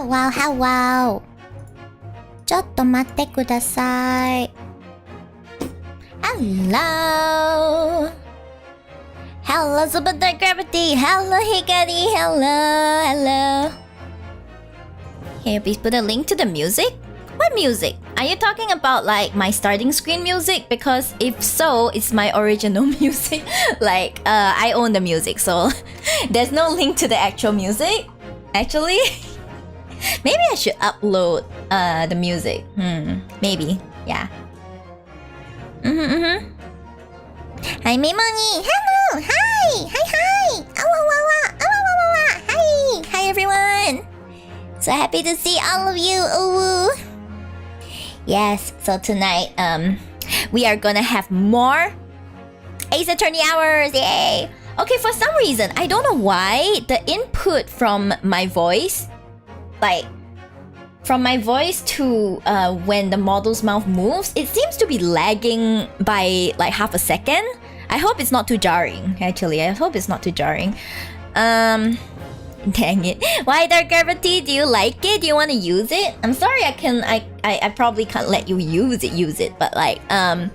wow, how wow. ちょっと待ってください。Hello. Hello, Super Dark Gravity. Hello, Hikari. Hello. Can you please put a link to the music? What music? Are you talking about like my starting screen music? Because if so, it's my original music. Like, I own the music, so there's no link to the actual music. Actually, maybe I should upload the music. Maybe, yeah. Hi, Mimoni. Hello. Hi. Hi, everyone. So happy to see all of you. Ooh. Yes, so tonight, we are gonna have more Ace Attorney hours. Yay. Okay, for some reason, I don't know why, the input from my voice, like, from my voice to when the model's mouth moves, it seems to be lagging by like half a second. I hope it's not too jarring, actually. I hope it's not too jarring. Dang it. Why, Dark Gravity? Do you like it? Do you want to use it? I'm sorry I probably can't let you use it, but like, I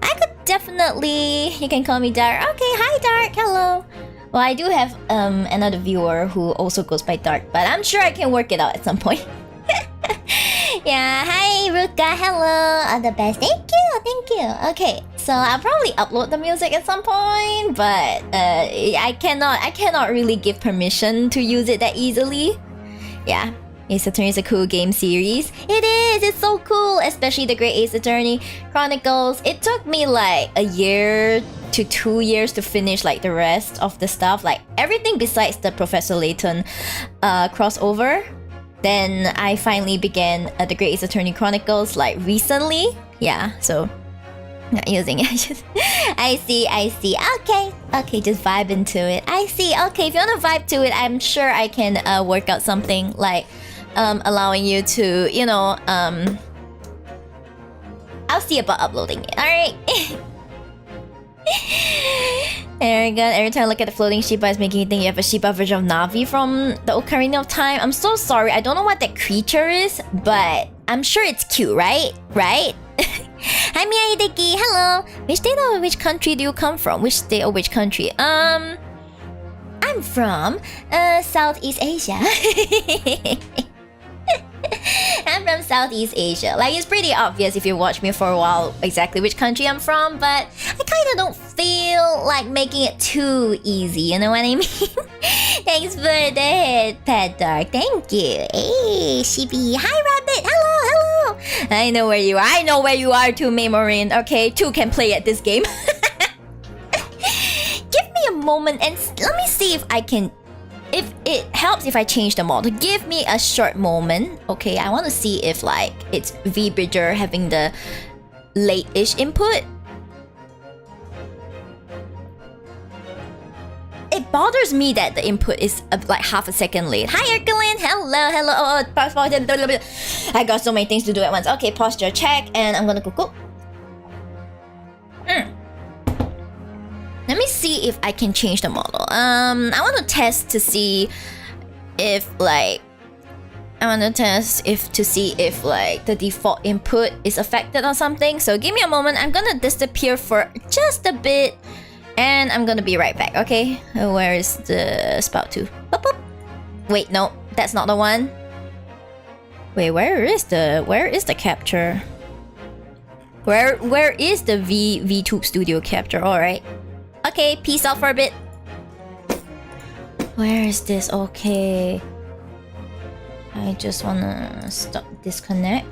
could definitely... You can call me Dark. Okay, hi Dark, hello. Well, I do have another viewer who also goes by Dark, but I'm sure I can work it out at some point. Yeah, hi Ruka, hello. All the best. Thank you. Okay, so I'll probably upload the music at some point, but I cannot really give permission to use it that easily. Yeah, Ace Attorney is a cool game series. It is, it's so cool, especially the Great Ace Attorney Chronicles. It took me like a year to 2 years to finish like the rest of the stuff, like everything besides the Professor Layton crossover. Then I finally began the Great Ace Attorney Chronicles like recently. Yeah, so not using it. I see. Okay, just vibe into it. I see. Okay, if you want to vibe to it, I'm sure I can work out something like allowing you to, you know, I'll see about uploading it. Alright. There we go. Every time I look at the floating Shiba, it's making you think you have a Shiba version of Navi from the Ocarina of Time. I'm so sorry. I don't know what that creature is, but I'm sure it's cute, right? Right? Hi, Miyori-deki. Hello. Which state or which country do you come from? Which state or which country? I'm from Southeast Asia. I'm from Southeast Asia. Like, it's pretty obvious if you watch me for a while exactly which country I'm from, but I kind of don't feel like making it too easy, you know what I mean? Thanks for the head pet, Dark. Thank you. Hey, Shibi. Hi, Rabbit. Hello. I know where you are. I know where you are too, Mamorin. Okay, two can play at this game. Give me a moment and let me see if I can... If it helps if I change the model. Give me a short moment. Okay, I want to see if like it's V-Bridger having the late-ish input. It bothers me that the input is like half a second late. Hi, Erkelin. Hello. Oh, I got so many things to do at once. Okay, posture check, and I'm gonna cook. Let me see if I can change the model. I want to test to see if like... to see if like the default input is affected or something. So give me a moment. I'm gonna disappear for just a bit. And I'm gonna be right back, okay? Where is the spout to? Boop, boop. Wait, no. That's not the one. Wait, where is the capture? Where is the VTube Studio capture? Alright. Okay, peace out for a bit. Where is this? Okay. I just wanna stop. Disconnect.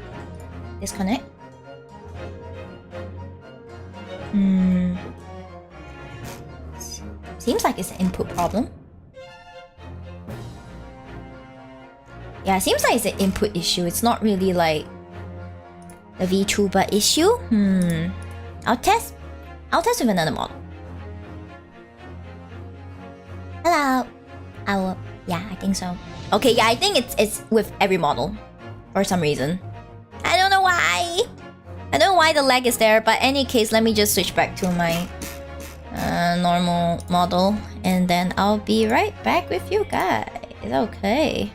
Seems like it's an input problem. Yeah, seems like it's an input issue. It's not really like the VTuber issue. I'll test with another model. Hello. Yeah, I think so. Okay, yeah, I think it's with every model for some reason. I don't know why. I don't know why the lag is there, but any case, let me just switch back to my normal model, and then I'll be right back with you guys. Okay.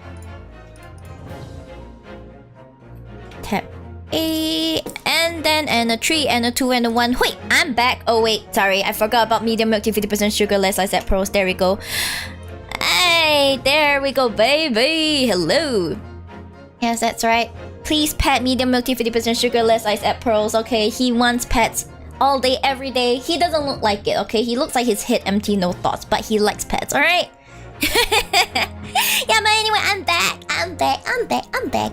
And then and a 3 and a 2 and a 1. Wait, I'm back. Oh wait, sorry, I forgot about medium milk tea, 50% sugar, less ice at pearls. There we go. Hey, there we go, baby. Hello. Yes, that's right. Please pet medium milk tea, 50% sugar, less ice at pearls. Okay, he wants pets all day, every day. He doesn't look like it, okay? He looks like his head empty, no thoughts, but he likes pets, alright? Yeah, but anyway, I'm back.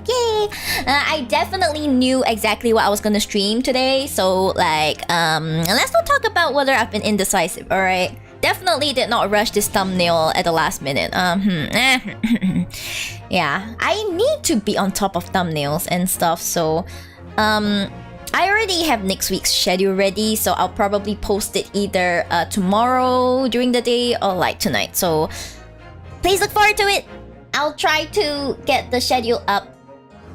Yay! I definitely knew exactly what I was gonna stream today, so like, let's not talk about whether I've been indecisive, alright? Definitely did not rush this thumbnail at the last minute. Yeah, I need to be on top of thumbnails and stuff, so I already have next week's schedule ready, so I'll probably post it either tomorrow during the day or like tonight, so please look forward to it. I'll try to get the schedule up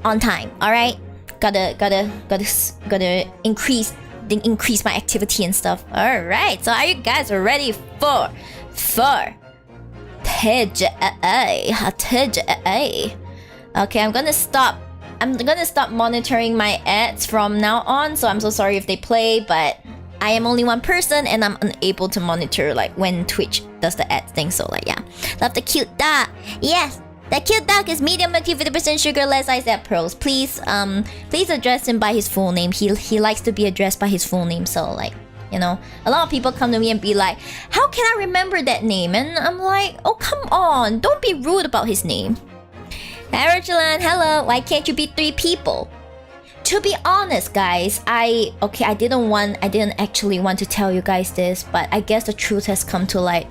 on time, alright? Gotta increase my activity and stuff. Alright, so are you guys ready for TGA? Okay, I'm gonna stop monitoring my ads from now on, so I'm so sorry if they play, but I am only one person and I'm unable to monitor like when Twitch does the ads thing, so like yeah. Love the cute dog. Yes, the cute dog is medium milk tea, 50% sugar, less ice at pearls. Please address him by his full name. He likes to be addressed by his full name, so like, you know, a lot of people come to me and be like, how can I remember that name? And I'm like, oh come on, don't be rude about his name. Arachelan, hello, why can't you be 3 people? To be honest, guys, I didn't actually want to tell you guys this, but I guess the truth has come to light.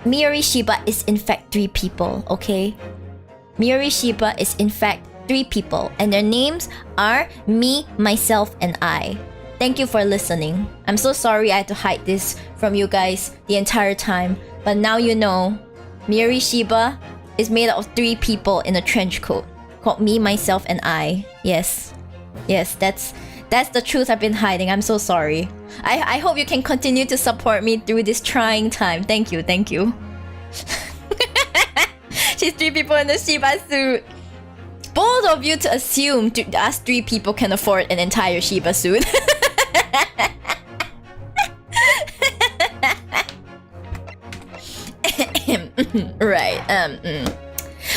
Miyori Shiba is in fact 3 people, okay? Miyori Shiba is in fact 3 people, and their names are me, myself, and I. Thank you for listening. I'm so sorry I had to hide this from you guys the entire time, but now you know. Miyori Shiba is made up of 3 people in a trench coat, called me, myself, and I. Yes, that's the truth I've been hiding. I'm so sorry. I hope you can continue to support me through this trying time. Thank you. She's 3 people in the Shiba suit. Bold of you to assume us 3 people can afford an entire Shiba suit. Right.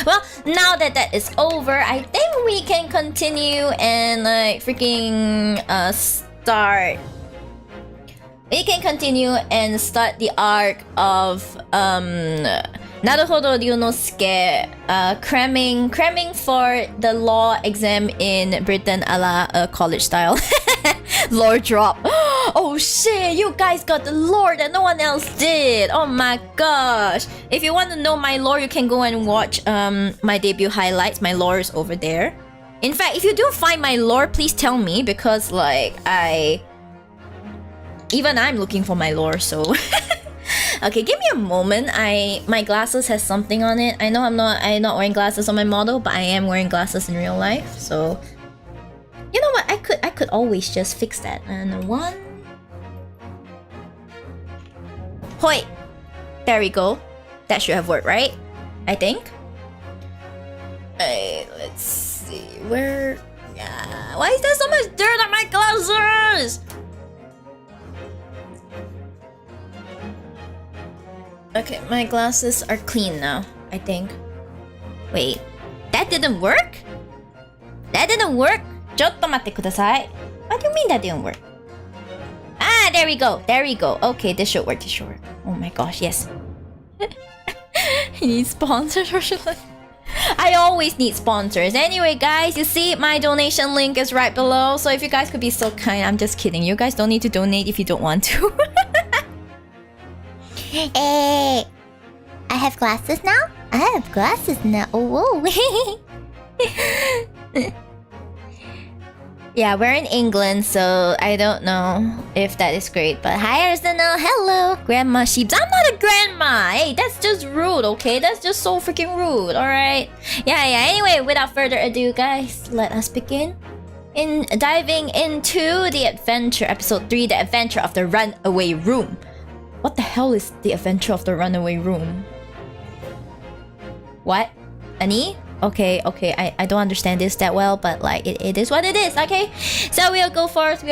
Well, now that is over, I think we can continue and like freaking start. We can continue and start the arc of Naruhodo Ryunosuke cramming for the law exam in Britain a la college style. Lore drop. Oh shit, you guys got the lore that no one else did. Oh my gosh. If you want to know my lore, you can go and watch my debut highlights. My lore is over there. In fact, if you do find my lore, please tell me, because like I'm looking for my lore, so okay, give me a moment. My glasses has something on it. I know I'm not wearing glasses on my model, but I am wearing glasses in real life, so you know what? I could always just fix that. And 1. Hoi! There we go. That should have worked, right? I think. Let's see. Where? Yeah. Why is there so much dirt on my glasses? Okay, my glasses are clean now, I think. Wait, that didn't work? That didn't work? ちょっと待ってください. What do you mean that didn't work? Ah, there we go. Okay, this should work. Oh my gosh, yes. He needs sponsors, or should I always need sponsors. Anyway, guys, you see my donation link is right below. So if you guys could be so kind, I'm just kidding. You guys don't need to donate if you don't want to. Hey, I have glasses now? Oh, whoa. Yeah, we're in England, so I don't know if that is great. But hi, Arsenal. Hello, Grandma Shibs. I'm not a grandma. Hey, that's just rude, okay? That's just so freaking rude, alright? Yeah. Anyway, without further ado, guys, let us begin. Diving into the adventure, episode 3, the adventure of the runaway room. What the hell is the adventure of the runaway room? What? Ani? Okay, I don't understand this that well, but like it is what it is, okay? So we'll go forth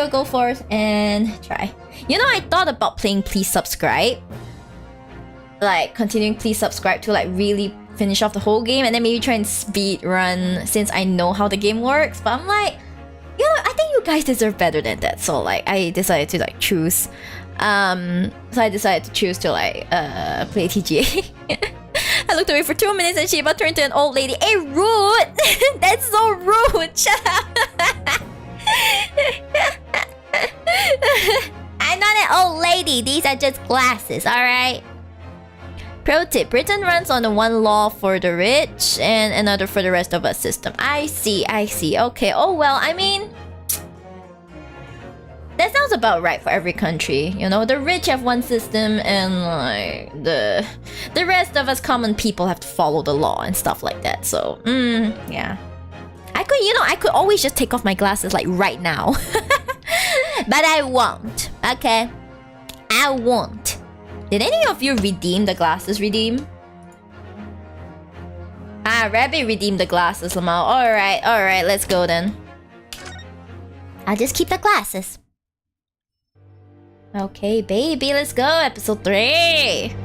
and try. You know, I thought about playing Please Subscribe. Like continuing Please Subscribe to like really finish off the whole game and then maybe try and speed run since I know how the game works. But I'm like, you know, I think you guys deserve better than that. So like I decided to like choose. So I decided to choose to like play TGA. I looked away for 2 minutes and Shiba turned to an old lady. Hey, rude! That's so rude! Shut up! I'm not an old lady. These are just glasses, alright? Pro tip. Britain runs on the one law for the rich and another for the rest of us system. I see. Okay. Oh, well, I mean... that sounds about right for every country. You know, the rich have one system and like the rest of us common people have to follow the law and stuff like that. So, yeah. I could always just take off my glasses like right now. But I won't. Okay? I won't. Did any of you redeem the glasses? Redeem? Ah, Rabbit redeemed the glasses, Lamau. Alright, let's go then. I'll just keep the glasses. Okay, baby, let's go. Episode 3.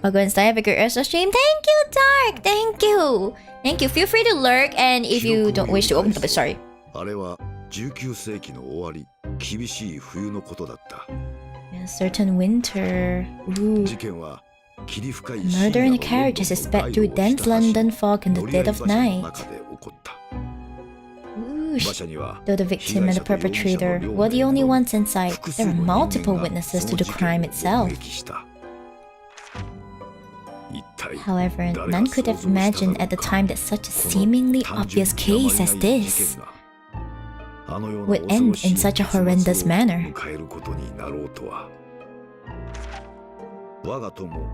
I'll go and start. Have a great rest of the stream. Thank you, Dark. Thank you. Feel free to lurk, and if you don't wish to open the sorry. A certain winter. Ooh. Murder in a carriage is sped through dense London fog in the dead of night. Though the victim and the perpetrator were the only ones inside, there were multiple witnesses to the crime itself. However, none could have imagined at the time that such a seemingly obvious case as this would end in such a horrendous manner.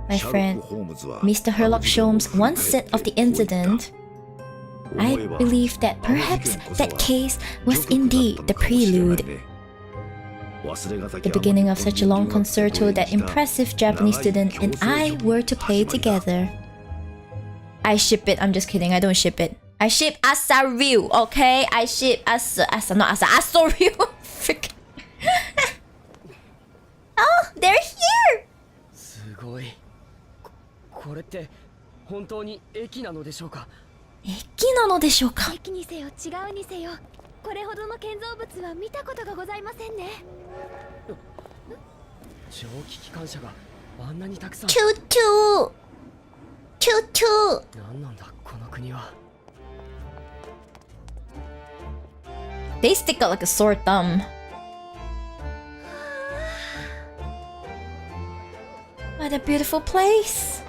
My friend, Mr. Sherlock Holmes once said of the incident, I believe that perhaps that case was indeed the prelude, the beginning of such a long concerto that impressive Japanese student and I were to play together. I ship it. I'm just kidding. I don't ship it. I ship Asaryu, okay? I ship Asaryu. Freaking. Oh, they're here! すごい。これって本当に駅なのでしょうか？駅なのでしょうか？駅にせよ違うにせよ、これほどの建造物は見たことがございませんね。蒸気機関車があんなにたくさん。チューチュー。チューチュー。なんなんだこの国は。They stick out like a sore thumb. What a beautiful place.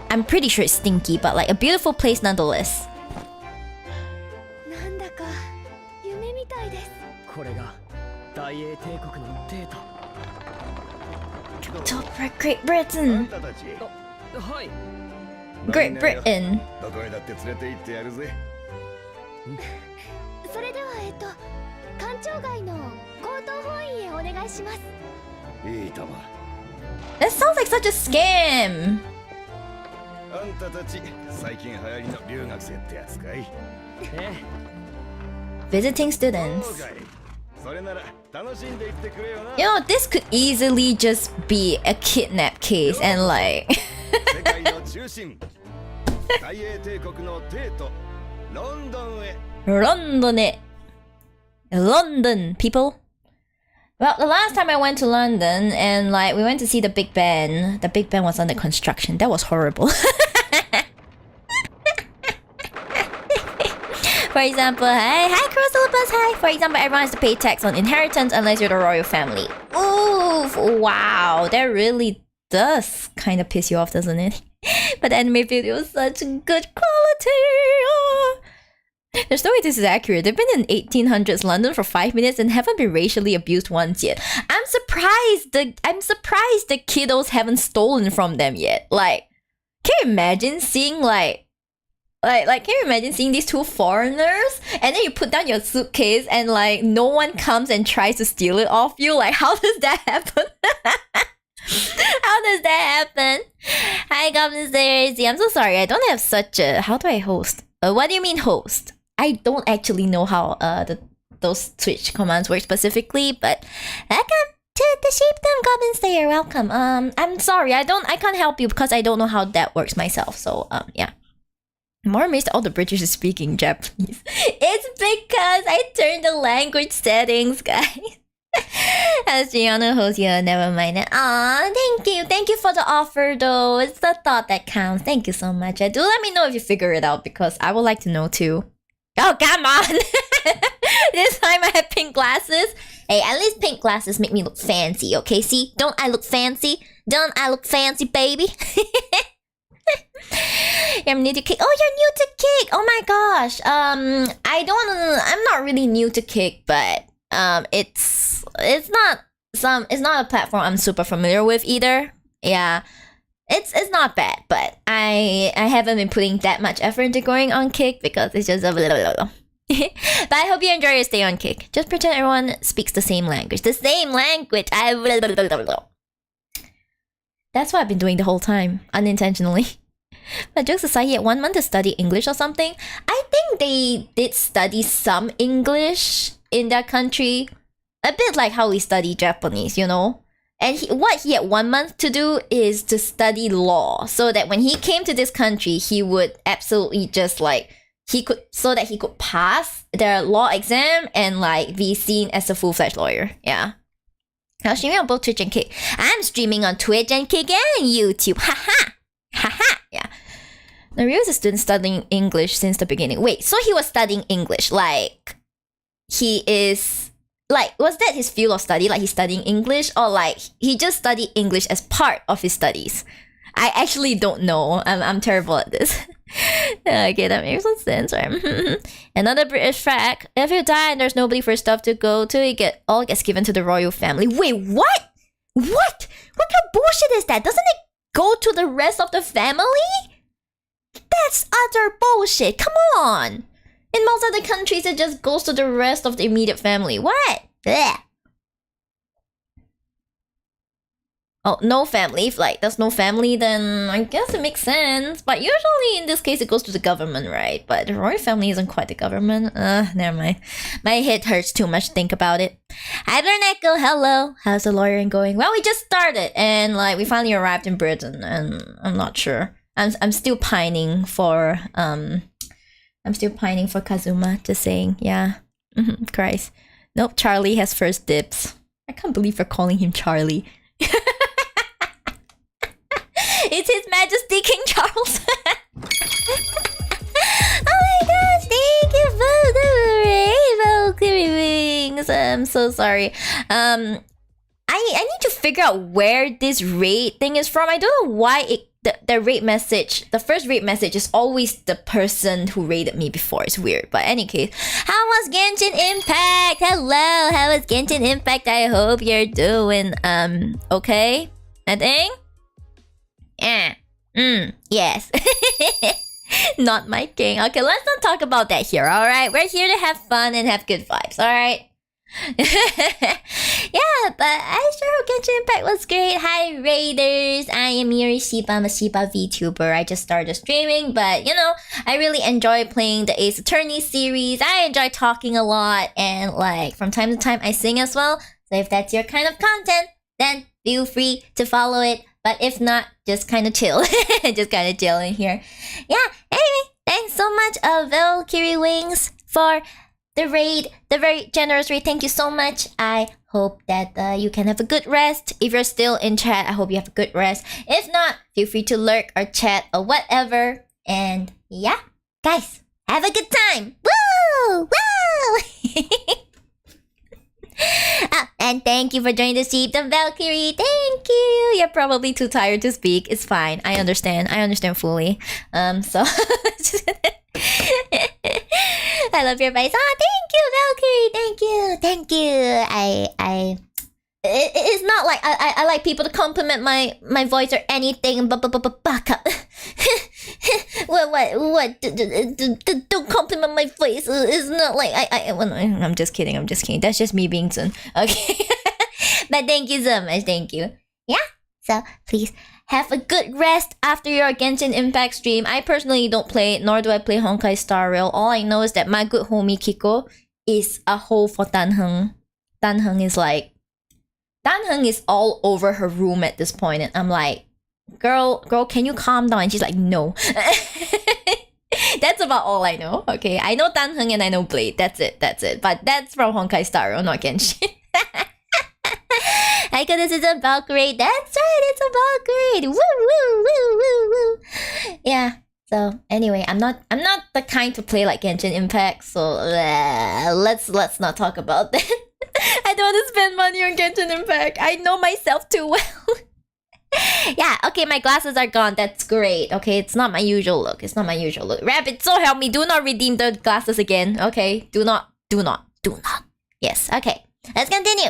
I'm pretty sure it's stinky, but like a beautiful place nonetheless. なんだか夢みたいです。これが大英帝国のデータ。Great Britain. はい。Great Britain. どこへだって連れて行ってやるぜ。それでは官庁街の高等法院へお願いします。いいとも。That sounds like such a scam. あんたたち最近流行りの留学生ってやつかい？Visiting students. それなら楽しんでいってくれよな。You know, this could easily just be a kidnap case and like 世界の中心大英帝国の帝都ロンドンへ。London, people. Well, the last time I went to London and like we went to see the Big Ben. The Big Ben was under construction. That was horrible. For example, hi Chrysalopus, hi. For example, everyone has to pay tax on inheritance unless you're the royal family. Oof, wow, that really does kind of piss you off, doesn't it? But the anime video is such good quality. Oh. There's no way this is accurate. They've been in 1800s London for 5 minutes and haven't been racially abused once yet. I'm surprised the kiddos haven't stolen from them yet. Like, can you imagine seeing like can you imagine seeing these two foreigners and then you put down your suitcase and like no one comes and tries to steal it off you? Like, how does that happen? How does that happen? Hi, Goblin Slayer. I'm so sorry. I don't have such a. How do I host? What do you mean host? I don't actually know how those Twitch commands work specifically, but welcome to the Shibdom Goblin Slayer. Welcome. I'm sorry. I can't help you because I don't know how that works myself. So yeah. I'm more amazed at all the British is speaking Japanese. It's because I turned the language settings, guys. As Gianna hosts, yeah, never mind it. Aw, thank you. Thank you for the offer, though. It's the thought that counts. Thank you so much. Do let me know if you figure it out, because I would like to know, too. Oh, come on! This time I have pink glasses. Hey, at least pink glasses make me look fancy, okay? See? Don't I look fancy? Don't I look fancy, baby? I'm new to Kick. Oh, you're new to Kick. Oh my gosh. I'm not really new to Kick, but it's not a platform I'm super familiar with either. Yeah. It's not bad, but I haven't been putting that much effort into going on Kick because it's just a little. But I hope you enjoy your stay on Kick. Just pretend everyone speaks the same language. The same language. That's what I've been doing the whole time, unintentionally. But jokes aside, he had 1 month to study English or something. I think they did study some English in their country. A bit like how we study Japanese, you know? And what he had 1 month to do is to study law. So that when he came to this country, he would absolutely just like... he could pass their law exam and like be seen as a full-fledged lawyer. Yeah. I'm streaming on both Twitch and Kick. I'm streaming on Twitch and Kick and YouTube. Haha! Haha! Yeah. Now, Ryu is a student studying English since the beginning. Wait, so he was studying English. Like, he is... like, was that his field of study? Like, he's studying English? Or like, he just studied English as part of his studies? I actually don't know. I'm terrible at this. Okay, that makes some sense, right? Another British fact: if you die and there's nobody for stuff to go to, all gets given to the royal family. Wait, what? What kind of bullshit is that? Doesn't it go to the rest of the family? That's utter bullshit. Come on. In most other countries, it just goes to the rest of the immediate family. What? Blech. Oh, no family. If like there's no family, then I guess it makes sense. But usually in this case, it goes to the government, right? But the royal family isn't quite the government. Never mind. My head hurts too much to think about it. Hi, Echo. Hello. How's the lawyering going? Well, we just started, and like we finally arrived in Britain, and I'm not sure. I'm still pining for Kazuma. Just saying, yeah. Christ. Nope. Charlie has first dibs. I can't believe we're calling him Charlie. It's His Majesty King Charles. Oh my gosh, thank you for the rainbow wings. I'm so sorry. I need to figure out where this raid thing is from. I don't know why the raid message, the first raid message is always the person who raided me before. It's weird. But any case, how was Genshin Impact? Hello, how was Genshin Impact? I hope you're doing okay. I think. Yeah. Yes. Not my king. Okay, let's not talk about that here, alright? We're here to have fun and have good vibes, alright? Yeah, but I sure hope Genshin Impact was great. Hi, Raiders. I am Miyori Shiba. I'm a Shiba VTuber. I just started streaming, but you know, I really enjoy playing the Ace Attorney series. I enjoy talking a lot, and like from time to time I sing as well. So if that's your kind of content, then feel free to follow it. But if not, just kind of chill. Just kind of chill in here. Yeah, anyway, thanks so much, Valkyrie Wings, for the raid. The very generous raid. Thank you so much. I hope that you can have a good rest. If you're still in chat, I hope you have a good rest. If not, feel free to lurk or chat or whatever. And yeah, guys, have a good time. Woo! Woo! And thank you for joining the Shibdom Valkyrie. Thank you. You're probably too tired to speak. It's fine. I understand. I understand fully. So I love your voice. Oh, thank you, Valkyrie. Thank you. Thank you. It's not like I like people to compliment my voice or anything. But back up. What? Don't compliment my voice. It's not like I'm just kidding. I'm just kidding. That's just me being Sun. Okay. But thank you so much. Thank you. Yeah. So please have a good rest after your Genshin Impact stream. I personally don't play it, nor do I play Honkai Star Rail. All I know is that my good homie Kiko is a hoe for Danheng. Danheng is all over her room at this point, and I'm like, girl, can you calm down? And she's like, no. That's about all I know. Okay, I know Danheng and I know Blade. That's it. But that's from Honkai Star Rail, not Genshin. I this is about grade. That's right, it's about grade. Woo woo woo woo woo. Yeah. So anyway, I'm not the kind to play like Genshin Impact. So let's not talk about that. I don't want to spend money on Genshin Impact. I know myself too well. Yeah. Okay, my glasses are gone. That's great. Okay, it's not my usual look. Rabbit, so help me. Do not redeem the glasses again. Okay. Do not. Yes. Okay. Let's continue.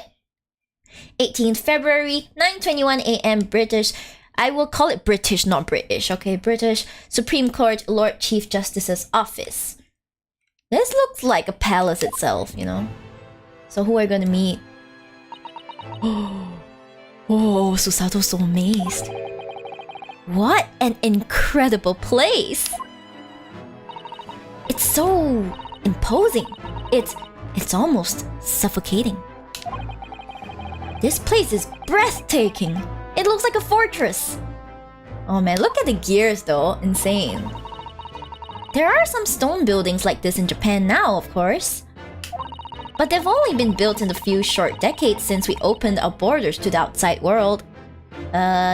18th February, 9:21 a.m. British. I will call it British, not British. Okay, British Supreme Court Lord Chief Justice's office. This looks like a palace itself, you know. So who are we gonna meet? Oh, Susato's so amazed. What an incredible place! It's so imposing. It's almost suffocating. This place is breathtaking. It looks like a fortress. Oh man, look at the gears though. Insane. There are some stone buildings like this in Japan now, of course. But they've only been built in the few short decades since we opened our borders to the outside world.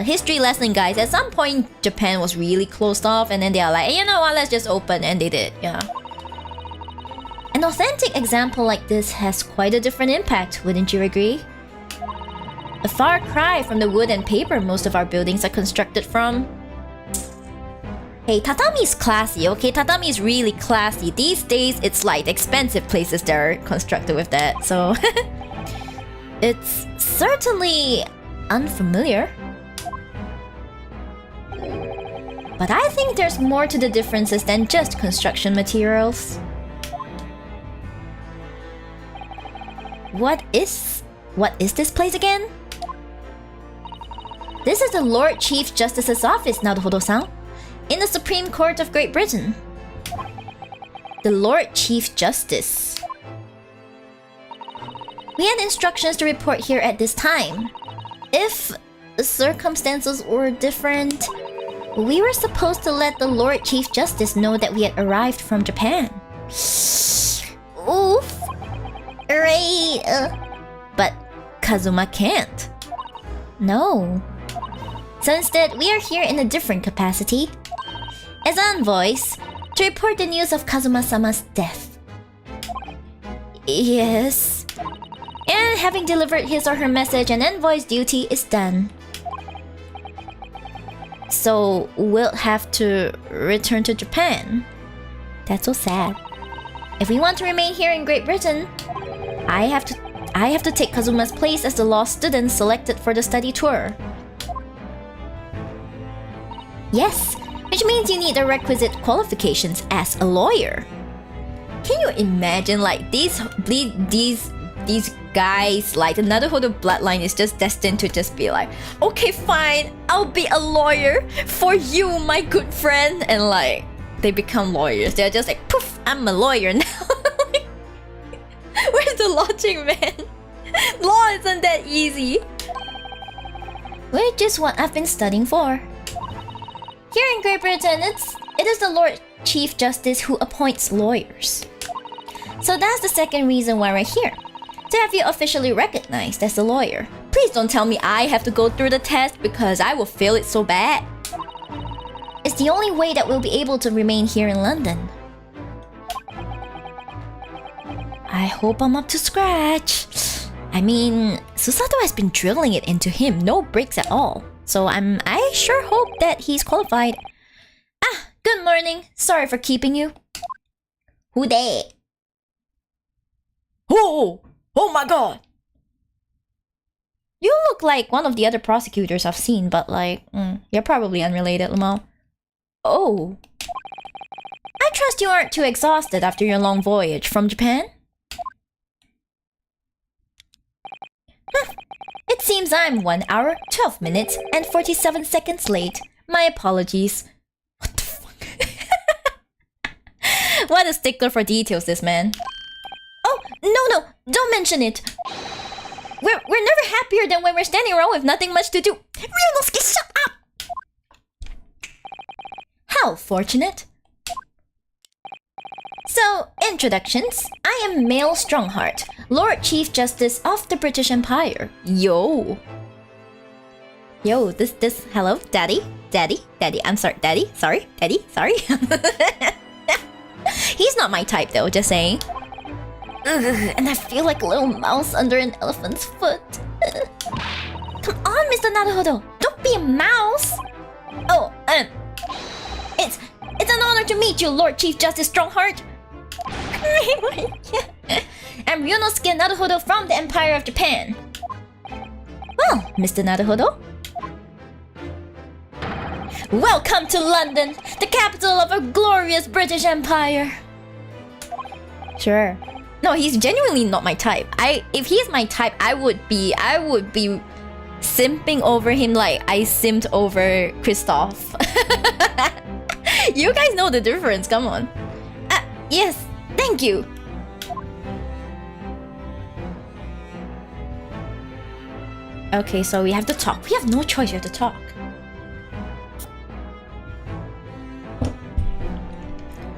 History lesson, guys. At some point, Japan was really closed off, and then they are like, hey, you know what, let's just open, and they did, yeah. An authentic example like this has quite a different impact, wouldn't you agree? A far cry from the wood and paper most of our buildings are constructed from. Hey, tatami is classy, okay? Tatami is really classy. These days, it's like expensive places that are constructed with that, so... It's certainly unfamiliar. But I think there's more to the differences than just construction materials. What is this place again? This is the Lord Chief Justice's office, Naruhodo-san, in the Supreme Court of Great Britain. The Lord Chief Justice. We had instructions to report here at this time. If the circumstances were different, we were supposed to let the Lord Chief Justice know that we had arrived from Japan. Oof. Right. But Kazuma can't. No. So instead, we are here in a different capacity. As envoys, to report the news of Kazuma-sama's death. Yes. And having delivered his or her message, an envoy's duty is done. So we'll have to return to Japan. That's so sad. If we want to remain here in Great Britain, I have to take Kazuma's place as the law student selected for the study tour. Yes, which means you need the requisite qualifications as a lawyer. Can you imagine, like, these guys, like, the Naruhodo bloodline is just destined to just be like, okay, fine, I'll be a lawyer for you, my good friend. And like, they become lawyers. They're just like, poof, I'm a lawyer now. Where's the logic, man? Law isn't that easy. Which is what I've been studying for. Here in Great Britain, it is the Lord Chief Justice who appoints lawyers. So that's the second reason why we're here. To have you officially recognized as a lawyer. Please don't tell me I have to go through the test because I will fail it so bad. It's the only way that we'll be able to remain here in London. I hope I'm up to scratch. I mean, Susato has been drilling it into him, no breaks at all. So I sure hope that he's qualified. Ah, good morning. Sorry for keeping you. Who they? Oh my god! You look like one of the other prosecutors I've seen, but like, you're probably unrelated, Lamau. Oh. I trust you aren't too exhausted after your long voyage from Japan? It's seems I'm 1 hour, 12 minutes, and 47 seconds late. My apologies. What the fuck? What a stickler for details, this man. Oh, no, don't mention it. We're never happier than when we're standing around with nothing much to do. Ryunosuke, shut up! How fortunate. So, introductions. I am Male Strongheart, Lord Chief Justice of the British Empire. Yo, this, hello, Daddy, I'm sorry, Daddy, sorry. He's not my type though, just saying. Ugh, and I feel like a little mouse under an elephant's foot. Come on, Mr. Naruhodo, don't be a mouse. Oh, it's an honor to meet you, Lord Chief Justice Strongheart. I'm Ryunosuke Naruhodo from the Empire of Japan. Well, Mr. Naruhodo, welcome to London, the capital of a glorious British Empire. Sure. No, he's genuinely not my type. If he's my type, I would be simping over him like I simped over Kristoff. You guys know the difference, come on. Yes, thank you. Okay, so we have to talk. We have no choice, we have to talk.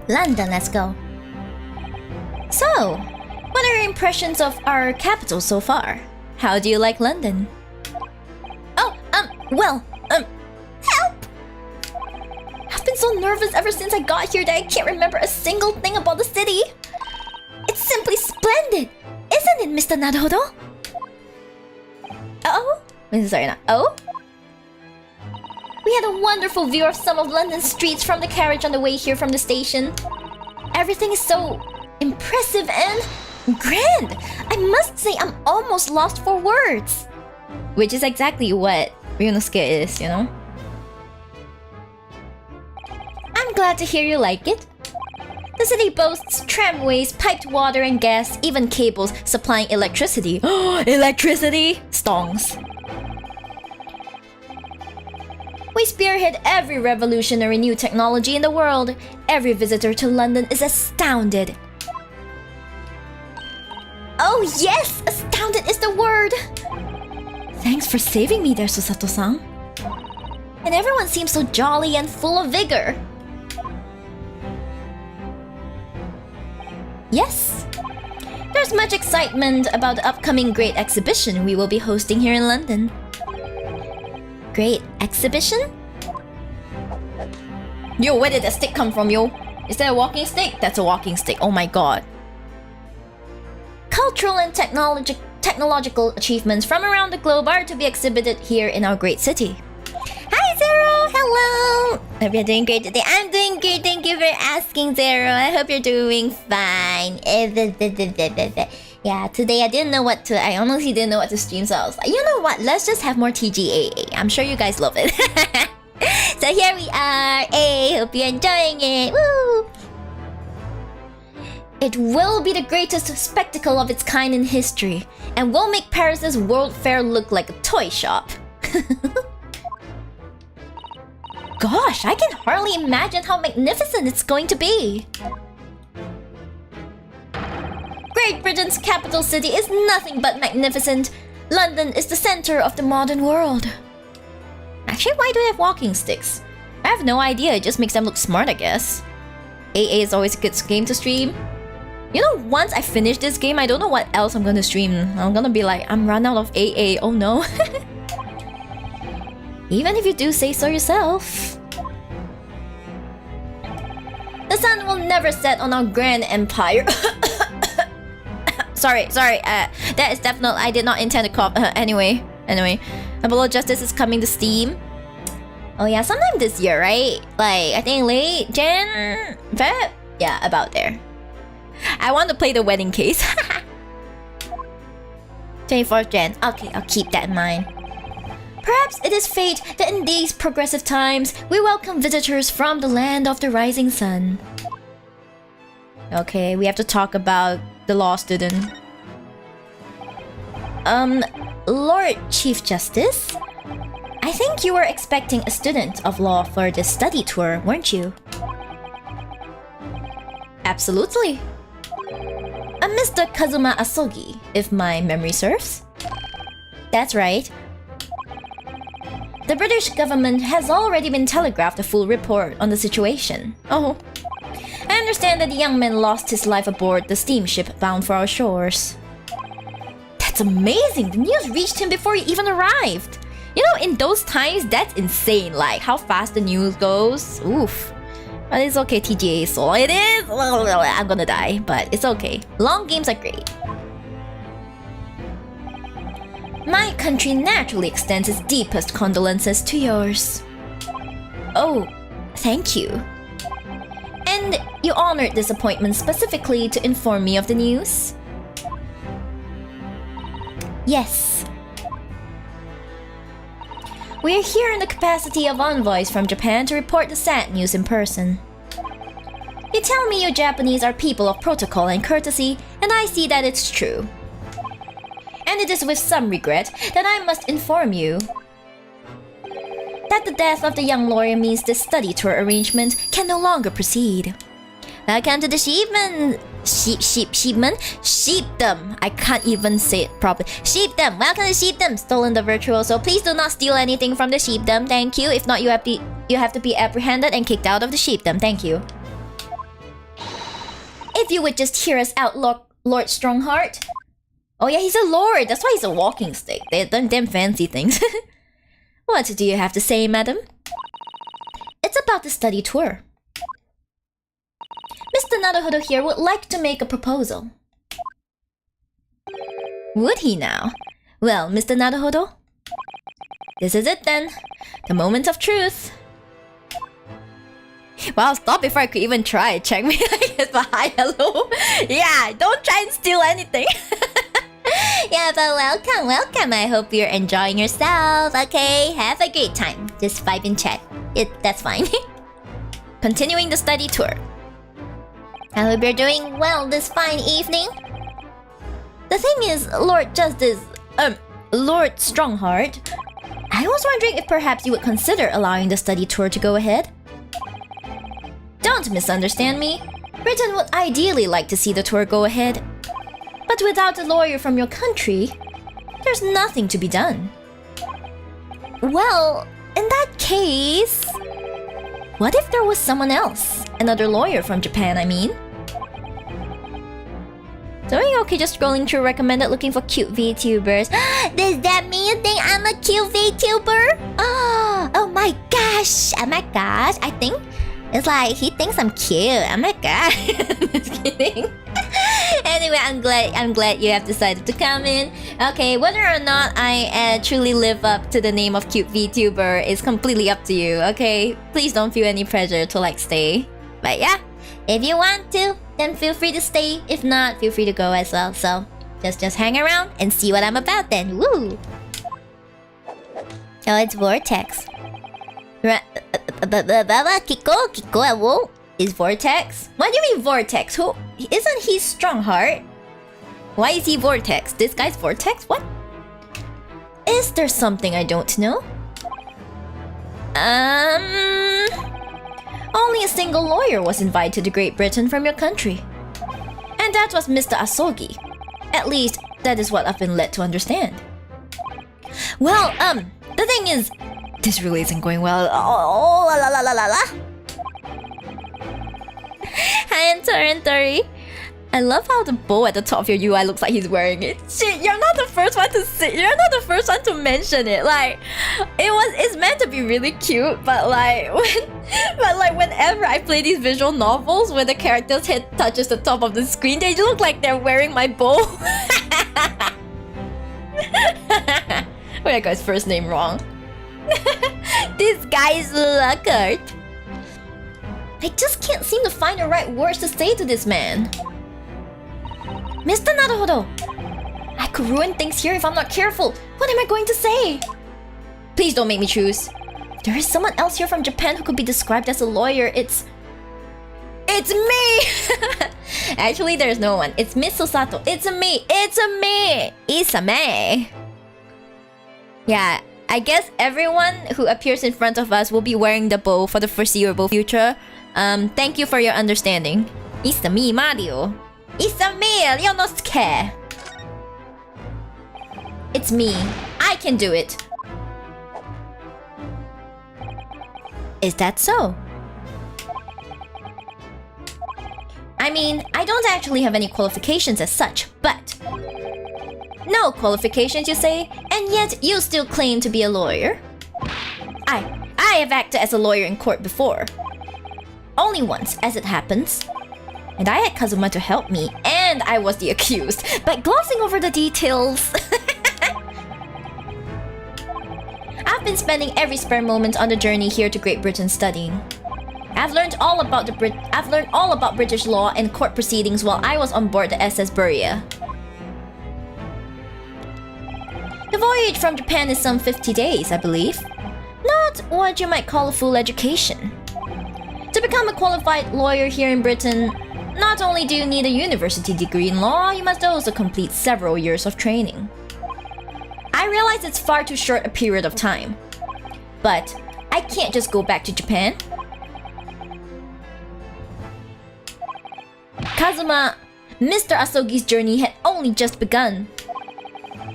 London, let's go. So, what are your impressions of our capital so far? How do you like London? Oh, help! I've been so nervous ever since I got here that I can't remember a single thing about the city. It's simply splendid, isn't it, Mr. Naruhodo? Oh? Sorry, not oh? We had a wonderful view of some of London's streets from the carriage on the way here from the station. Everything is so impressive and grand. I must say I'm almost lost for words. Which is exactly what Ryunosuke is, you know? I'm glad to hear you like it. The city boasts tramways, piped water and gas, even cables supplying electricity. Electricity! Stongs. We spearhead every revolutionary new technology in the world. Every visitor to London is astounded. Oh yes! Astounded is the word! Thanks for saving me there, Susato-san. And everyone seems so jolly and full of vigor. Yes. There's much excitement about the upcoming Great Exhibition we will be hosting here in London. Great Exhibition? Yo, where did that stick come from, yo? Is that a walking stick? That's a walking stick, oh my god. Cultural and technological achievements from around the globe are to be exhibited here in our great city. Hi Zero! Hello! Hope you're doing great today. I'm doing great, thank you for asking, Zero. I hope you're doing fine. Yeah, today I honestly didn't know what to stream, so I was like, you know what, let's just have more TGAA. I'm sure you guys love it. So here we are. Hey, hope you're enjoying it. Woo! It will be the greatest spectacle of its kind in history, and will make Paris's World Fair look like a toy shop. Gosh, I can hardly imagine how magnificent it's going to be. Great Britain's capital city is nothing but magnificent. London is the center of the modern world. Actually, why do they have walking sticks? I have no idea, it just makes them look smart, I guess. AA is always a good game to stream. You know, once I finish this game, I don't know what else I'm gonna stream. I'm gonna be like, I'm run out of AA, oh no. Even if you do say so yourself. The sun will never set on our grand empire. sorry, that is definitely, I did not intend to cough. Anyway, Apollo Justice is coming to Steam. Oh yeah, sometime this year, right? Like, I think late Jan, Feb? Yeah, about there. I want to play the wedding case. 24th Jan. Okay, I'll keep that in mind. Perhaps it is fate that in these progressive times, we welcome visitors from the land of the rising sun. Okay, we have to talk about the law student. Lord Chief Justice? I think you were expecting a student of law for this study tour, weren't you? Absolutely. A Mr. Kazuma Asogi, if my memory serves. That's right. The British government has already been telegraphed a full report on the situation. Oh. I understand that the young man lost his life aboard the steamship bound for our shores. That's amazing! The news reached him before he even arrived. You know, in those times, that's insane. Like, how fast the news goes. Oof. But it's okay, TGA Soul. It is! I'm gonna die, but it's okay. Long games are great. My country naturally extends its deepest condolences to yours. Oh, thank you. And you honored this appointment specifically to inform me of the news? Yes. We are here in the capacity of envoys from Japan to report the sad news in person. You tell me you Japanese are people of protocol and courtesy, and I see that it's true. And it is with some regret that I must inform you that the death of the young lawyer means this study tour arrangement can no longer proceed. Welcome to the Shibman. Shibdom. I can't even say it properly. Shibdom. Welcome to Shibdom. Stolen the virtual, so please do not steal anything from the Shibdom. Thank you. If not, you have to be apprehended and kicked out of the Shibdom. Thank you. If you would just hear us out, Lord Strongheart. Oh yeah, he's a lord. That's why he's a walking stick. They've done them fancy things. What do you have to say, madam? It's about the study tour. Mr. Naruhodo here would like to make a proposal. Would he now? Well, Mr. Naruhodo, this is it then. The moment of truth. Wow, stop before I could even try. Check me like it's a hi, hello. Yeah, don't try and steal anything. Yeah, but welcome. I hope you're enjoying yourself. Okay, have a great time. Just vibe in chat. That's fine. Continuing the study tour. I hope you're doing well this fine evening. The thing is, Lord Strongheart, I was wondering if perhaps you would consider allowing the study tour to go ahead. Don't misunderstand me. Britain would ideally like to see the tour go ahead. But without a lawyer from your country, there's nothing to be done. Well, in that case, what if there was someone else? Another lawyer from Japan, I mean. Doing okay, just scrolling through recommended looking for cute VTubers. Does that mean you think I'm a cute VTuber? Oh my gosh. I think it's like he thinks I'm cute. Oh my god. Just kidding. Anyway, I'm glad you have decided to come in. Okay, whether or not I truly live up to the name of cute VTuber is completely up to you, okay? Please don't feel any pressure to like stay. But yeah, if you want to, then feel free to stay. If not, feel free to go as well. So just hang around and see what I'm about then. Woo! Oh, it's Vortex. Kiko, is Vortex? What do you mean Vortex? Who? Isn't he Strongheart? Why is he Vortex? This guy's Vortex? What? Is there something I don't know? Only a single lawyer was invited to Great Britain from your country. And that was Mr. Asogi. At least, that is what I've been led to understand. Well, the thing is, this really isn't going well. Oh, la la la la la. Hi, Tori. I love how the bow at the top of your UI looks like he's wearing it. Shit, you're not the first one to say. You're not the first one to mention it. Like, it's meant to be really cute, but whenever I play these visual novels where the character's head touches the top of the screen, they look like they're wearing my bow. Wait, I got his first name wrong. This guy's Luckert. I just can't seem to find the right words to say to this man. Mr. Naruhodo, I could ruin things here if I'm not careful. What am I going to say? Please don't make me choose. If there is someone else here from Japan who could be described as a lawyer, it's me! Actually, there's no one. It's Miss Susato. It's me! It's me! Yeah, I guess everyone who appears in front of us will be wearing the bow for the foreseeable future. Thank you for your understanding. It's me, Mario. It's me, Ryunosuke. It's me. I can do it. Is that so? I mean, I don't actually have any qualifications as such, but... No qualifications, you say? And yet you still claim to be a lawyer? I have acted as a lawyer in court before. Only once, as it happens. And I had Kazuma to help me, and I was the accused, but glossing over the details. I've been spending every spare moment on the journey here to Great Britain studying. I've learned all about British law and court proceedings while I was on board the SS Buria. The voyage from Japan is some 50 days, I believe. Not what you might call a full education. To become a qualified lawyer here in Britain, not only do you need a university degree in law, you must also complete several years of training. I realize it's far too short a period of time, but I can't just go back to Japan. Kazuma, Mr. Asogi's journey had only just begun.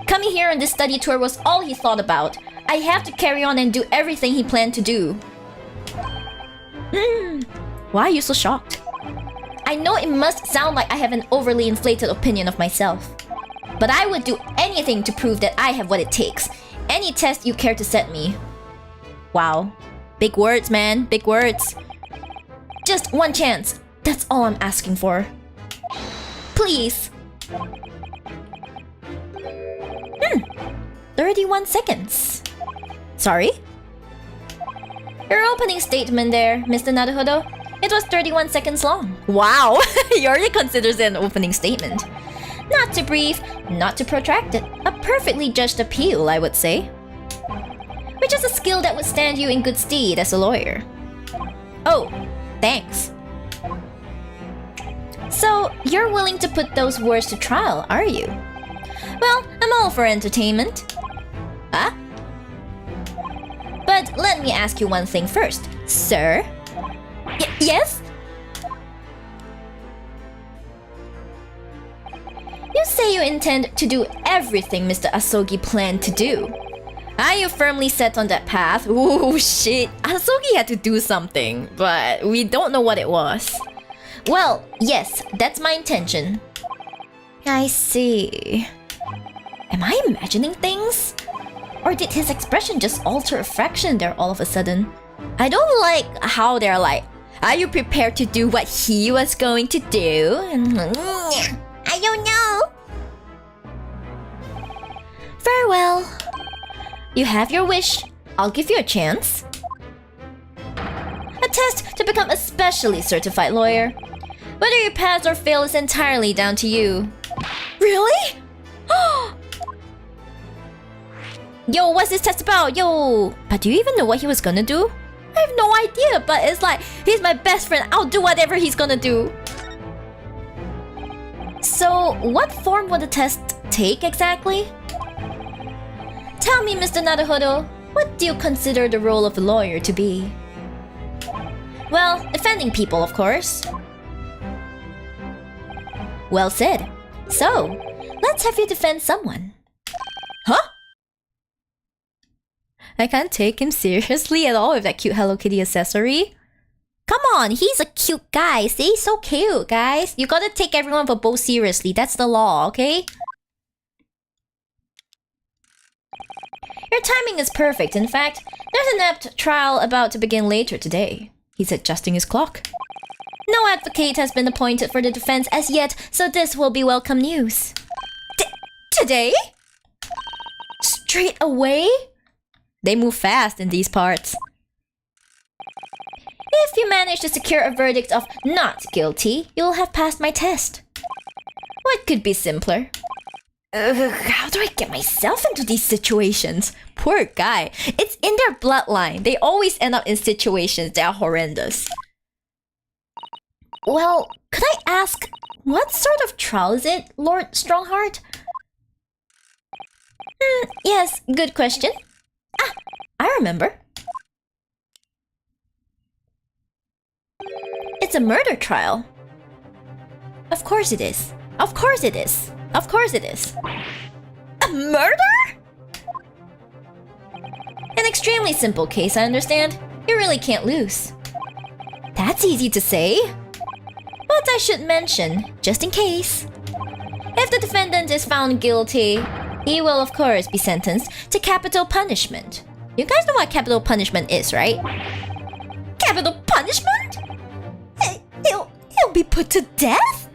Coming here on this study tour was all he thought about. I have to carry on and do everything he planned to do. Why are you so shocked? I know it must sound like I have an overly inflated opinion of myself, but I would do anything to prove that I have what it takes. Any test you care to set me. Wow. Big words, man. Big words. Just one chance. That's all I'm asking for. Please. 31 seconds. Sorry? Your opening statement there, Mr. Naruhodo. It was 31 seconds long. Wow! He already considers it an opening statement. Not too brief, not too protracted. A perfectly judged appeal, I would say. Which is a skill that would stand you in good stead as a lawyer. Oh, thanks. So, you're willing to put those words to trial, are you? Well, I'm all for entertainment. Huh? But let me ask you one thing first, sir. Yes? You say you intend to do everything Mr. Asogi planned to do. Are you firmly set on that path? Ooh, shit. Asogi had to do something, but we don't know what it was. Well, yes, that's my intention. I see. Am I imagining things? Or did his expression just alter a fraction there all of a sudden? I don't like how they're like, are you prepared to do what he was going to do? I don't know. Very well. You have your wish. I'll give you a chance. A test to become a specially certified lawyer. Whether you pass or fail is entirely down to you. Really? Yo, what's this test about? Yo! But do you even know what he was gonna do? I have no idea, but it's like, he's my best friend. I'll do whatever he's gonna do. So, what form would the test take exactly? Tell me, Mr. Naruhodo, what do you consider the role of a lawyer to be? Well, defending people, of course. Well said. So, let's have you defend someone. Huh? I can't take him seriously at all with that cute Hello Kitty accessory. Come on, he's a cute guy. See, he's so cute, guys. You gotta take everyone for both seriously. That's the law, okay? Your timing is perfect. In fact, there's an apt trial about to begin later today. He's adjusting his clock. No advocate has been appointed for the defense as yet, so this will be welcome news. Today? Straight away? They move fast in these parts. If you manage to secure a verdict of not guilty, you'll have passed my test. What could be simpler? How do I get myself into these situations? Poor guy. It's in their bloodline. They always end up in situations that are horrendous. Well, could I ask, what sort of trial is it, Lord Strongheart? Yes, good question. Ah, I remember. It's a murder trial. Of course it is. Of course it is. Of course it is. A murder? An extremely simple case, I understand. You really can't lose. That's easy to say. But I should mention, just in case, if the defendant is found guilty, he will of course be sentenced to capital punishment. You guys know what capital punishment is, right? Capital punishment? He'll be put to death?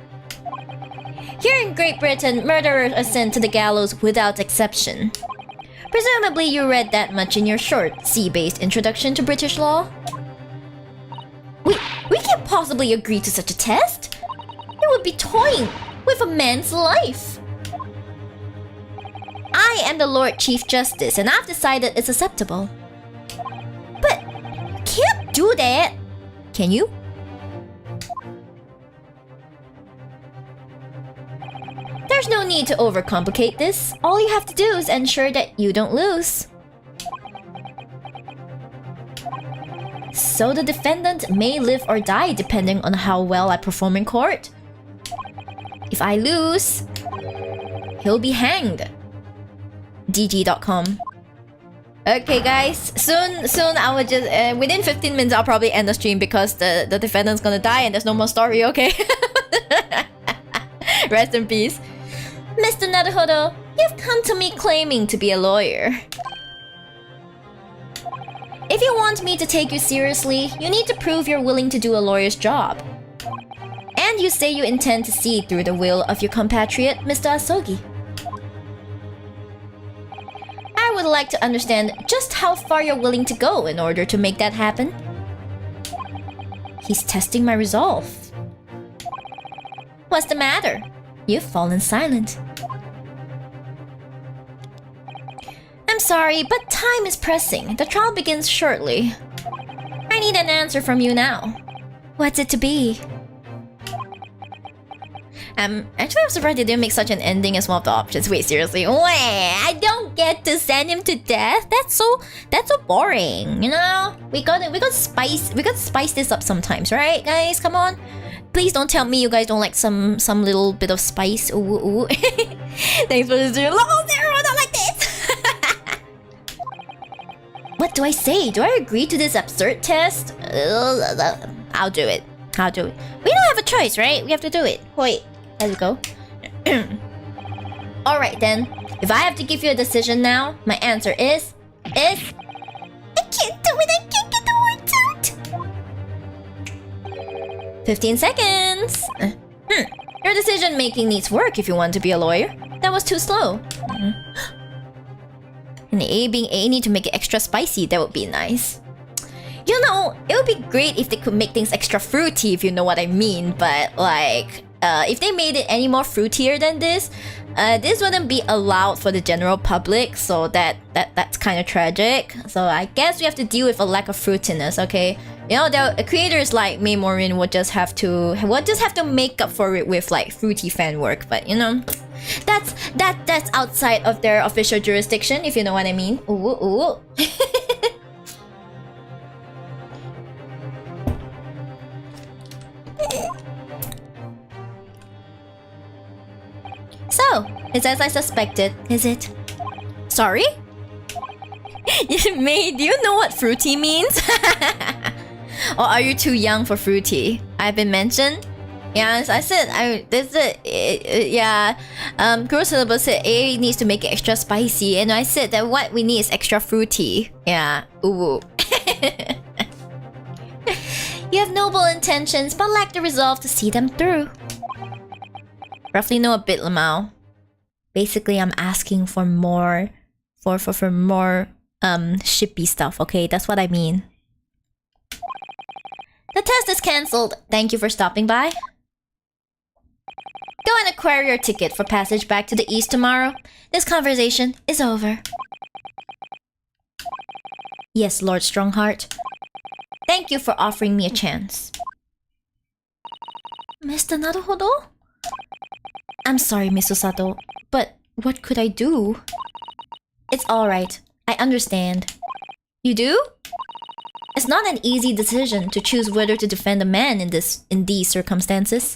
Here in Great Britain, murderers are sent to the gallows without exception. Presumably you read that much in your short, C-based introduction to British law? We can't possibly agree to such a test. It would be toying with a man's life. I am the Lord Chief Justice and I've decided it's acceptable. But you can't do that. Can you? There's no need to overcomplicate this. All you have to do is ensure that you don't lose. So the defendant may live or die depending on how well I perform in court. If I lose, he'll be hanged. DG.com. Okay guys, soon I will just, within 15 minutes I'll probably end the stream because the defendant's gonna die and there's no more story, okay? Rest in peace. Mr. Naruhodo, you've come to me claiming to be a lawyer. If you want me to take you seriously, you need to prove you're willing to do a lawyer's job. And you say you intend to see through the will of your compatriot, Mr. Asogi. I would like to understand just how far you're willing to go in order to make that happen. He's testing my resolve. What's the matter? You've fallen silent. I'm sorry, but time is pressing. The trial begins shortly. I need an answer from you now. What's it to be? Actually I'm surprised they didn't make such an ending as one of the options. Wait, seriously? Wait, I don't get to send him to death? That's so boring, you know? We gotta spice this up sometimes, right guys? Come on. Please don't tell me you guys don't like some little bit of spice. Ooh. Thanks for the stream. Oh, Zero, not like this! What do I say? Do I agree to this absurd test? I'll do it. We don't have a choice, right? We have to do it. Wait, let's go. Alright then. If I have to give you a decision now, my answer is... I can't do it! I can't get the words out! 15 seconds! Your decision making needs work if you want to be a lawyer. That was too slow. And A being A need to make it extra spicy, that would be nice. You know, it would be great if they could make things extra fruity, if you know what I mean, but like, if they made it any more fruitier than this wouldn't be allowed for the general public, so that's kind of tragic. So I guess we have to deal with a lack of fruitiness, okay? You know, the creators like May Morin would just have to make up for it with like fruity fan work, but you know, that's outside of their official jurisdiction, if you know what I mean. Ooh. So, it's as I suspected, is it? Sorry? May, do you know what fruity means? Or are you too young for fruity? I've been mentioned? Yeah, as I said, Kurosalaba said A needs to make it extra spicy, and I said that what we need is extra fruity. Yeah, ooh. You have noble intentions, but lack the resolve to see them through. Roughly know a bit, Lamau. Basically, I'm asking for more, for more, shippy stuff, okay? That's what I mean. The test is cancelled. Thank you for stopping by. Go and acquire your ticket for passage back to the east tomorrow. This conversation is over. Yes, Lord Strongheart. Thank you for offering me a chance. Mr. Naruhodo? I'm sorry, Miss Osato, but what could I do? It's alright. I understand. You do? It's not an easy decision to choose whether to defend a man in these circumstances.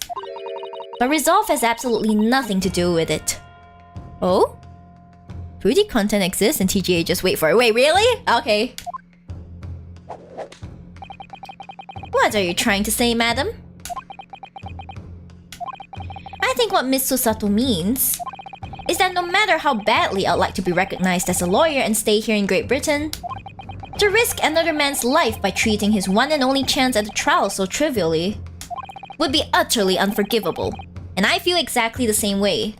But resolve has absolutely nothing to do with it. Oh? Fruity content exists in TGA, just wait for it. Wait, really? Okay. What are you trying to say, madam? I think what Miss Susato means is that no matter how badly I'd like to be recognized as a lawyer and stay here in Great Britain, to risk another man's life by treating his one and only chance at a trial so trivially would be utterly unforgivable. And I feel exactly the same way.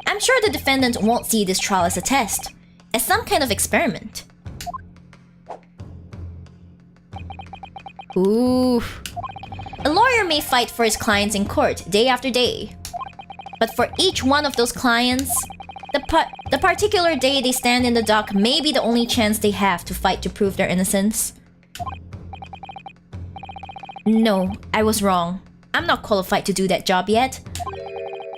I'm sure the defendant won't see this trial as a test, as some kind of experiment. Ooh. A lawyer may fight for his clients in court day after day. But for each one of those clients, the particular day they stand in the dock may be the only chance they have to fight to prove their innocence. No, I was wrong. I'm not qualified to do that job yet.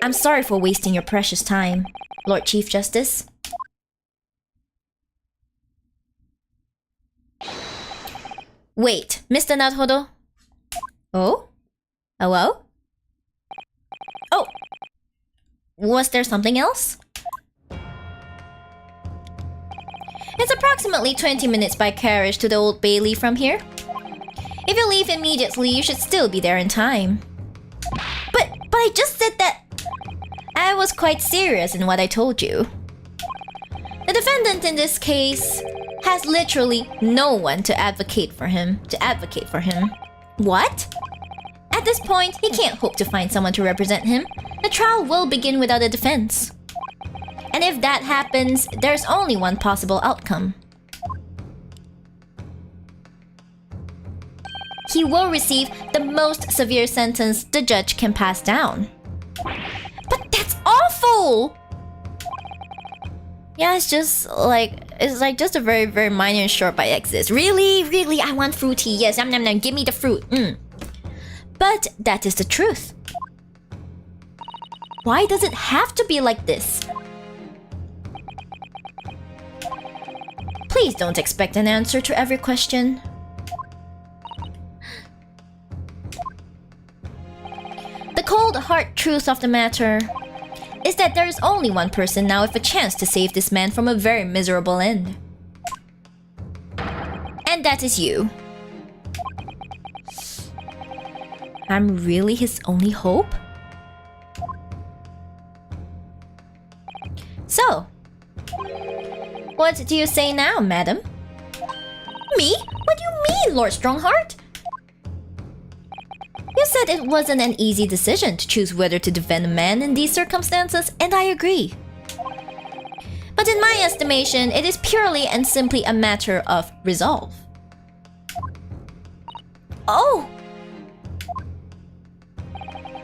I'm sorry for wasting your precious time, Lord Chief Justice. Wait, Mr. Naruhodo? Oh? Hello? Oh! Was there something else? It's approximately 20 minutes by carriage to the Old Bailey from here. If you leave immediately, you should still be there in time. But I just said that... I was quite serious in what I told you. The defendant in this case has literally no one to advocate for him. What? At this point, he can't hope to find someone to represent him. The trial will begin without a defense. And if that happens, there's only one possible outcome. He will receive the most severe sentence the judge can pass down. But that's awful! Yeah, it's just a very, very minor and short bite exist. Really, I want fruity. Yes, nom nom nom, give me the fruit. But that is the truth. Why does it have to be like this? Please don't expect an answer to every question. The cold hard truth of the matter is that there is only one person now with a chance to save this man from a very miserable end. And that is you. I'm really his only hope? So, what do you say now, madam? Me? What do you mean, Lord Strongheart? You said it wasn't an easy decision to choose whether to defend a man in these circumstances, and I agree. But in my estimation, it is purely and simply a matter of resolve. Oh!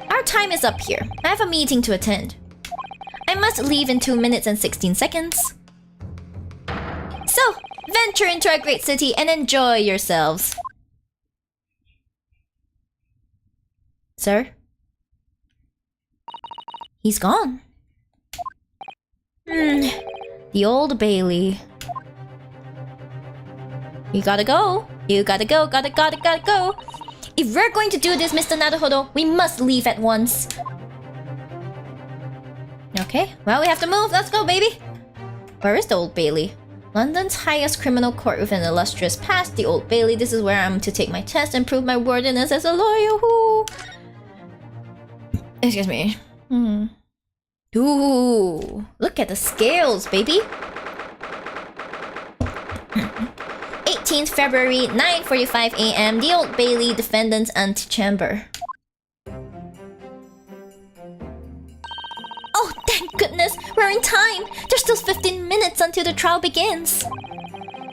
Our time is up here. I have a meeting to attend. I must leave in 2 minutes and 16 seconds. So, venture into our great city and enjoy yourselves. Sir? He's gone. The Old Bailey. You gotta go. You gotta go, gotta go. If we're going to do this, Mr. Naruhodo, we must leave at once. Okay, well, we have to move. Let's go, baby. Where is the Old Bailey? London's highest criminal court with an illustrious past, the Old Bailey. This is where I'm to take my test and prove my worthiness as a lawyer. Who? Excuse me. Ooh, look at the scales, baby. 18th February, 9:45 a.m. The Old Bailey Defendant's Antechamber. Oh, thank goodness! We're in time! There's still 15 minutes until the trial begins!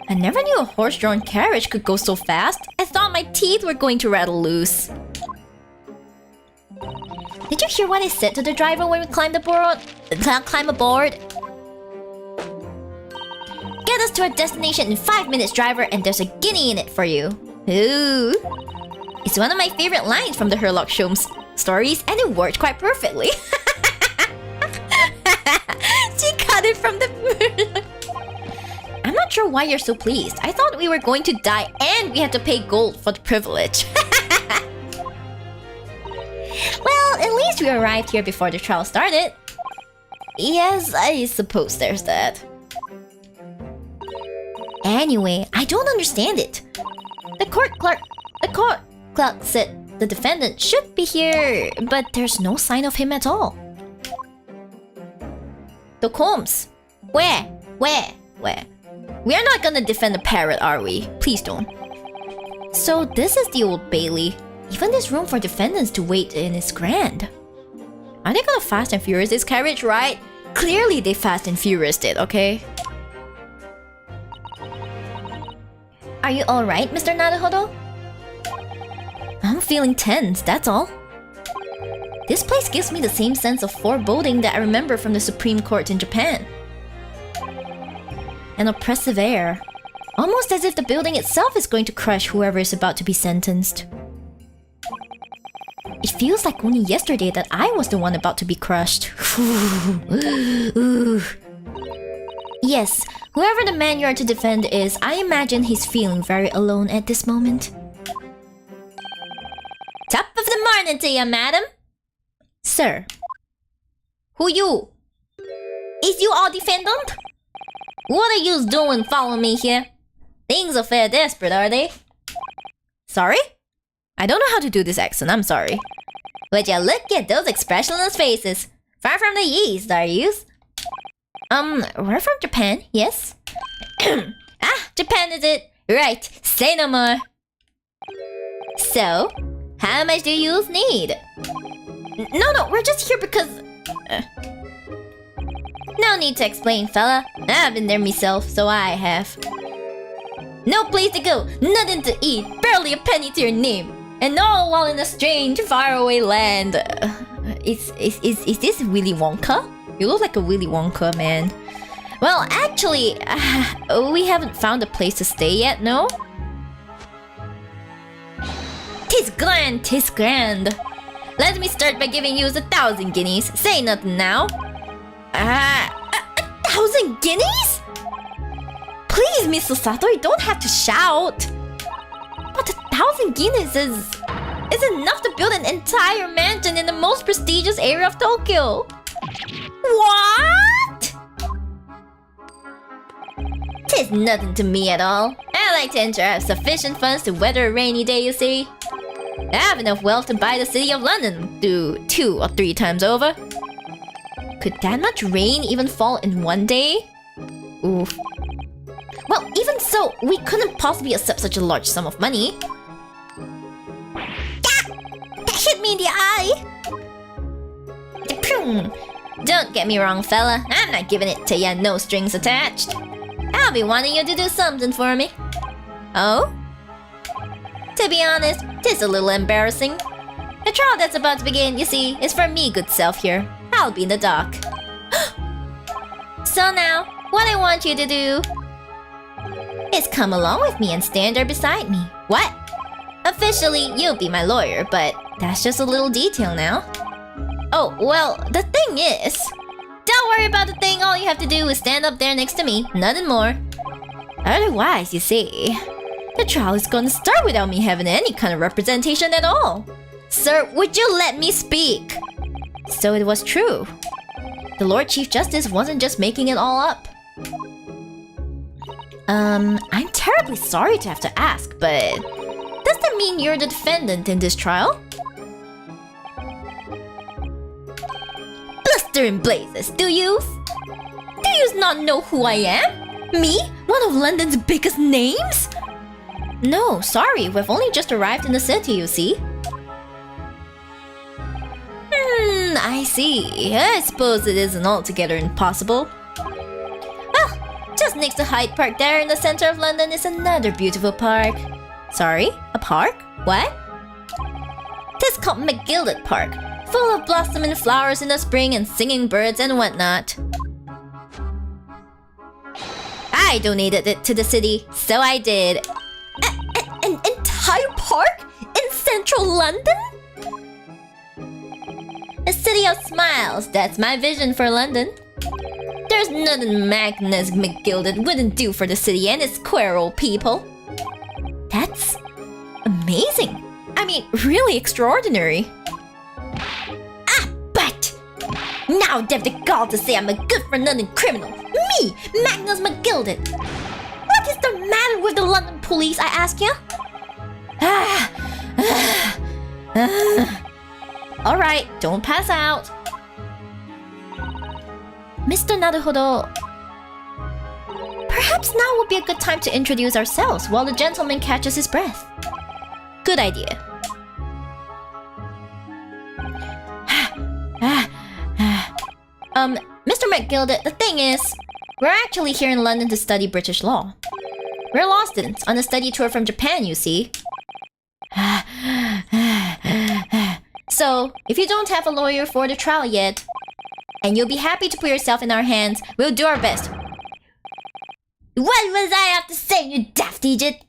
I never knew a horse-drawn carriage could go so fast. I thought my teeth were going to rattle loose. Did you hear what I said to the driver when we climbed aboard? Get us to our destination in 5 minutes, driver, and there's a guinea in it for you. Ooh. It's one of my favorite lines from the Herlock Sholmes stories, and it worked quite perfectly. She from the... I'm not sure why you're so pleased. I thought we were going to die and we had to pay gold for the privilege. Well, at least we arrived here before the trial started. Yes, I suppose there's that. Anyway, I don't understand it. The court clerk said the defendant should be here, but there's no sign of him at all. The Combs. Where? We are not gonna defend the parrot, are we? Please don't. So this is the Old Bailey. Even there's room for defendants to wait in is grand. Are they gonna Fast and Furious this carriage, right? Clearly they Fast and Furious it, okay? Are you alright, Mr. Naruhodo? I'm feeling tense, that's all. This place gives me the same sense of foreboding that I remember from the Supreme Court in Japan. An oppressive air. Almost as if the building itself is going to crush whoever is about to be sentenced. It feels like only yesterday that I was the one about to be crushed. Yes, whoever the man you are to defend is, I imagine he's feeling very alone at this moment. Top of the morning to you, madam. Sir. Who you? Is you all defendant? What are you doing following me here? Things are fair desperate, are they? Sorry? I don't know how to do this accent, I'm sorry. Would you look at those expressionless faces? Far from the east, are you? We're from Japan, yes? Japan is it? Right, say no more. So, how much do you need? No, we're just here because... No need to explain, fella. I've been there myself, so I have. No place to go, nothing to eat, barely a penny to your name. And all while in a strange, faraway land. Is this Willy Wonka? You look like a Willy Wonka, man. Well, actually, we haven't found a place to stay yet, no? Tis grand. Let me start by giving you 1,000 guineas. Say nothing now. 1,000 guineas? Please, Miss Sato, you don't have to shout. But 1,000 guineas is enough to build an entire mansion in the most prestigious area of Tokyo. What? Tis nothing to me at all. I like to ensure I have sufficient funds to weather a rainy day, you see. I have enough wealth to buy the city of London 2 or 3 times over. Could that much rain even fall in one day? Oof. Well, even so, we couldn't possibly accept such a large sum of money. That hit me in the eye! Don't get me wrong, fella. I'm not giving it to ya, no strings attached. I'll be wanting you to do something for me. Oh? To be honest, tis a little embarrassing. The trial that's about to begin, you see, is for me, good self here. I'll be in the dock. So now, what I want you to do is come along with me and stand there beside me. What? Officially, you'll be my lawyer, but that's just a little detail now. Oh, well, the thing is... Don't worry about the thing, all you have to do is stand up there next to me, nothing more. Otherwise, you see, the trial is gonna start without me having any kind of representation at all. Sir, would you let me speak? So it was true. The Lord Chief Justice wasn't just making it all up. I'm terribly sorry to have to ask, but does that mean you're the defendant in this trial? Bluster and blazes, do you? Do you not know who I am? Me? One of London's biggest names? No, sorry, we've only just arrived in the city, you see. I see. I suppose it isn't altogether impossible. Well, just next to Hyde Park there in the center of London is another beautiful park. Sorry? A park? What? This called McGilded Park, full of blossoming flowers in the spring and singing birds and whatnot. I donated it to the city, so I did. An entire park in central London? A city of smiles, that's my vision for London. There's There's nothing Magnus McGilded wouldn't do for the city and its squirrel people. That's amazing. I mean, really extraordinary. Ah, but now they have the gall to say I'm a good-for-nothing criminal. Me, Magnus McGilded. What is the matter with the London police, I ask you? Alright, don't pass out. Mr. Naruhodo. Perhaps now would be a good time to introduce ourselves while the gentleman catches his breath. Good idea. Mr. McGilded, the thing is, we're actually here in London to study British law. We're law students on a study tour from Japan, you see. So, if you don't have a lawyer for the trial yet, and you'll be happy to put yourself in our hands, we'll do our best. What was I have to say, you daft idiot?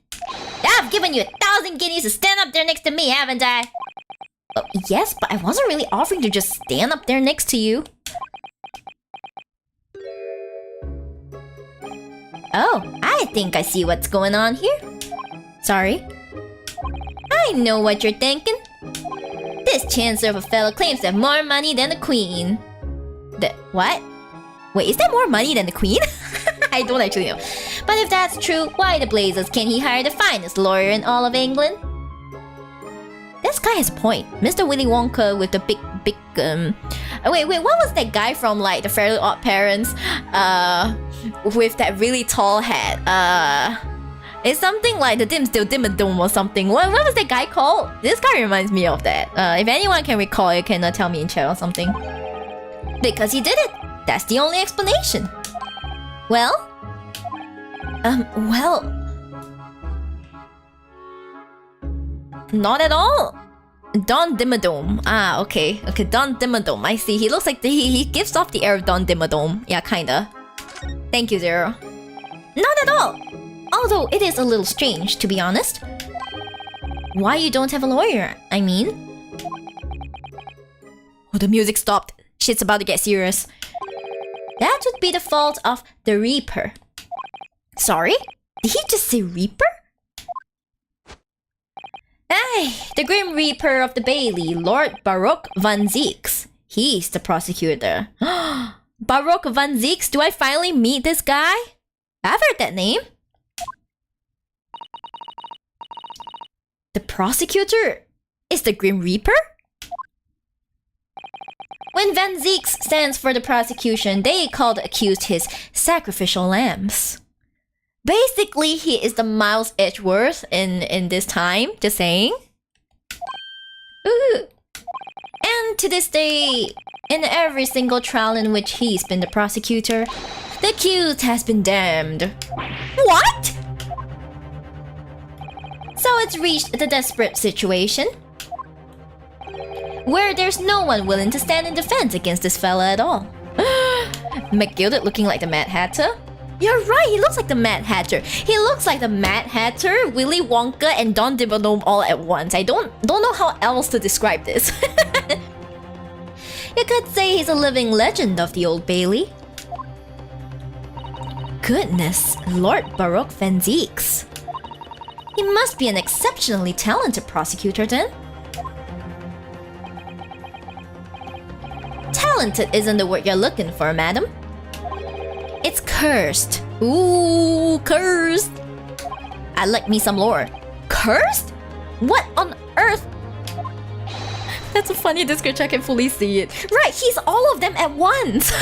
I've given you 1,000 guineas to stand up there next to me, haven't I? Oh, yes, but I wasn't really offering to just stand up there next to you. Oh, I think I see what's going on here. Sorry. I know what you're thinking. This Chancellor of a fellow claims to have more money than the Queen. What? Wait, is there more money than the Queen? I don't actually know. But if that's true, why the blazes can't he hire the finest lawyer in all of England? This guy has a point. Mr. Willy Wonka with the big... Wait, what was that guy from, like, the Fairly Odd Parents? With that really tall hat. It's something like the Dimmadome or something. What was that guy called? This guy reminds me of that. If anyone can recall, you can tell me in chat or something. Because he did it. That's the only explanation. Well? Well... Not at all. Don Dimmadome. Ah, okay. Okay, Don Dimmadome. I see. He looks like he gives off the air of Don Dimmadome. Yeah, kinda. Thank you, Zero. Not at all. Although it is a little strange, to be honest. Why you don't have a lawyer, I mean? Oh, the music stopped. Shit's about to get serious. That would be the fault of the Reaper. Sorry? Did he just say Reaper? Ay, the Grim Reaper of the Bailey, Lord Baroque van Zieks. He's the prosecutor. Baroque van Zieks? Do I finally meet this guy? I've heard that name. The prosecutor is the Grim Reaper? When Van Zieks stands for the prosecution, they call the accused his sacrificial lambs. Basically, he is the Miles Edgeworth in this time, just saying. Ooh. And to this day, in every single trial in which he's been the prosecutor, the accused has been damned. What? So it's reached the desperate situation where there's no one willing to stand in defense against this fella at all. McGilded looking like the Mad Hatter? You're right, he looks like the Mad Hatter. He looks like the Mad Hatter, Willy Wonka, and Don Dimmadome all at once. I don't know how else to describe this. You could say he's a living legend of the Old Bailey. Goodness, Lord Baroque van Zieks. He must be an exceptionally talented prosecutor then. Talented isn't the word you're looking for, madam. It's cursed. Ooh, cursed. I like me some lore. Cursed? What on earth? That's a funny description, I can fully see it. Right, he's all of them at once.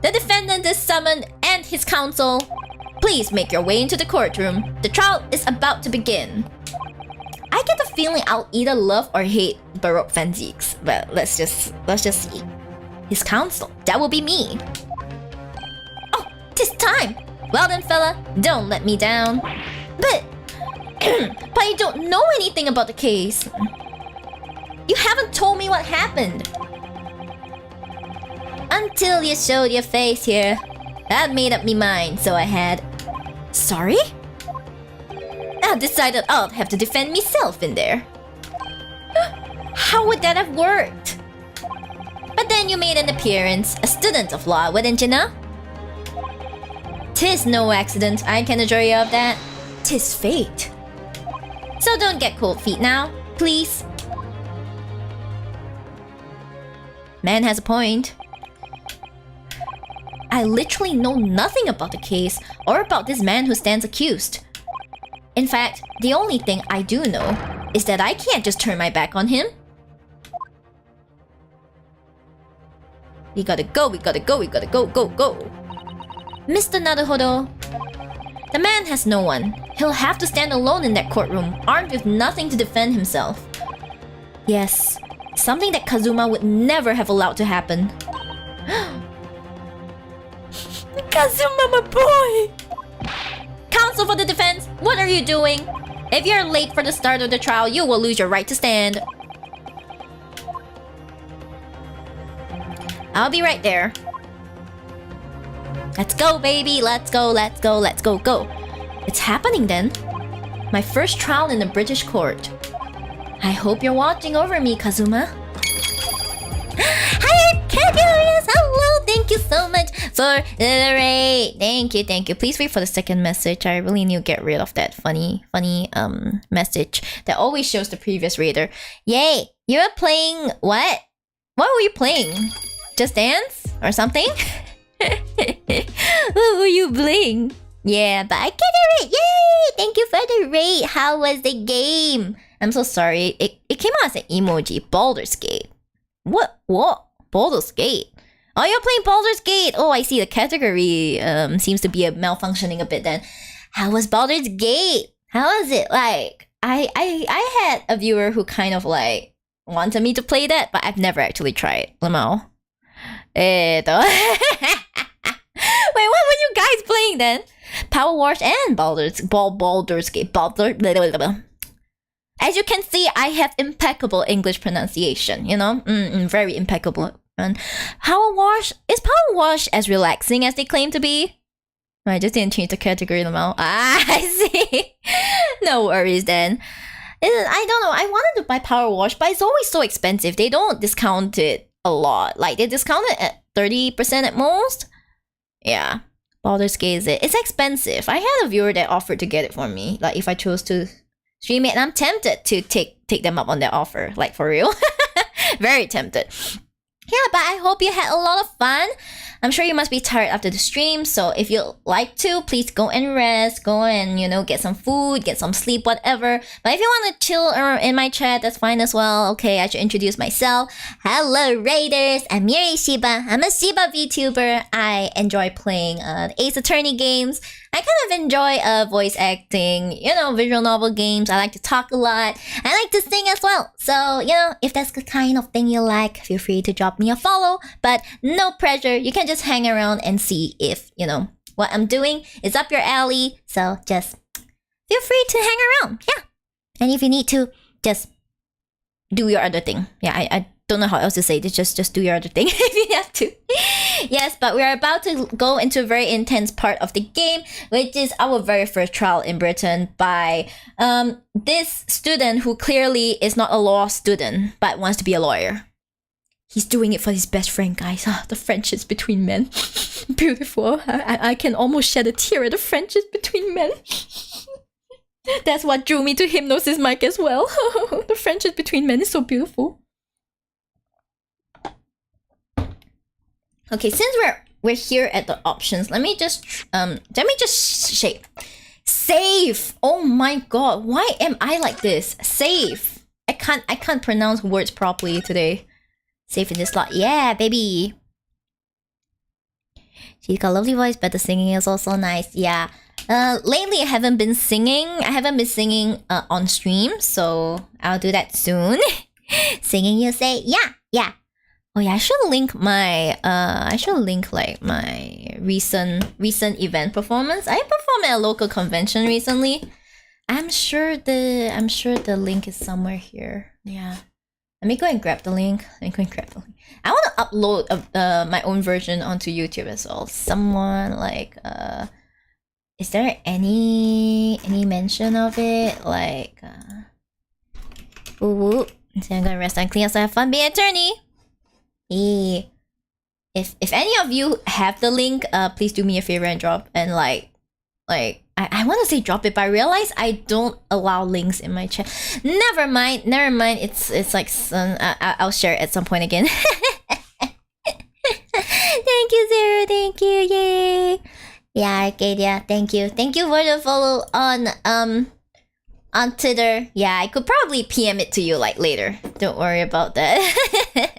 The defendant is summoned and his counsel. Please make your way into the courtroom. The trial is about to begin. I get the feeling I'll either love or hate Baroque van Zieks, but let's just see. His counsel, that will be me. Oh, 'tis time. Well then, fella, don't let me down. But you don't know anything about the case. You haven't told me what happened. Until you showed your face here. I'd made up me mind, so I had. Sorry? I decided I'll have to defend myself in there. How would that have worked? But then you made an appearance, a student of law, wouldn't you know? 'Tis no accident, I can assure you of that. 'Tis fate. So don't get cold feet now, please. Man has a point. I literally know nothing about the case or about this man who stands accused. In fact, the only thing I do know is that I can't just turn my back on him. We gotta go, we gotta go, we gotta go, go, go. Mr. Naruhodo. The man has no one. He'll have to stand alone in that courtroom, armed with nothing to defend himself. Yes, something that Kazuma would never have allowed to happen. Kazuma, my boy! Counsel for the defense, what are you doing? If you're late for the start of the trial, you will lose your right to stand. I'll be right there. Let's go, baby. Let's go, let's go, let's go, go. It's happening then. My first trial in the British court. I hope you're watching over me, Kazuma. Hi, Arcadius! Hello! Thank you so much for the raid. Thank you, thank you. Please wait for the second message. I really need to get rid of that funny message that always shows the previous raider. Yay! You were playing what? What were you playing? Just Dance? Or something? What were you playing? Yeah, but I get it! Yay! Thank you for the raid. How was the game? I'm so sorry. It came out as an emoji. Baldur's Gate. What? Baldur's Gate? Oh, you're playing Baldur's Gate! Oh, I see. The category seems to be malfunctioning a bit then. How was Baldur's Gate? How was it? Like, I had a viewer who kind of like wanted me to play that, but I've never actually tried. Lamau. Wait, what were you guys playing then? Power Wash and Baldur's Gate. As you can see, I have impeccable English pronunciation, you know? Very impeccable. And Power Wash? Is Power Wash as relaxing as they claim to be? I just didn't change the category amount. Ah, I see. No worries then. I don't know. I wanted to buy Power Wash, but it's always so expensive. They don't discount it a lot. Like, they discount it at 30% at most. Yeah. Baldur's Gate is it. It's expensive. I had a viewer that offered to get it for me. Like, if I chose to stream it, and I'm tempted to take them up on their offer. Like, for real. Very tempted. Yeah, but I hope you had a lot of fun. I'm sure you must be tired after the stream, so if you'd like to, please go and rest. Go and, you know, get some food, get some sleep, whatever. But if you want to chill in my chat, that's fine as well. Okay, I should introduce myself. Hello, Raiders. I'm Miyori Shiba. I'm a Shiba VTuber. I enjoy playing Ace Attorney games. I kind of enjoy voice acting, you know, visual novel games. I like to talk a lot. I like to sing as well. So, you know, if that's the kind of thing you like, feel free to drop me a follow. But no pressure. You can just hang around and see if, you know, what I'm doing is up your alley. So just feel free to hang around. Yeah. And if you need to, just do your other thing. Yeah, I don't know how else to say this. Just do your other thing if you have to. Yes, but we're about to go into a very intense part of the game, which is our very first trial in Britain by this student who clearly is not a law student but wants to be a lawyer. He's doing it for his best friend, guys. The friendships between men. Beautiful. I can almost shed a tear at the friendships between men. That's what drew me to Hypnosis Mike as well. The friendships between men is so beautiful. Okay, since we're here at the options, let me just shape. Save! Oh my god, why am I like this? Save! I can't pronounce words properly today. Save in this slot. Yeah, baby! She's got a lovely voice, but the singing is also nice. Yeah. Lately I haven't been singing. I haven't been singing on stream, so I'll do that soon. Singing, you say? Yeah, yeah. Oh yeah, I should link my like my recent event performance. I performed at a local convention recently. I'm sure the link is somewhere here. Yeah. Let me go and grab the link. I want to upload my own version onto YouTube as well. Someone like is there any mention of it? Like ooh. So I'm gonna rest and clean so I have fun being an attorney. If any of you have the link, please do me a favor and drop and like I want to say drop it, but I realize I don't allow links in my chat. Never mind. It's like I'll share it at some point again. Thank you, Zero. Thank you. Yay. Yeah, Arcadia. Thank you. Thank you for the follow on Twitter. Yeah, I could probably PM it to you like later. Don't worry about that. Yeah,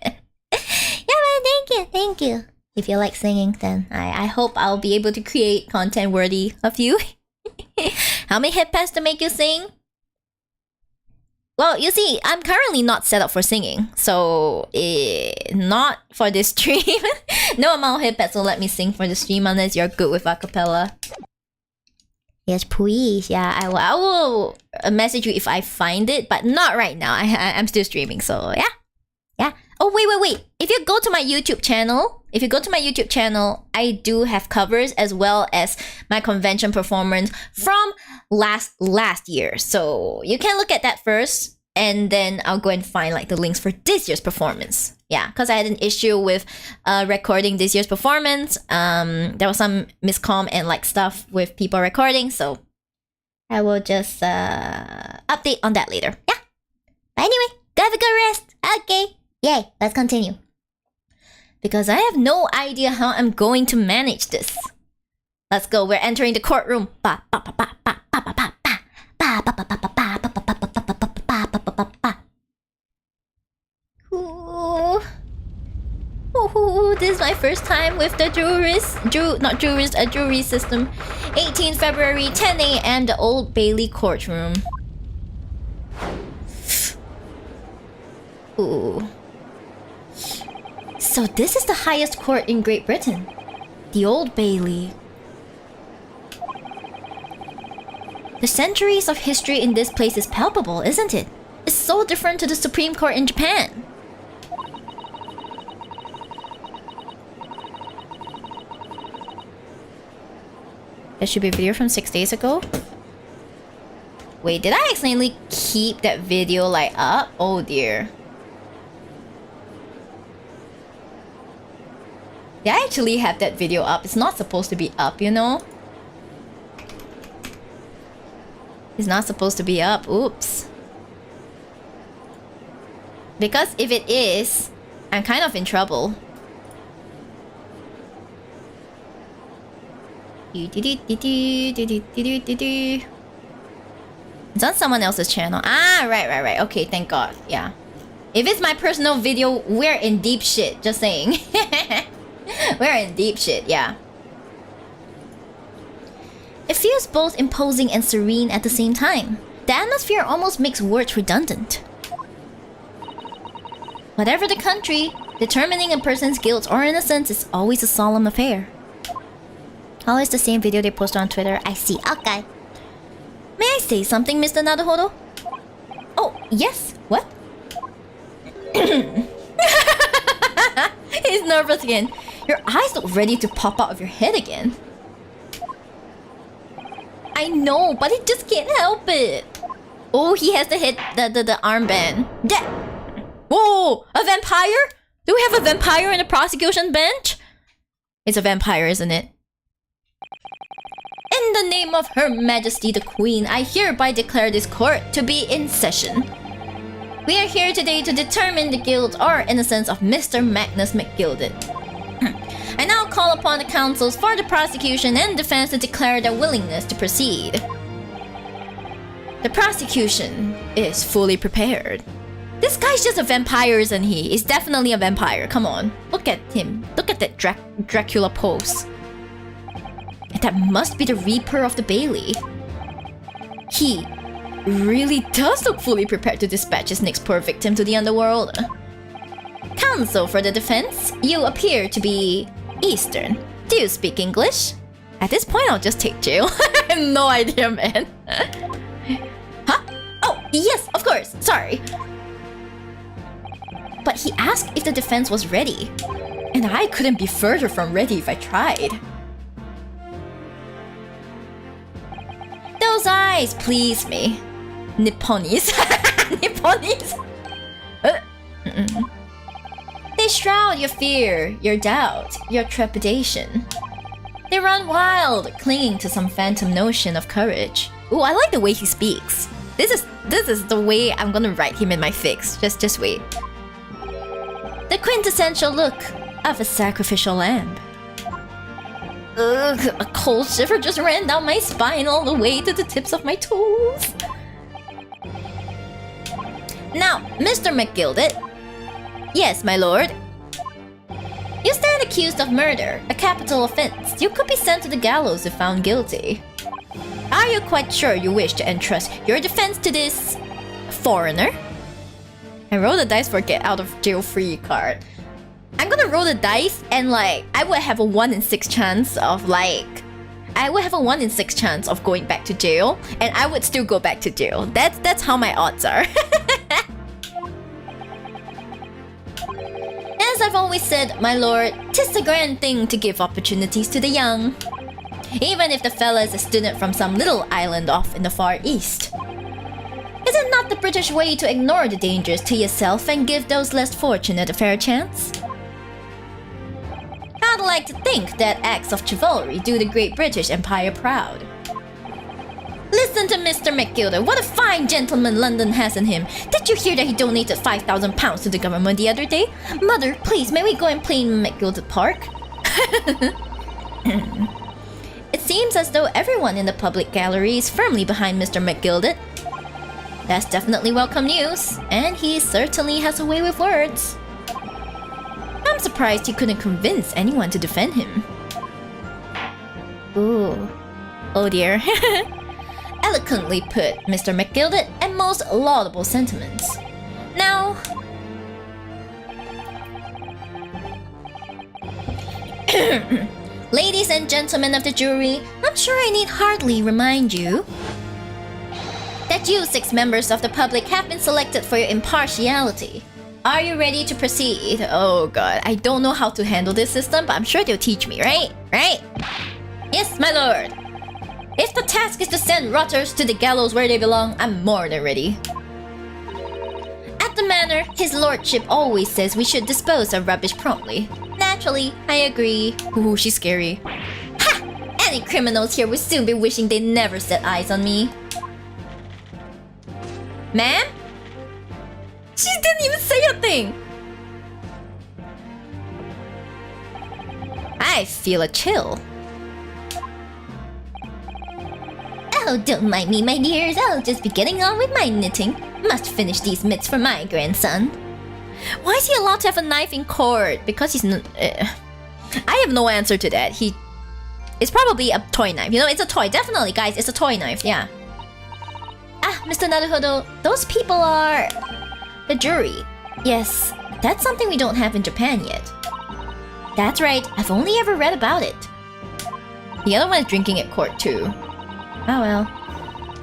man. Thank you. If you like singing, then I hope I'll be able to create content worthy of you. How many hit pets to make you sing? Well, you see, I'm currently not set up for singing, so not for this stream. No amount of hit pets will let me sing for the stream unless you're good with acapella. Yes, please. Yeah, I will message you if I find it, but not right now. I'm still streaming, so yeah. Oh, wait. If you go to my YouTube channel, I do have covers as well as my convention performance from last year. So you can look at that first, and then I'll go and find like the links for this year's performance. Yeah, because I had an issue with recording this year's performance. There was some miscomm and like stuff with people recording, so I will just update on that later. Yeah. But anyway, go have a good rest. Okay. Yay, let's continue. Because I have no idea how I'm going to manage this. Let's go, we're entering the courtroom. Ooh, this is my first time with the jury system. 18th February, 10 a.m. the Old Bailey courtroom. Ooh. So this is the highest court in Great Britain. The Old Bailey. The centuries of history in this place is palpable, isn't it? It's so different to the Supreme Court in Japan. There should be a video from 6 days ago. Wait, did I accidentally keep that video like up? Oh dear. Did I actually have that video up? It's not supposed to be up, you know? It's not supposed to be up. Oops. Because if it is, I'm kind of in trouble. It's on someone else's channel. Ah, right. Okay, thank God. Yeah. If it's my personal video, we're in deep shit. Just saying. We're in deep shit, yeah. It feels both imposing and serene at the same time. The atmosphere almost makes words redundant. Whatever the country, determining a person's guilt or innocence is always a solemn affair. Always the same video they post on Twitter. I see. Okay. May I say something, Mr. Naruhodo? Oh, yes. What? He's nervous again. Your eyes look ready to pop out of your head again. I know, but he just can't help it. Oh, he has to hit the armband. Whoa, a vampire? Do we have a vampire in the prosecution bench? It's a vampire, isn't it? In the name of Her Majesty the Queen, I hereby declare this court to be in session. We are here today to determine the guilt or innocence of Mr. Magnus McGilded. I now call upon the counsels for the prosecution and defense to declare their willingness to proceed. The prosecution is fully prepared. This guy's just a vampire, isn't he? He's definitely a vampire. Come on. Look at him. Look at that Dracula pose. And that must be the Reaper of the Bailey. He really does look fully prepared to dispatch his next poor victim to the underworld. Counsel for the defense, you appear to be Eastern. Do you speak English? At this point, I'll just take jail. I have no idea, man. Huh? Oh, yes, of course. Sorry. But he asked if the defense was ready. And I couldn't be further from ready if I tried. Those eyes please me. Nipponese. Nipponese. They shroud your fear, your doubt, your trepidation. They run wild, clinging to some phantom notion of courage. Ooh, I like the way he speaks. This is the way I'm gonna write him in my fics. Just wait. The quintessential look of a sacrificial lamb. Ugh, a cold shiver just ran down my spine all the way to the tips of my toes. Now, Mr. McGilded. Yes, my lord. You stand accused of murder, a capital offense. You could be sent to the gallows if found guilty. Are you quite sure you wish to entrust your defense to this foreigner? I roll the dice for get out of jail free card. I'm gonna roll the dice and like I would have a 1 in 6 chance of going back to jail, and I would still go back to jail. That's how my odds are. As I've always said, my lord, 'tis a grand thing to give opportunities to the young. Even if the fella is a student from some little island off in the Far East. Is it not the British way to ignore the dangers to yourself and give those less fortunate a fair chance? I'd like to think that acts of chivalry do the great British Empire proud. Listen to Mr. McGilder, what a fine gentleman London has in him. Did you hear that he donated £5,000 to the government the other day? Mother, please, may we go and play in McGilded Park? It seems as though everyone in the public gallery is firmly behind Mr. McGilded. That's definitely welcome news, and he certainly has a way with words. I'm surprised he couldn't convince anyone to defend him. Ooh. Oh dear. Eloquently put, Mr. McGilded, and most laudable sentiments. Now... Ladies and gentlemen of the jury, I'm sure I need hardly remind you that you 6 members of the public have been selected for your impartiality. Are you ready to proceed? Oh god, I don't know how to handle this system, but I'm sure they'll teach me, right? Right? Yes, my lord. If the task is to send rotters to the gallows where they belong, I'm more than ready. At the manor, his lordship always says we should dispose of rubbish promptly. Naturally, I agree. Ooh, she's scary. Ha! Any criminals here would soon be wishing they never set eyes on me. Ma'am? She didn't even say a thing! I feel a chill. Oh, don't mind me, my dears. I'll just be getting on with my knitting. Must finish these mitts for my grandson. Why is he allowed to have a knife in court? Because he's not... I have no answer to that. It's probably a toy knife. You know, it's a toy. Definitely, guys. It's a toy knife. Yeah. Ah, Mr. Naruhodo. Those people are... the jury. Yes, that's something we don't have in Japan yet. That's right. I've only ever read about it. The other one is drinking at court too. Oh well.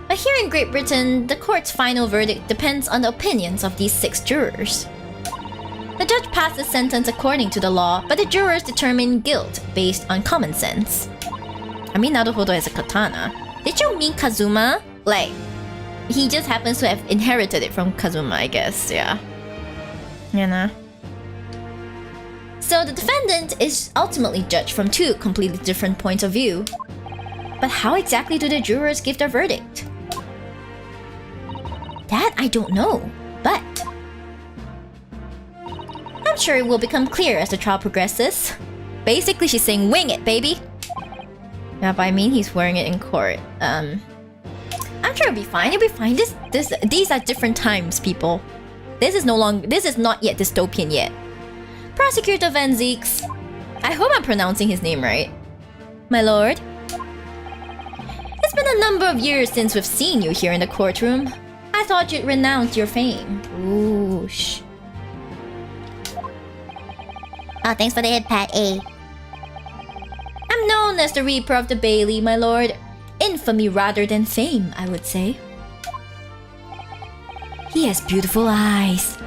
But here in Great Britain, the court's final verdict depends on the opinions of these 6 jurors. The judge passes sentence according to the law, but the jurors determine guilt based on common sense. I mean, Naruhodo has a katana. Did you mean Kazuma? Like, he just happens to have inherited it from Kazuma, I guess, yeah. You know. So the defendant is ultimately judged from 2 completely different points of view. But how exactly do the jurors give their verdict? That I don't know, but... I'm sure it will become clear as the trial progresses. Basically, she's saying, wing it, baby! Yeah, but I mean, he's wearing it in court. I'm sure it'll be fine, it'll be fine. These are different times, people. This is not yet dystopian yet. Prosecutor Van Zeeks. I hope I'm pronouncing his name right. My lord? It's been a number of years since we've seen you here in the courtroom. I thought you'd renounce your fame. Oosh. Oh, thanks for the head pat, eh? I'm known as the Reaper of the Bailey, my lord. Infamy rather than fame, I would say. He has beautiful eyes.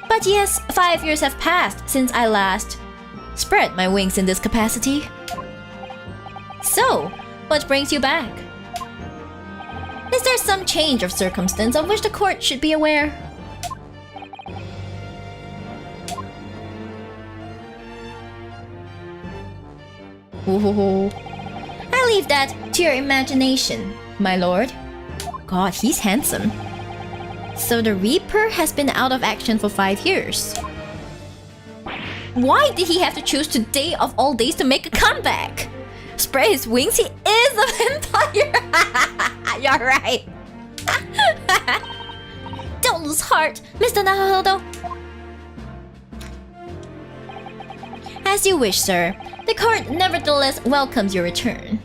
But yes, 5 years have passed since I last spread my wings in this capacity. So, what brings you back? Is there some change of circumstance of which the court should be aware? Ooh. I leave that to your imagination, my lord. God, he's handsome. So the Reaper has been out of action for 5 years. Why did he have to choose today of all days to make a comeback? Spread his wings, he is a vampire! You're right. Don't lose heart, Mr. Naruto. As you wish, sir. The court nevertheless welcomes your return.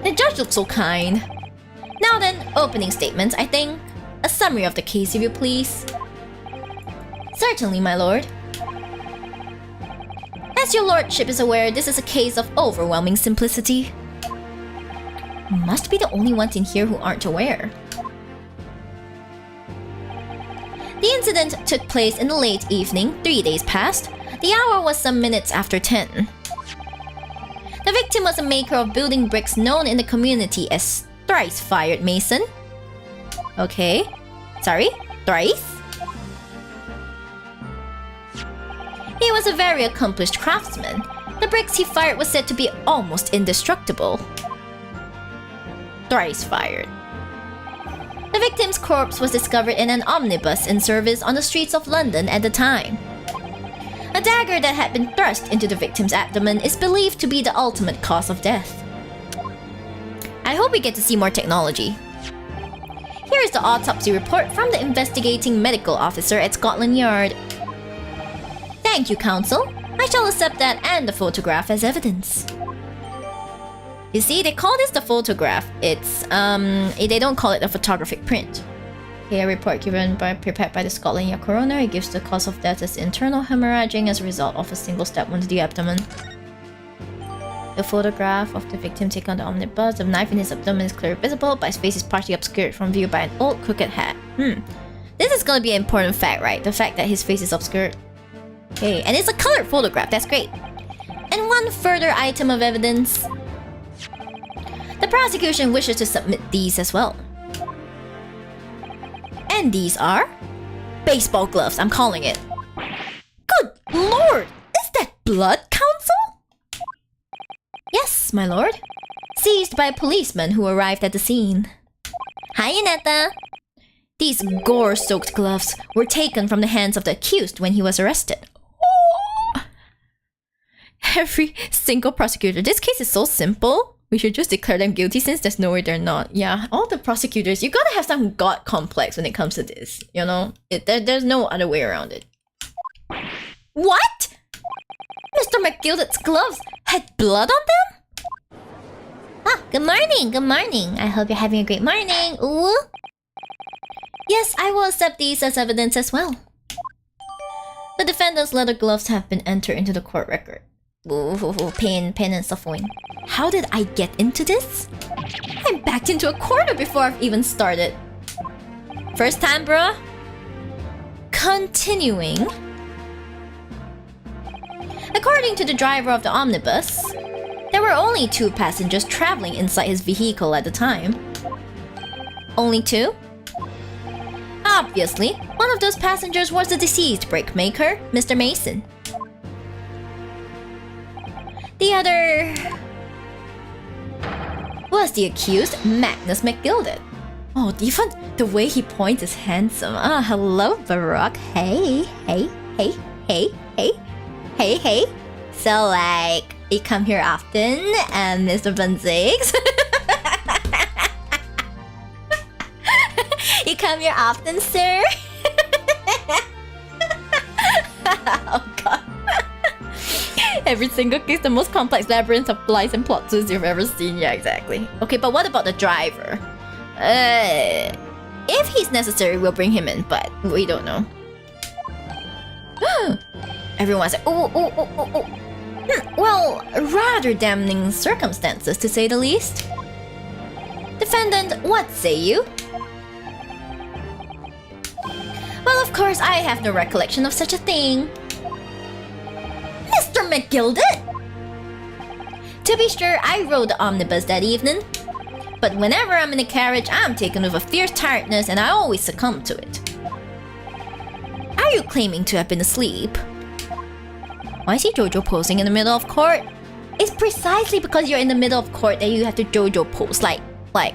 The judge looks so kind. Now then, opening statements, I think. A summary of the case, if you please. Certainly, my lord. As your lordship is aware, this is a case of overwhelming simplicity. Must be the only ones in here who aren't aware. The incident took place in the late evening, 3 days past. The hour was some minutes after 10. The victim was a maker of building bricks known in the community as Thrice-Fired Mason. Okay. Sorry? Thrice? He was a very accomplished craftsman. The bricks he fired was said to be almost indestructible. Thrice-fired. The victim's corpse was discovered in an omnibus in service on the streets of London at the time. A dagger that had been thrust into the victim's abdomen is believed to be the ultimate cause of death. I hope we get to see more technology. Here is the autopsy report from the investigating medical officer at Scotland Yard. Thank you, counsel. I shall accept that and the photograph as evidence. You see, they call this the photograph. It's, they don't call it a photographic print. Okay, a report prepared by the Scotland Yard coroner. It gives the cause of death as internal hemorrhaging as a result of a single stab wound to the abdomen. The photograph of the victim taken on the omnibus. The knife in his abdomen is clearly visible, but his face is partially obscured from view by an old crooked hat. This is gonna be an important fact, right? The fact that his face is obscured. Okay, and it's a colored photograph. That's great. And one further item of evidence. The prosecution wishes to submit these as well. And these are baseball gloves, I'm calling it. Good lord! Is that blood, counsel? Yes, my lord. Seized by policemen who arrived at the scene. Hi, Aneta. These gore-soaked gloves were taken from the hands of the accused when he was arrested. Oh. Every single prosecutor. This case is so simple. We should just declare them guilty since there's no way they're not. Yeah, all the prosecutors, you gotta have some god complex when it comes to this. You know? There's no other way around it. What? Mr. McGilded's gloves had blood on them? Ah, good morning, good morning. I hope you're having a great morning. Ooh. Yes, I will accept these as evidence as well. The defendant's leather gloves have been entered into the court record. Ooh, pain and suffering. How did I get into this? I'm backed into a corner before I've even started. First time, bruh? Continuing. According to the driver of the omnibus, there were only 2 passengers traveling inside his vehicle at the time. Only 2? Obviously, one of those passengers was the deceased brickmaker, Mr. Mason. The other was the accused, Magnus McGilded. Oh, even the way he points is handsome. Ah, hello, Baroque. Hey. So, like, you come here often, Mr. Bunzigs? You come here often, sir? Oh, God. Every single case, the most complex labyrinth of lies and plot twists you've ever seen. Yeah, exactly. Okay, but what about the driver? If he's necessary, we'll bring him in, but we don't know. Everyone's like, oh. Well, rather damning circumstances, to say the least. Defendant, what say you? Well, of course, I have no recollection of such a thing. Mr. McGilded? To be sure, I rode the omnibus that evening. But whenever I'm in a carriage, I'm taken with a fierce tiredness and I always succumb to it. Are you claiming to have been asleep? Why is he Jojo posing in the middle of court? It's precisely because you're in the middle of court that you have to JoJo pose. Like,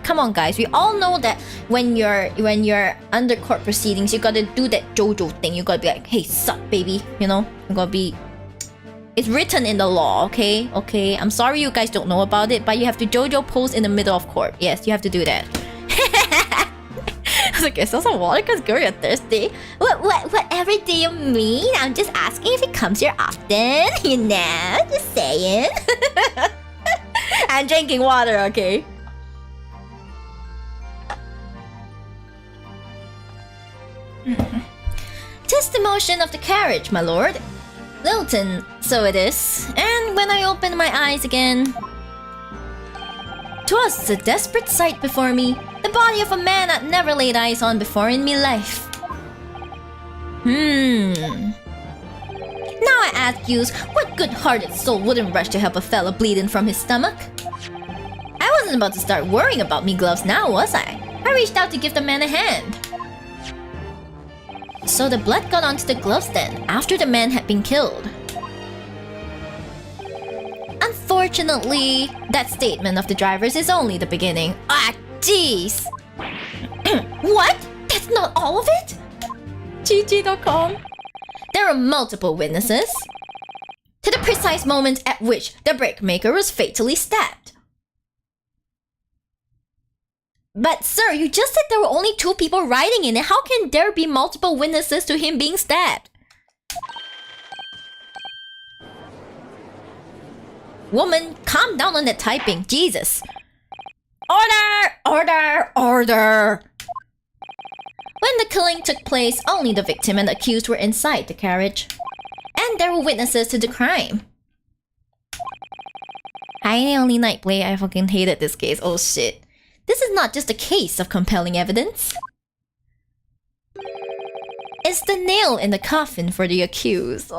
come on, guys. We all know that when you're under court proceedings, you gotta do that JoJo thing. You gotta be like, hey, sup, baby. You know, you gotta be. It's written in the law, okay? Okay. I'm sorry you guys don't know about it, but you have to JoJo pose in the middle of court. Yes, you have to do that. I was like, is there some water? Cause girl, you're thirsty. Whatever do you mean? I'm just asking if he comes here often. You know, just saying. I'm drinking water, okay? Tis the motion of the carriage, my lord. Lilton, so it is. And when I opened my eyes again, 'twas a desperate sight before me. The body of a man I'd never laid eyes on before in me life. Now I ask yous, what good-hearted soul wouldn't rush to help a fella bleeding from his stomach? I wasn't about to start worrying about me gloves now, was I? I reached out to give the man a hand. So the blood got onto the gloves then, after the man had been killed. Unfortunately, that statement of the driver's is only the beginning. Ah, jeez! What? That's not all of it? GG.com. There were multiple witnesses to the precise moment at which the brickmaker was fatally stabbed. But sir, you just said there were only 2 people riding in it. How can there be multiple witnesses to him being stabbed? Woman, calm down on that typing. Jesus. Order! Order! Order! When the killing took place, only the victim and the accused were inside the carriage. And there were witnesses to the crime. I only night play. I fucking hated this case. Oh shit. This is not just a case of compelling evidence. It's the nail in the coffin for the accused.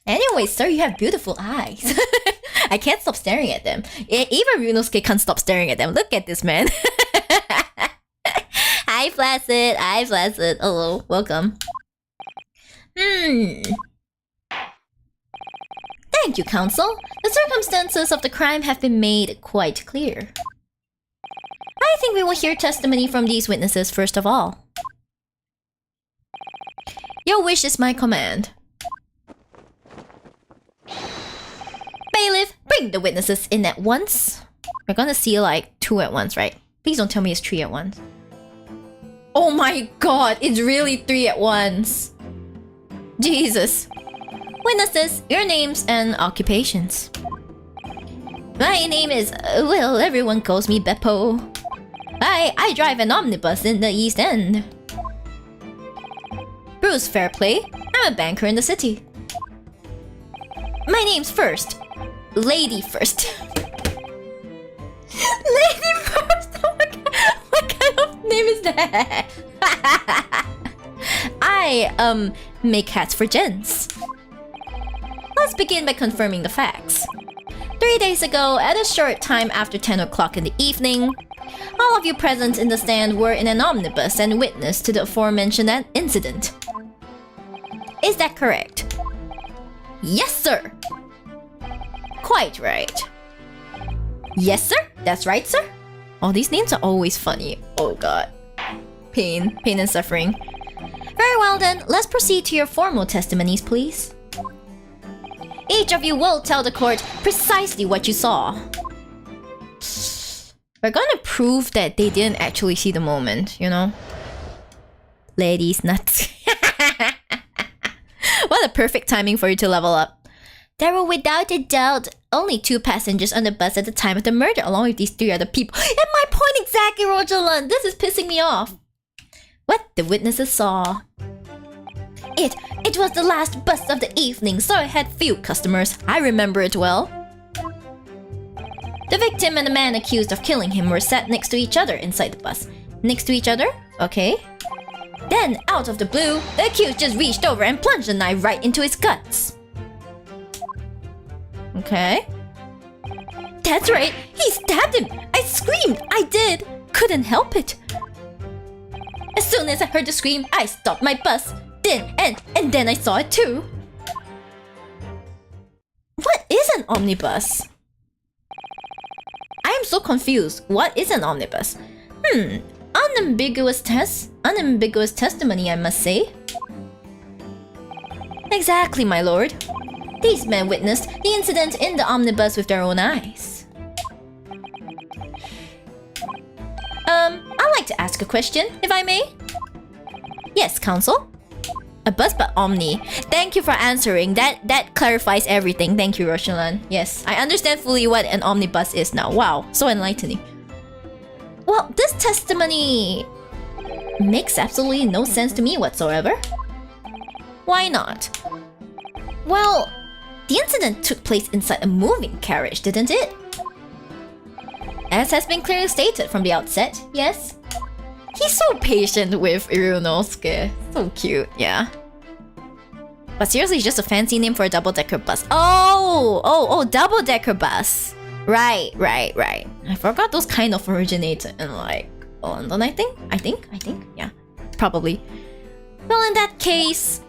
Anyway, sir, you have beautiful eyes. I can't stop staring at them. Even Ryunosuke can't stop staring at them. Look at this man. Hi, Flaccid. Hi, Flaccid. Hello, welcome. Thank you, counsel. The circumstances of the crime have been made quite clear. I think we will hear testimony from these witnesses first of all. Your wish is my command. Bailiff, bring the witnesses in at once. We're gonna see like 2 at once, right? Please don't tell me it's 3 at once. Oh my god, it's really 3 at once. Jesus. Witnesses, your names and occupations. My name is, well, everyone calls me Beppo. I drive an omnibus in the East End. Bruce Fairplay, I'm a banker in the city. My name's First. Lady First. Lady First? What kind of name is that? I, make hats for gents. Let's begin by confirming the facts. 3 days ago, at a short time after 10 o'clock in the evening, all of you present in the stand were in an omnibus and witness to the aforementioned incident. Is that correct? Yes, sir! Quite right. Yes, sir? That's right, sir? Oh, these names are always funny. Oh god. Pain and suffering. Very well then, let's proceed to your formal testimonies, please. Each of you will tell the court precisely what you saw. We're gonna prove that they didn't actually see the moment, you know? Ladies nuts. What a perfect timing for you to level up. There were without a doubt only 2 passengers on the bus at the time of the murder, along with these 3 other people. And my point exactly, Rogerland! This is pissing me off. What the witnesses saw. It was the last bus of the evening, so it had few customers. I remember it well. The victim and the man accused of killing him were sat next to each other inside the bus. Next to each other? Okay. Then, out of the blue, the accused just reached over and plunged the knife right into his guts. Okay. That's right, he stabbed him! I screamed! I did! Couldn't help it! As soon as I heard the scream, I stopped my bus. And then I saw it too. omnibus? I am so confused. What is an omnibus? Unambiguous testimony, I must say. Exactly, my lord. These men witnessed the incident in the omnibus with their own eyes. I'd like to ask a question, if I may. Yes, counsel? A bus but omni. Thank you for answering. That clarifies everything. Thank you, Roshalan. Yes, I understand fully what an omnibus is now. Wow, so enlightening. Well, this testimony makes absolutely no sense to me whatsoever. Why not? Well, the incident took place inside a moving carriage, didn't it? As has been clearly stated from the outset, yes. He's so patient with Ryunosuke. So cute, yeah. But seriously, it's just a fancy name for a double-decker bus. Oh, double-decker bus. Right. I forgot those kind of originated in like London, I think, yeah, probably. Well, in that case,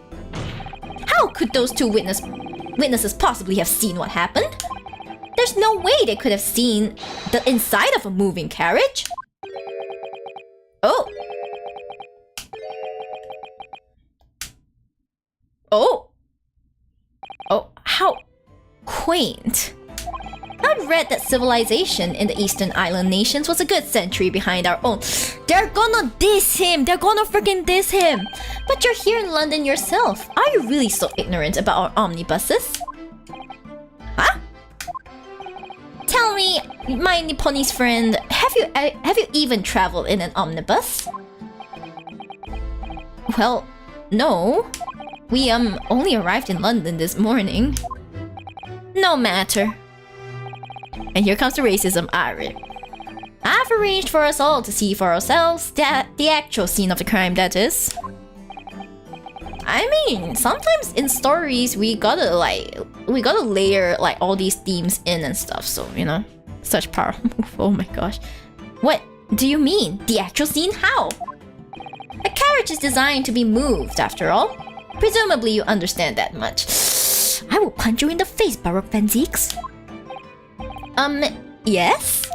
how could those two witnesses possibly have seen what happened? There's no way they could have seen the inside of a moving carriage. Oh, how quaint. I've read that civilization in the Eastern Island nations was a good century behind our own. They're gonna diss him! They're gonna freaking diss him! But you're here in London yourself. Are you really so ignorant about our omnibuses? Huh? Tell me, my Nipponese friend, have you even traveled in an omnibus? Well, no. We only arrived in London this morning. No matter. And here comes the racism. I've arranged for us all to see for ourselves the actual scene of the crime, that is. I mean, sometimes in stories we gotta layer like all these themes in and stuff, so you know. Such power move, oh my gosh. What do you mean? The actual scene? How? A carriage is designed to be moved, after all. Presumably you understand that much. I will punch you in the face, Baroque Fanziques. Yes?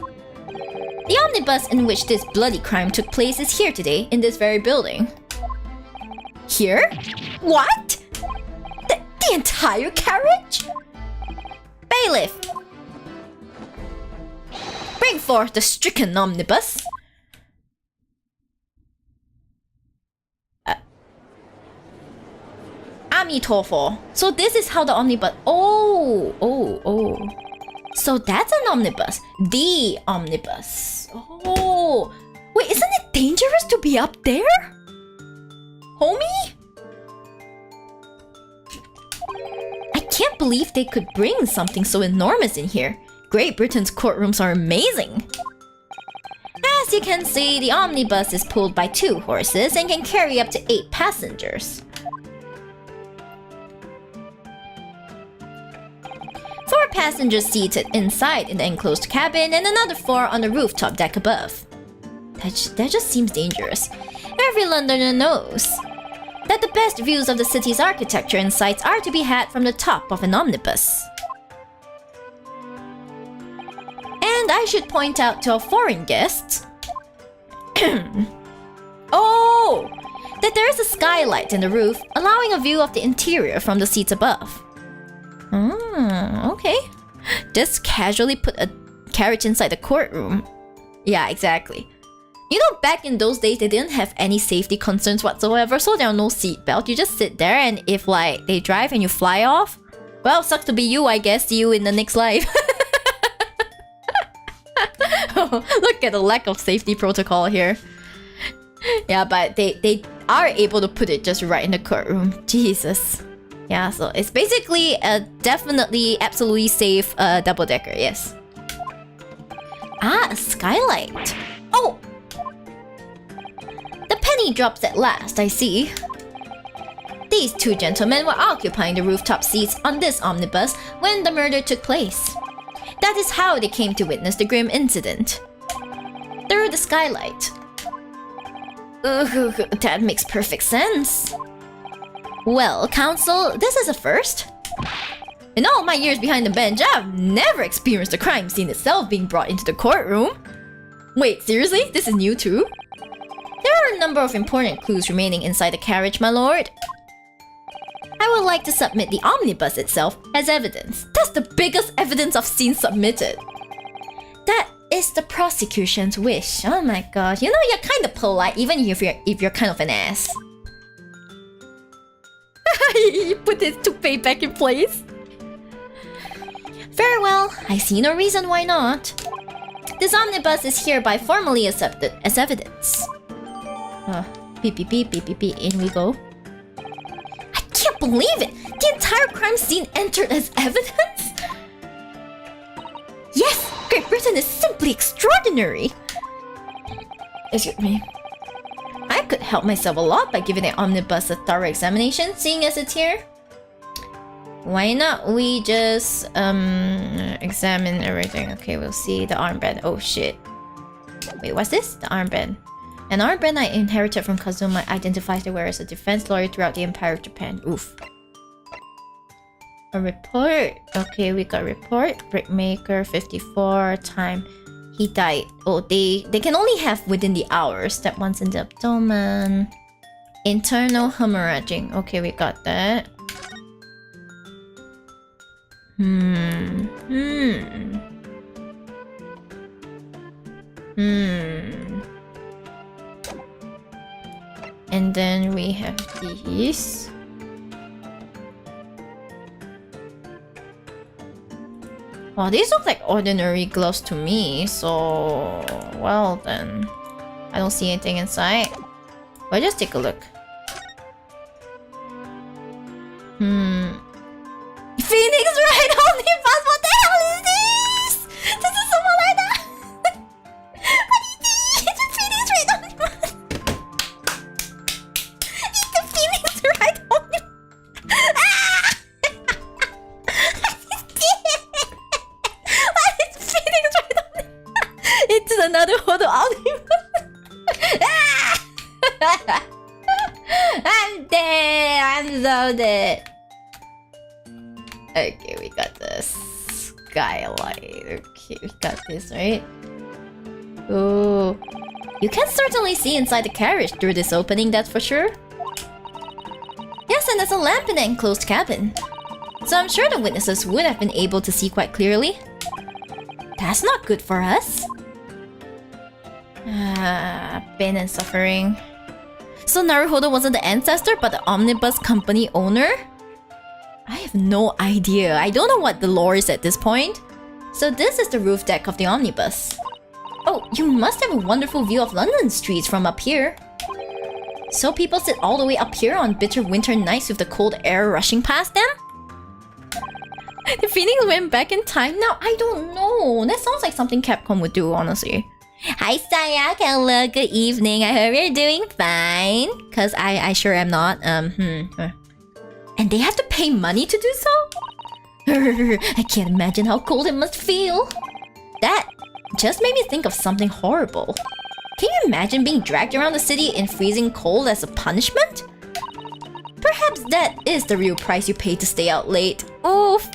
The omnibus in which this bloody crime took place is here today, in this very building. Here? What? The entire carriage? Bailiff! Bring forth the stricken omnibus. Amitofo. So this is how the omnibus... Oh. So that's an omnibus. The omnibus. Oh. Wait, isn't it dangerous to be up there? Homie? I can't believe they could bring something so enormous in here. Great Britain's courtrooms are amazing. As you can see, the omnibus is pulled by 2 horses and can carry up to 8 passengers. 4 passengers seated inside in the enclosed cabin and another 4 on the rooftop deck above. That just seems dangerous. Every Londoner knows that the best views of the city's architecture and sights are to be had from the top of an omnibus. And I should point out to our foreign guests that there is a skylight in the roof, allowing a view of the interior from the seats above. Okay. Just casually put a carriage inside the courtroom. Yeah, exactly. You know, back in those days, they didn't have any safety concerns whatsoever, so there are no seatbelt. You just sit there, and if like they drive and you fly off, well, sucks to be you, I guess. See you in the next life. Look at the lack of safety protocol here. Yeah, but they are able to put it just right in the courtroom. Jesus. Yeah, so it's basically a definitely absolutely safe double-decker, yes. A skylight. Oh! The penny drops at last, I see. These 2 gentlemen were occupying the rooftop seats on this omnibus when the murder took place. That is how they came to witness the grim incident. Through the skylight. That makes perfect sense. Well, counsel, this is a first. In all my years behind the bench, I've never experienced the crime scene itself being brought into the courtroom. Wait, seriously? This is new too? There are a number of important clues remaining inside the carriage, my lord. I would like to submit the omnibus itself as evidence. That's the biggest evidence I've seen submitted. That is the prosecution's wish. Oh my god. You know, you're kind of polite even if you're kind of an ass. You put his toupee back in place. Very well. I see no reason why not. This omnibus is hereby formally accepted as evidence. Beep beep beep beep beep beep. In we go. I can't believe it! The entire crime scene entered as evidence? Yes! Great Britain is simply extraordinary! Excuse me. I could help myself a lot by giving the omnibus a thorough examination, seeing as it's here. Why not we just examine everything? Okay, we'll see the armband. Oh shit. Wait, what's this? The armband. An armband I inherited from Kazuma identifies the wearer as a defense lawyer throughout the Empire of Japan. Oof. A report. Okay, we got report. Brickmaker 54 time. He died. Oh, they can only have within the hours. Step once in the abdomen. Internal hemorrhaging. Okay, we got that. And then we have these. Wow, these look like ordinary gloves to me, so... Well then... I don't see anything inside. But just take a look. Phoenix Ride Omnibus! What the hell is this? This is someone like that! What is this? It's a Phoenix Ride Omnibus! It's the Phoenix Ride Omnibus! What is Phoenix Ride Omnibus? It's another Hodo Omnibus! I'm dead! I'm so dead! Okay, we got the skylight. Okay, we got this, right? Oh, you can certainly see inside the carriage through this opening, that's for sure. Yes, and there's a lamp in the enclosed cabin. So I'm sure the witnesses would have been able to see quite clearly. That's not good for us. Pain and suffering. So Naruhodo wasn't the ancestor, but the omnibus company owner? I have no idea. I don't know what the lore is at this point. So this is the roof deck of the omnibus. Oh, you must have a wonderful view of London streets from up here. So people sit all the way up here on bitter winter nights with the cold air rushing past them? The Phoenix went back in time? Now, I don't know. That sounds like something Capcom would do, honestly. Hi, Sayaka. Hello, good evening. I hope you're doing fine. Cause I sure am not. And they have to pay money to do so? I can't imagine how cold it must feel. That just made me think of something horrible. Can you imagine being dragged around the city in freezing cold as a punishment? Perhaps that is the real price you pay to stay out late. Oof.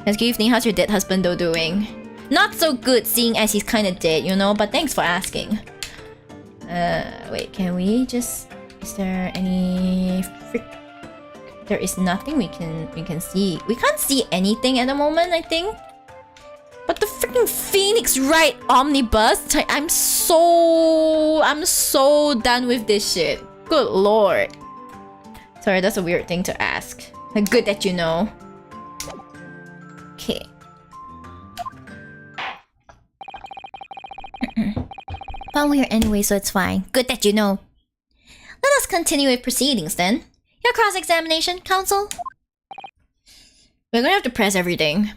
Yes, good evening. How's your dead husband though doing? Not so good, seeing as he's kinda dead, you know, but thanks for asking. Wait, can we just... Is there any... There is nothing we can see. We can't see anything at the moment, I think. But the freaking Phoenix Ride Omnibus, I'm so done with this shit. Good lord. Sorry, that's a weird thing to ask. Good that you know. Okay. Well, we're anyway, so it's fine. Good that you know. Let us continue with proceedings then. Your cross-examination, counsel? We're gonna have to press everything.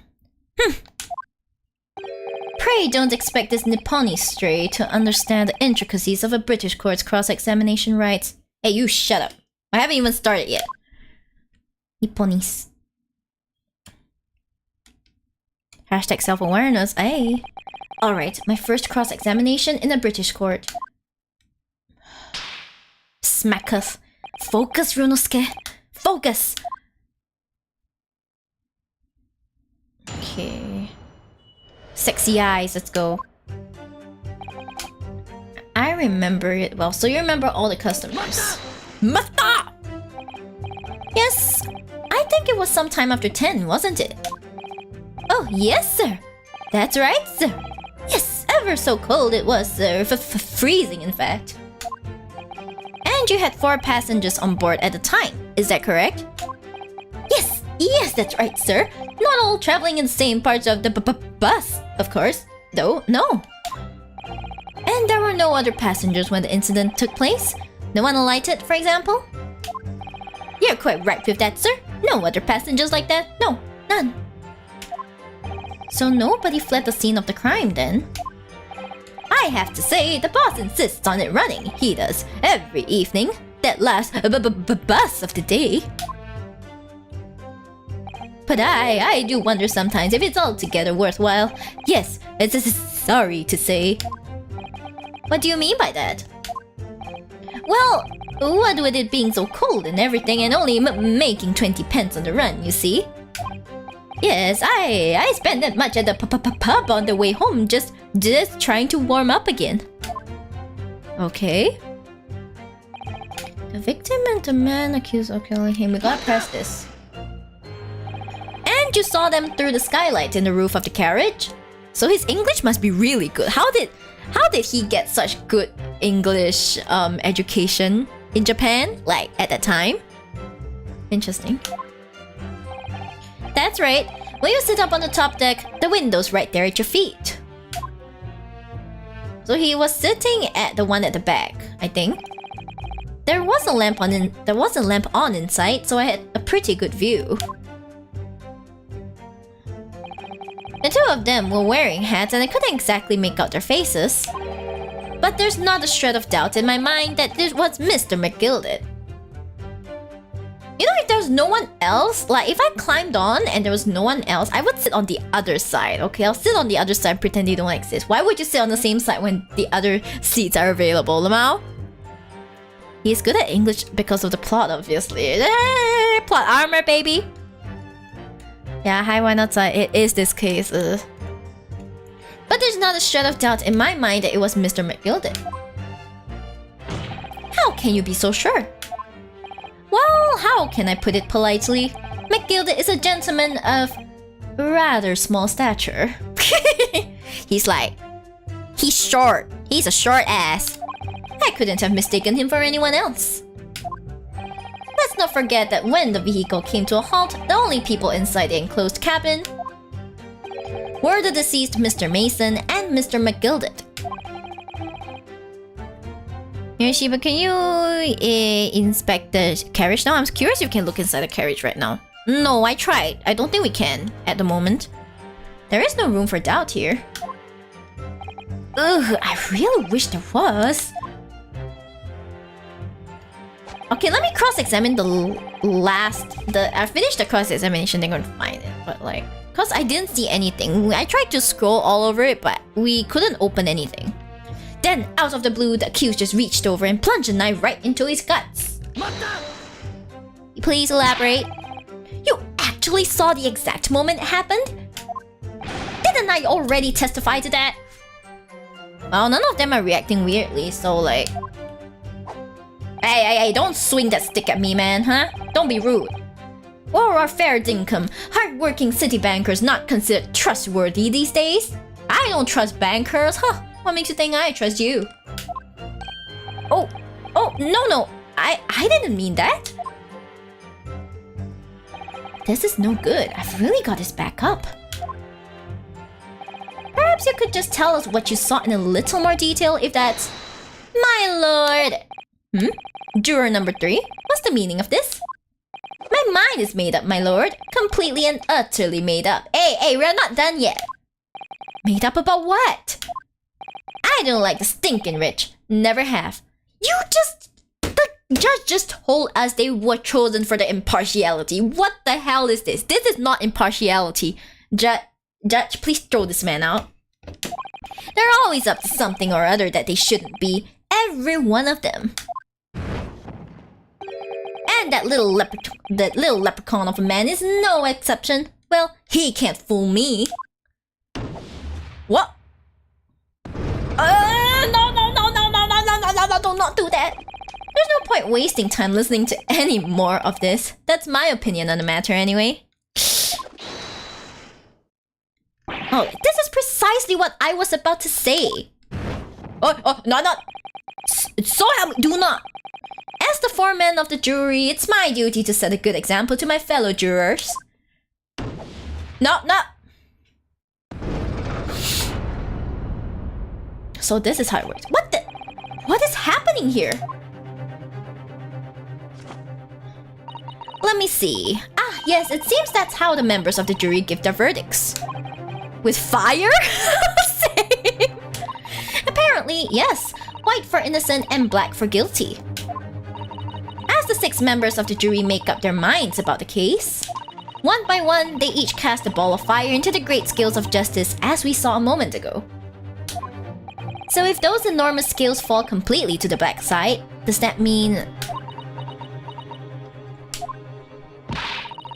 Pray don't expect this Nipponi stray to understand the intricacies of a British court's cross-examination rights. Hey, you shut up. I haven't even started yet. Nipponis. Hashtag self-awareness, hey. Alright, my first cross-examination in a British court. Smacketh. Focus, Ryunosuke. Focus! Okay. Sexy eyes, let's go. I remember it well. So you remember all the customers. Mata! Yes, I think it was sometime after 10, wasn't it? Oh, yes, sir. That's right, sir. Yes, ever so cold it was, sir. Freezing, in fact. And you had 4 passengers on board at the time. Is that correct? Yes, that's right, sir. Not all traveling in the same parts of the bus, of course. Though, no. And there were no other passengers when the incident took place? No one alighted, for example? You're quite right with that, sir. No other passengers like that? No, none. So nobody fled the scene of the crime then? I have to say, the boss insists on it running. He does, every evening. That last bus of the day. But I do wonder sometimes if it's altogether worthwhile. Yes, it's sorry to say. What do you mean by that? Well, what with it being so cold and everything and only making 20 pence on the run, you see? Yes, I spent that much at the pub on the way home just trying to warm up again. Okay. The victim and the man accused of killing him. We gotta press this. And you saw them through the skylight in the roof of the carriage? So his English must be really good. How did he get such good English education in Japan? Like, at that time? Interesting. That's right. When you sit up on the top deck, the window's right there at your feet. So he was sitting at the one at the back, I think. There was a lamp on inside, so I had a pretty good view. The two of them were wearing hats and I couldn't exactly make out their faces. But there's not a shred of doubt in my mind that this was Mr. McGilded. You know, if there's no one else, like if I climbed on and there was no one else, I would sit on the other side, okay? I'll sit on the other side, pretend they don't exist. Why would you sit on the same side when the other seats are available, Lamau? He's good at English because of the plot, obviously. Plot armor, baby! Yeah, hi, why not? It is this case. But there's not a shred of doubt in my mind that it was Mr. McGilded. How can you be so sure? Well, how can I put it politely? McGilded is a gentleman of rather small stature. He's short. He's a short ass. I couldn't have mistaken him for anyone else. Let's not forget that when the vehicle came to a halt, the only people inside the enclosed cabin were the deceased Mr. Mason and Mr. McGilded. Here, Shiba, can you inspect the carriage now? I'm curious if you can look inside the carriage right now. No, I tried. I don't think we can at the moment. There is no room for doubt here. Ugh, I really wish there was. Okay, let me cross-examine I finished the cross-examination, they're gonna find it. But like, cause I didn't see anything. I tried to scroll all over it, but we couldn't open anything. Then, out of the blue, the accused just reached over and plunged a knife right into his guts. Please elaborate. You actually saw the exact moment it happened? Didn't I already testify to that? Well, none of them are reacting weirdly, so like... Hey, don't swing that stick at me, man, huh? Don't be rude. Or are fair income, hard-working city bankers not considered trustworthy these days? I don't trust bankers, huh? What makes you think I trust you? Oh, no, I didn't mean that. This is no good. I've really got his back up. Perhaps you could just tell us what you saw in a little more detail, if that's... My lord! Juror number 3, what's the meaning of this? My mind is made up, my lord. Completely and utterly made up. Hey, we're not done yet. Made up about what? I don't like the stinking rich. Never have. The judge just told us they were chosen for the impartiality. What the hell is this? This is not impartiality. Judge, please throw this man out. They're always up to something or other that they shouldn't be. Every one of them. And that little leprechaun of a man is no exception. Well, he can't fool me. What? No, do not do that. There's no point wasting time listening to any more of this. That's my opinion on the matter anyway. Oh, this is precisely what I was about to say. No. So help me, do not. As the foreman of the jury, it's my duty to set a good example to my fellow jurors. No. So this is how it works. What is happening here? Let me see. Ah, yes, it seems that's how the members of the jury give their verdicts. With fire? Same. Apparently, yes. White for innocent and black for guilty. As the 6 members of the jury make up their minds about the case, one by one, they each cast a ball of fire into the great scales of justice as we saw a moment ago. So if those enormous scales fall completely to the black side, does that mean...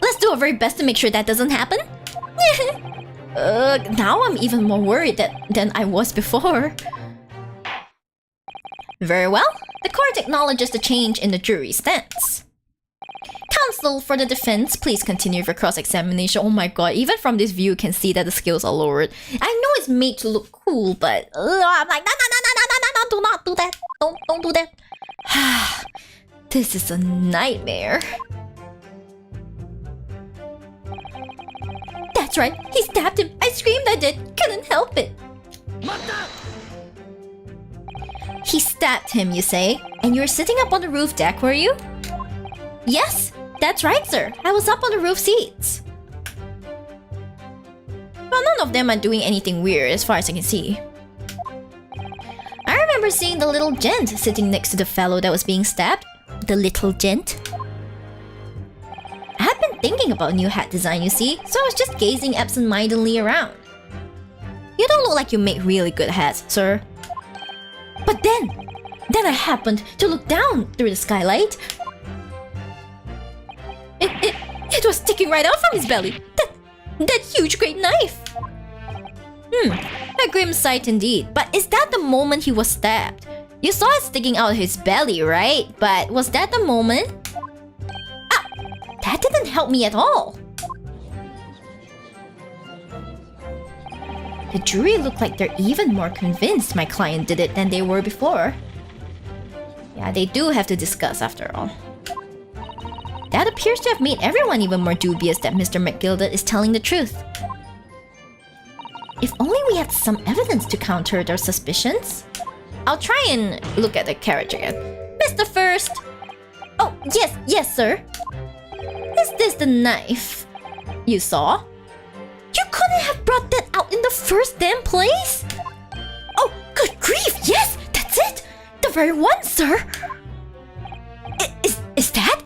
Let's do our very best to make sure that doesn't happen. Now I'm even more worried than I was before. Very well. The court acknowledges the change in the jury's stance. Counsel for the defense, please continue your cross-examination. Oh my god, even from this view you can see that the scales are lowered. I know it's made to look cool, but I'm like, no, do not do that. Don't do that. This is a nightmare. That's right, he stabbed him. I screamed, I did. Couldn't help it. He stabbed him, you say? And you were sitting up on the roof deck, were you? Yes, that's right, sir. I was up on the roof seats. Well, none of them are doing anything weird as far as I can see. I remember seeing the little gent sitting next to the fellow that was being stabbed. The little gent. I had been thinking about new hat design, you see, so I was just gazing absent-mindedly around. You don't look like you make really good hats, sir. But then I happened to look down through the skylight. It was sticking right out from his belly. That huge great knife. A grim sight indeed. But is that the moment he was stabbed? You saw it sticking out of his belly, right? But was that the moment? Ah! That didn't help me at all. The jury look like they're even more convinced my client did it than they were before. Yeah, they do have to discuss after all. That appears to have made everyone even more dubious that Mr. McGilded is telling the truth. If only we had some evidence to counter their suspicions. I'll try and look at the carriage again. Mr. First! Oh, yes, sir. Is this the knife you saw? You couldn't have brought that out in the first damn place? Oh, good grief, yes, that's it! The very one, sir! Is that?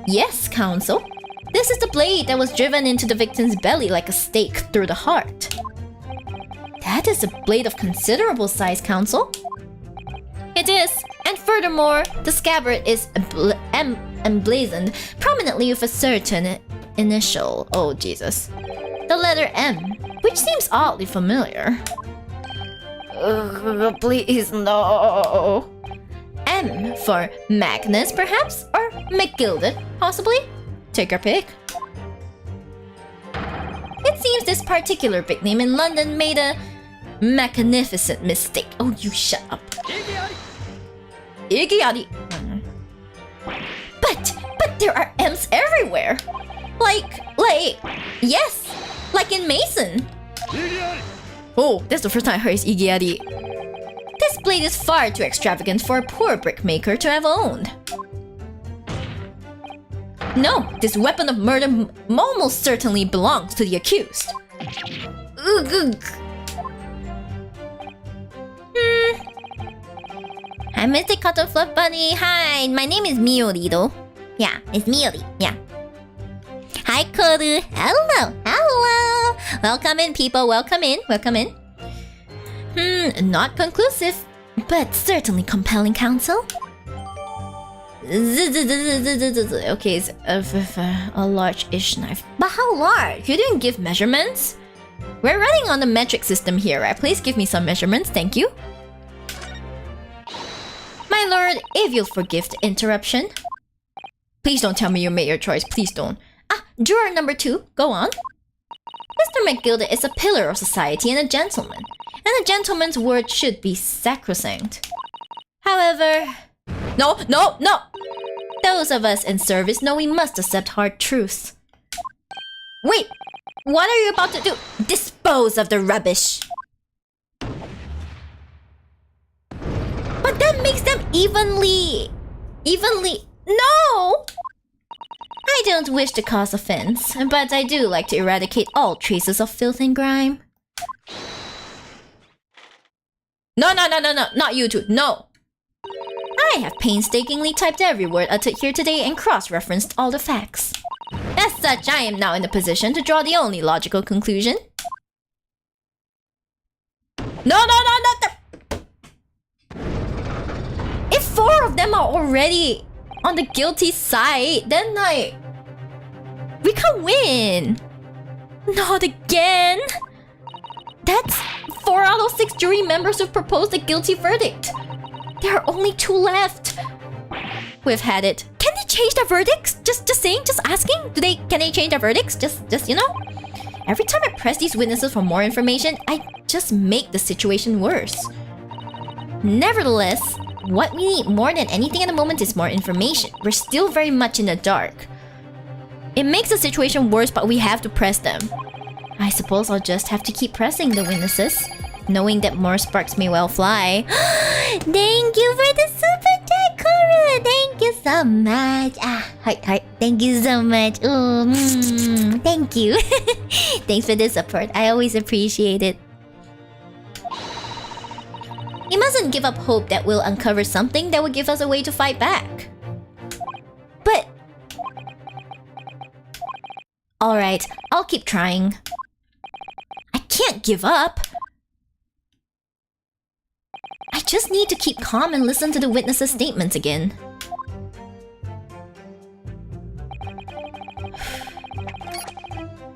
Yes, counsel. This is the blade that was driven into the victim's belly like a stake through the heart. That is a blade of considerable size, counsel. It is, and furthermore, the scabbard is emblazoned prominently with a certain initial. Oh, Jesus. The letter M, which seems oddly familiar. Please, no. M for Magnus, perhaps? Or McGilded, possibly? Take your pick. It seems this particular big name in London made a magnificent mistake. Oh, you shut up. Iggyadi. But there are M's everywhere. Yes, like in Mason. Oh, that's the first time I heard his Iggyadi. This blade is far too extravagant for a poor brickmaker to have owned. No, this weapon of murder almost certainly belongs to the accused. Hi, Mr. Cotton Fluff Bunny. Hi, my name is Miyori though. Yeah, it's Miyori. Yeah. Hi, Koru. Hello. Welcome in, people. Welcome in. Not conclusive, but certainly compelling, counsel. Okay, it's a large-ish knife. But how large? You didn't give measurements? We're running on the metric system here, right? Please give me some measurements, thank you. My lord, if you'll forgive the interruption. Please don't tell me you made your choice, please don't. Juror number 2, go on. Mr. McGilded is a pillar of society and a gentleman. And a gentleman's word should be sacrosanct. However... No! Those of us in service know we must accept hard truths. Wait! What are you about to do? Dispose of the rubbish! But that makes them evenly... No! I don't wish to cause offense, but I do like to eradicate all traces of filth and grime. No, not you two, no! I have painstakingly typed every word uttered here today and cross-referenced all the facts. As such, I am now in a position to draw the only logical conclusion. No! If 4 of them are already on the guilty side, then we can't win. Not again. That's 4 out of 6 jury members who've proposed a guilty verdict. There are only 2 left. We've had it. Can they change their verdicts? Just saying, just asking. Can they change their verdicts? Just you know. Every time I press these witnesses for more information, I just make the situation worse. Nevertheless, what we need more than anything at the moment is more information. We're still very much in the dark. It makes the situation worse, but we have to press them. I suppose I'll just have to keep pressing the witnesses, knowing that more sparks may well fly. Thank you for the super chat, Cora! Thank you so much. Heart. Thank you so much. Thank you. Thanks for the support. I always appreciate it. We mustn't give up hope that we'll uncover something that will give us a way to fight back. But... Alright, I'll keep trying. I can't give up. I just need to keep calm and listen to the witnesses' statements again.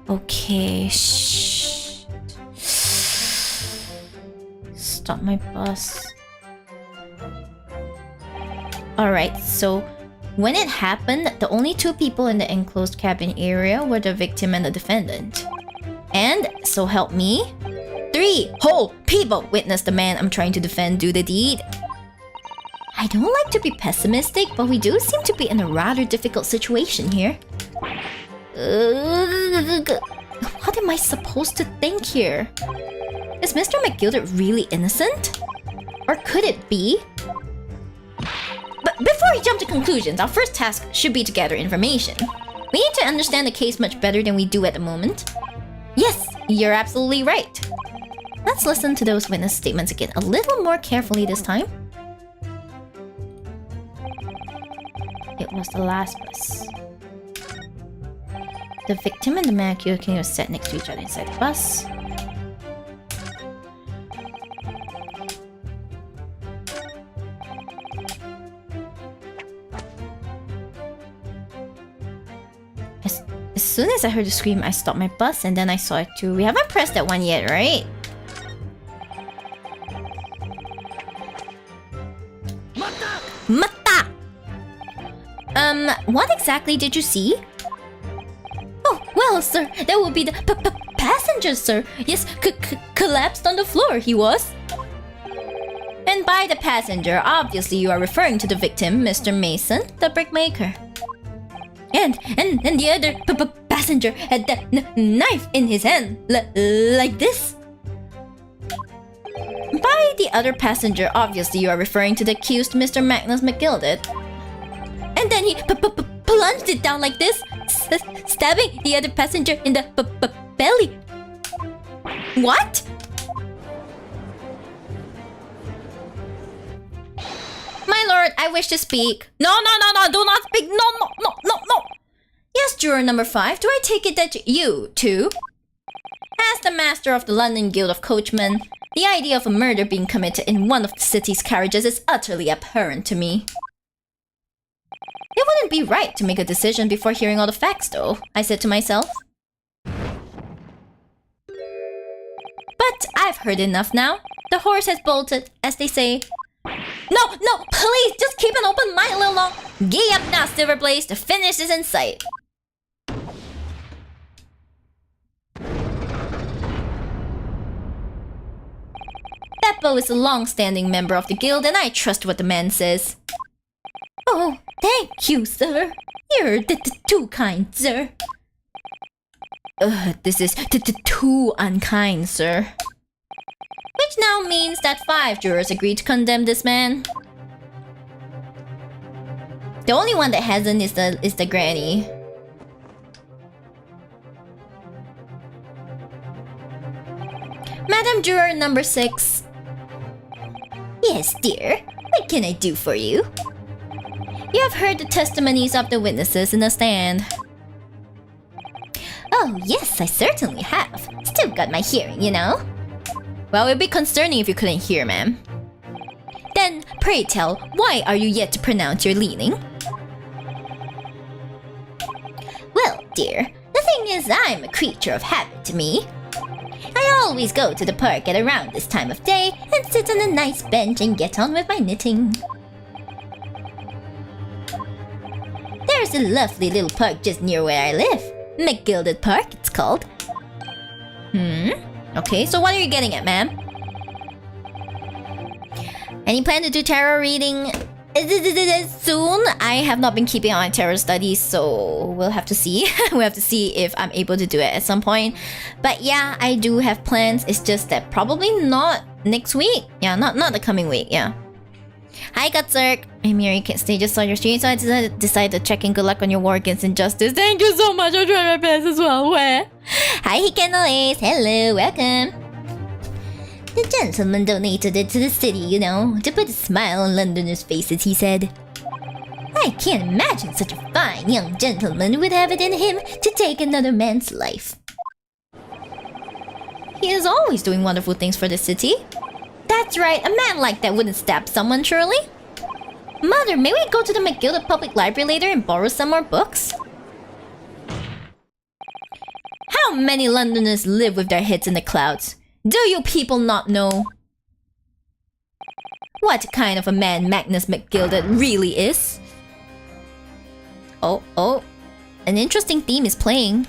Okay, shh. Stop my bus. Alright, so when it happened, the only 2 people in the enclosed cabin area were the victim and the defendant. And, so help me, 3 whole people witnessed the man I'm trying to defend do the deed. I don't like to be pessimistic, but we do seem to be in a rather difficult situation here. What am I supposed to think here? Is Mr. McGilded really innocent? Or could it be? But before we jump to conclusions, our first task should be to gather information. We need to understand the case much better than we do at the moment. Yes, you're absolutely right. Let's listen to those witness statements again a little more carefully this time. It was the last bus. The victim and the man accused were sat next to each other inside the bus. As soon as I heard the scream, I stopped my bus and then I saw it too. We haven't pressed that one yet, right? Mata! What exactly did you see? Oh, well, sir, that would be the passenger, sir. Yes, collapsed on the floor, he was. And by the passenger, obviously you are referring to the victim, Mr. Mason, the brickmaker. And the other passenger had that knife in his hand, like this. By the other passenger, obviously you are referring to the accused, Mr. Magnus McGilded. And then he plunged it down like this, stabbing the other passenger in the belly. What? My lord, I wish to speak. No, do not speak. No. Yes, juror number 5, do I take it that you, too? As the master of the London Guild of Coachmen, the idea of a murder being committed in one of the city's carriages is utterly abhorrent to me. It wouldn't be right to make a decision before hearing all the facts, though, I said to myself. But I've heard enough now. The horse has bolted, as they say. No, please, just keep an open mind a little long. Gee up now, Silver Blaze, the finish is in sight. Beppo is a long-standing member of the guild, and I trust what the man says. Oh, thank you, sir. You're too kind, sir. This is too unkind, sir. Which now means that 5 jurors agreed to condemn this man. The only one that hasn't is the granny. Madam Juror number 6. Yes, dear. What can I do for you? You have heard the testimonies of the witnesses in the stand. Oh, yes, I certainly have. Still got my hearing, you know. Well, it would be concerning if you couldn't hear, ma'am. Then, pray tell, why are you yet to pronounce your leaning? Well, dear, the thing is I'm a creature of habit to me. I always go to the park at around this time of day and sit on a nice bench and get on with my knitting. There's a lovely little park just near where I live. McGilded Park, it's called. Okay, so what are you getting at, ma'am? Any plan to do tarot reading soon? I have not been keeping on my tarot studies, so we'll have to see. We'll have to see if I'm able to do it at some point. But yeah, I do have plans. It's just that probably not next week. Yeah, not the coming week, yeah. Hi, Gutzerk. Hey, Miyori, can't stay, just saw your stream, so I decided to check in. Good luck on your war against injustice. Thank you so much. I'll try my best as well. Where? Hi, Hikeno Ace. Hello, welcome. The gentleman donated it to the city, you know, to put a smile on Londoners' faces, he said. I can't imagine such a fine young gentleman would have it in him to take another man's life. He is always doing wonderful things for the city. That's right, a man like that wouldn't stab someone, surely. Mother, may we go to the McGilded Public Library later and borrow some more books? How many Londoners live with their heads in the clouds? Do you people not know what kind of a man Magnus McGilded really is? Oh, an interesting theme is playing.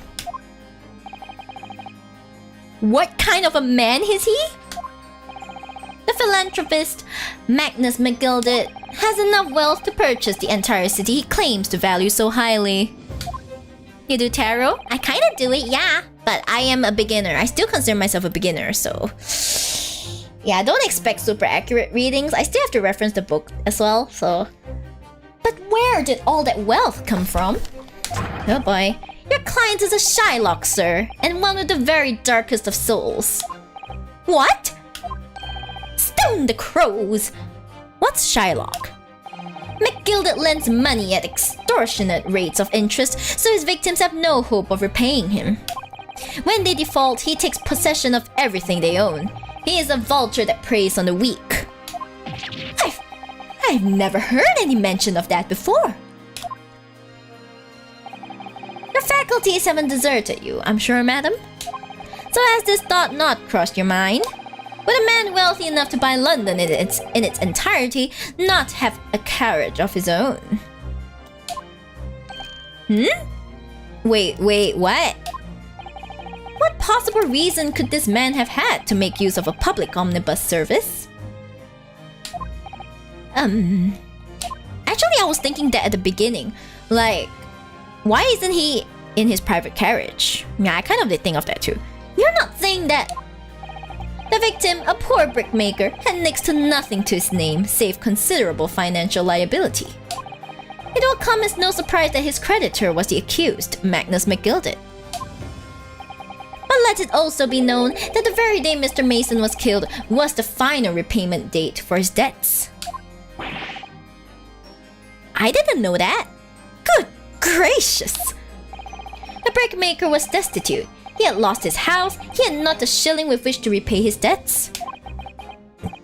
What kind of a man is he? The philanthropist Magnus McGilded has enough wealth to purchase the entire city he claims to value so highly. You do tarot? I kinda do it, yeah. But I am a beginner. I still consider myself a beginner, so... yeah, don't expect super accurate readings. I still have to reference the book as well, so... But where did all that wealth come from? Oh boy. Your client is a Shylock, sir, and one with the very darkest of souls. What? Stone the crows! What's Shylock? McGilded lends money at extortionate rates of interest, so his victims have no hope of repaying him. When they default, he takes possession of everything they own. He is a vulture that preys on the weak. I've never heard any mention of that before. Your faculties haven't deserted you, I'm sure, madam. So has this thought not crossed your mind? Would a man wealthy enough to buy London in its entirety not have a carriage of his own? Wait, what? What possible reason could this man have had to make use of a public omnibus service? Actually, I was thinking that at the beginning. Like, why isn't he in his private carriage? Yeah, I kind of did think of that too. You're not saying that... The victim, a poor brickmaker, had next to nothing to his name save considerable financial liability. It will come as no surprise that his creditor was the accused, Magnus McGilded. But let it also be known that the very day Mr. Mason was killed was the final repayment date for his debts. I didn't know that. Good gracious! The brickmaker was destitute. He had lost his house, he had not a shilling with which to repay his debts.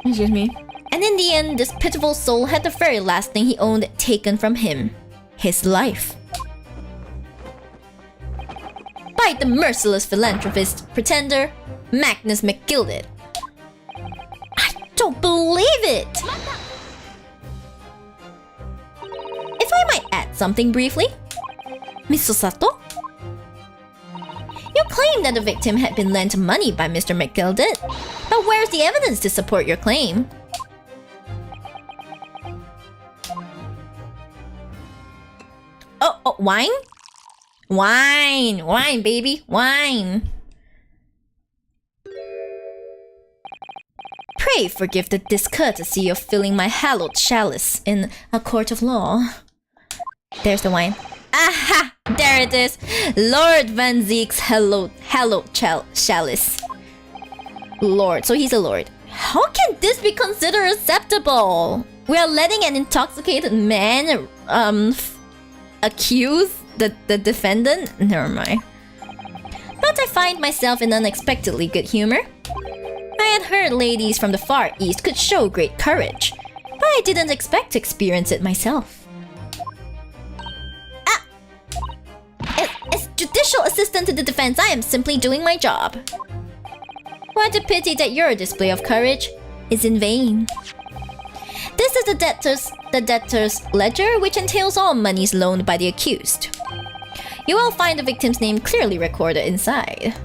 Excuse me. And in the end, this pitiful soul had the very last thing he owned taken from him. His life. By the merciless philanthropist, pretender, Magnus McGilded. I don't believe it! If I might add something briefly, Mr. Sato? You claim that the victim had been lent money by Mr. McGilded, but where's the evidence to support your claim? Oh, wine? Wine, baby, wine. Pray forgive the discourtesy of filling my hallowed chalice in a court of law. There's the wine. Aha! There it is! Lord Van Zeek's hallowed chalice. Lord, so he's a lord. How can this be considered acceptable? We are letting an intoxicated man accuse the defendant? Never mind. But I find myself in unexpectedly good humor. I had heard ladies from the Far East could show great courage, but I didn't expect to experience it myself. As judicial assistant to the defense, I am simply doing my job. What a pity that your display of courage is in vain. This is the debtor's ledger, which entails all monies loaned by the accused. You will find the victim's name clearly recorded inside.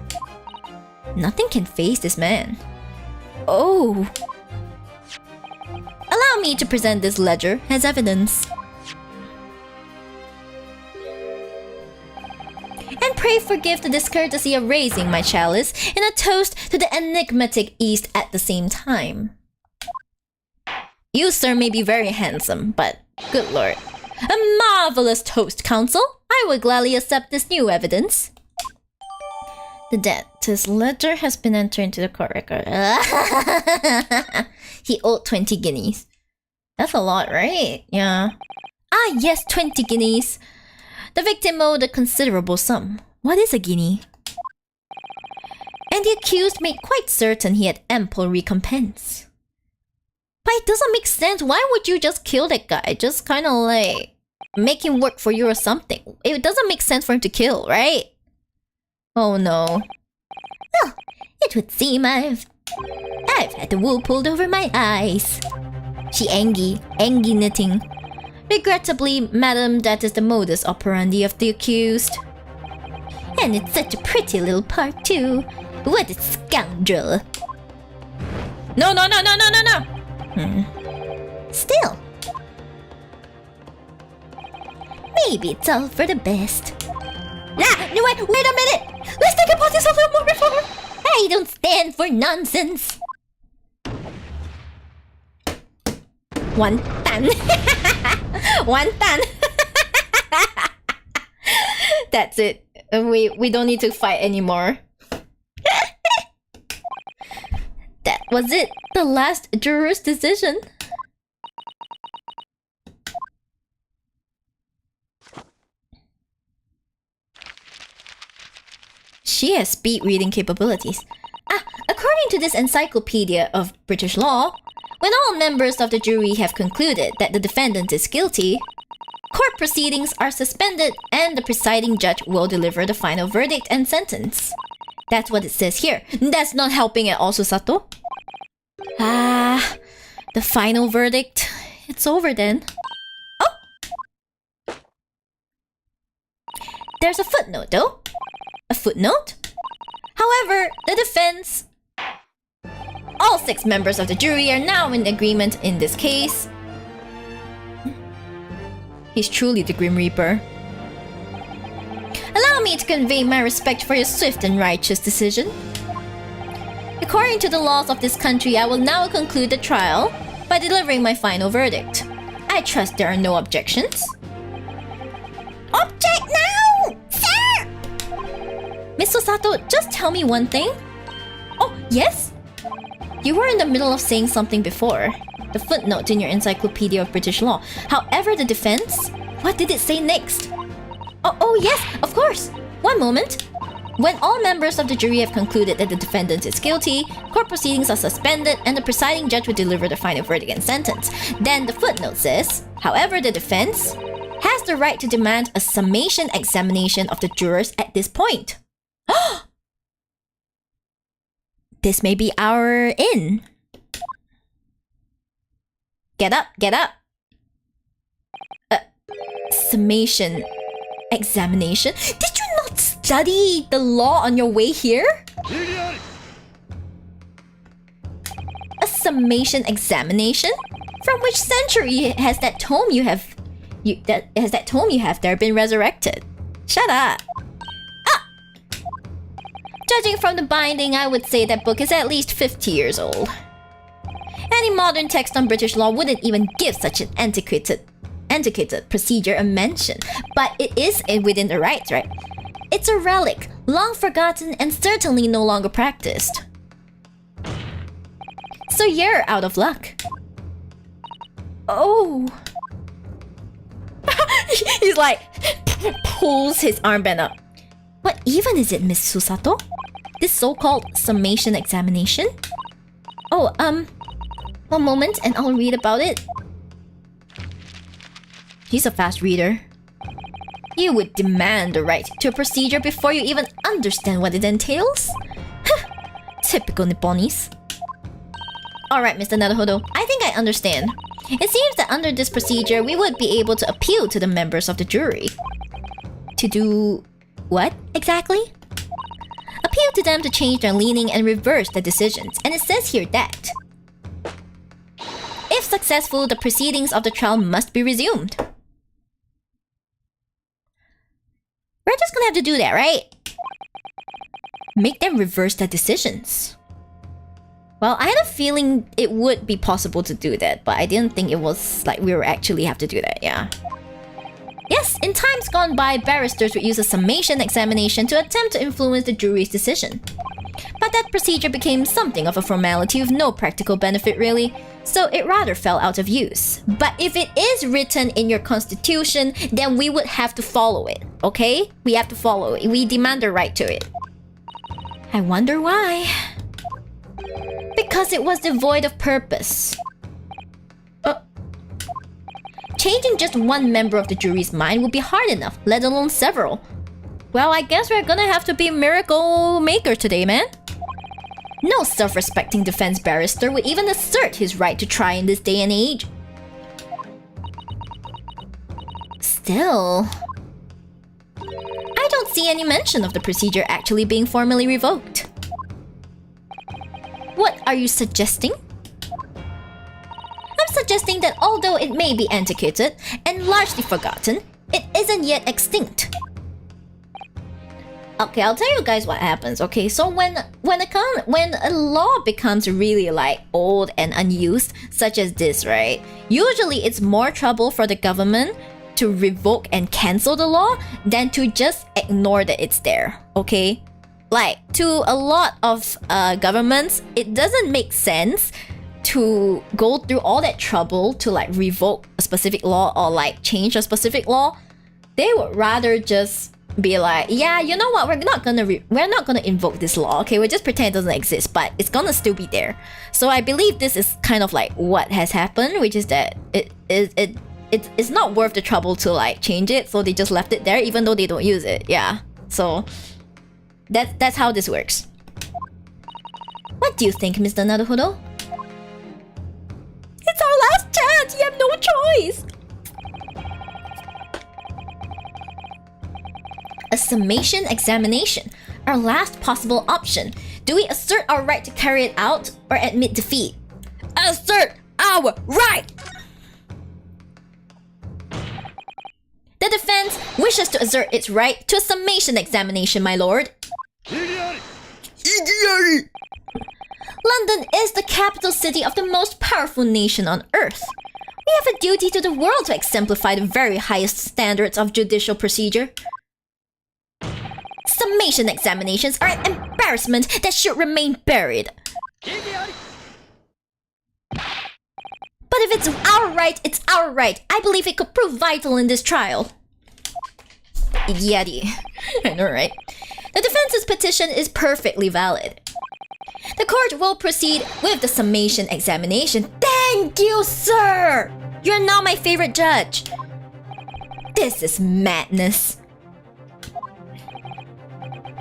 Nothing can faze this man. Oh. Allow me to present this ledger as evidence. And pray forgive the discourtesy of raising my chalice in a toast to the enigmatic East at the same time. You, sir, may be very handsome, but good lord. A marvelous toast, counsel. I would gladly accept this new evidence. The debtor's ledger has been entered into the court record. He owed 20 guineas. That's a lot, right? Yeah. Ah, yes, 20 guineas. The victim owed a considerable sum. What is a guinea? And the accused made quite certain he had ample recompense. But it doesn't make sense. Why would you just kill that guy? Just kind of like make him work for you or something. It doesn't make sense for him to kill, right? Oh no. Well, it would seem I've had the wool pulled over my eyes. She angry knitting. Regrettably, madam, that is the modus operandi of the accused. And it's such a pretty little part too. What a scoundrel. No. Still. Maybe it's all for the best. No, wait a minute! Let's think about this a little more before. I don't stand for nonsense. One tan. One tan. That's it. We don't need to fight anymore. That was it. The last juror's decision. She has speed reading capabilities. According to this encyclopedia of British law, when all members of the jury have concluded that the defendant is guilty, court proceedings are suspended and the presiding judge will deliver the final verdict and sentence. That's what it says here. That's not helping at all, Susato. The final verdict. It's over then. Oh! There's a footnote though. A footnote? However, the defense... All 6 members of the jury are now in agreement in this case. He's truly the Grim Reaper. Allow me to convey my respect for your swift and righteous decision. According to the laws of this country, I will now conclude the trial by delivering my final verdict. I trust there are no objections. Object now! Sir! Miss Osato, just tell me one thing. Oh, yes? You were in the middle of saying something before. The footnote in your Encyclopedia of British Law. However, the defense... What did it say next? Oh yes, of course. One moment. When all members of the jury have concluded that the defendant is guilty, court proceedings are suspended and the presiding judge will deliver the final verdict and sentence. Then the footnote says, however, the defense has the right to demand a summation examination of the jurors at this point. This may be our in. Get up, get up. Summation examination. Did you not study the law on your way here? A summation examination? From which century has that tome you have there been resurrected? Shut up. Ah! Judging from the binding, I would say that book is at least 50 years old. Any modern text on British law wouldn't even give such an antiquated procedure a mention, but it is within the rights, right? It's a relic, long forgotten and certainly no longer practiced. So you're out of luck. Oh. He's like, pulls his armband up. What even is it, Miss Susato? This so-called summation examination? Oh, one moment and I'll read about it. He's a fast reader. You would demand the right to a procedure before you even understand what it entails? Typical Nipponis. Alright, Mr. Naruhodo, I think I understand. It seems that under this procedure, we would be able to appeal to the members of the jury. To do what, exactly? Appeal to them to change their leaning and reverse their decisions, and it says here that if successful, the proceedings of the trial must be resumed. We're just gonna have to do that, right? Make them reverse their decisions. Well, I had a feeling it would be possible to do that, but I didn't think it was like we would actually have to do that, yeah. Yes, in times gone by, barristers would use a summation examination to attempt to influence the jury's decision. But that procedure became something of a formality with no practical benefit really, so it rather fell out of use. But if it is written in your constitution, then we would have to follow it, okay? We have to follow it. We demand the right to it. I wonder why. Because it was devoid of purpose. Changing just one member of the jury's mind would be hard enough, let alone several. Well, I guess we're gonna have to be miracle maker today, man. No self-respecting defense barrister would even assert his right to try in this day and age. Still, I don't see any mention of the procedure actually being formally revoked. What are you suggesting? I'm suggesting that although it may be antiquated and largely forgotten, it isn't yet extinct. Okay, I'll tell you guys what happens. Okay, so when a law becomes really like old and unused, such as this, right? Usually it's more trouble for the government to revoke and cancel the law than to just ignore that it's there. Okay, like to a lot of governments, it doesn't make sense to go through all that trouble to like revoke a specific law or like change a specific law. They would rather just be like, yeah, you know what, we're not gonna invoke this law, okay, we'll just pretend it doesn't exist, but it's gonna still be there. So I believe this is kind of like what has happened, which is that it's not worth the trouble to like change it, so they just left it there even though they don't use it. Yeah, so that's how this works. What do you think, Mr. Naruhodo? It's our last chance, you have no choice. A summation examination, our last possible option. Do we assert our right to carry it out or admit defeat? Assert our right! The defense wishes to assert its right to a summation examination, my lord. London is the capital city of the most powerful nation on earth. We have a duty to the world to exemplify the very highest standards of judicial procedure. Summation examinations are an embarrassment that should remain buried. But if it's our right, it's our right. I believe it could prove vital in this trial. Yeti. I know, right? The defense's petition is perfectly valid. The court will proceed with the summation examination. Thank you, sir! You're now my favorite judge. This is madness.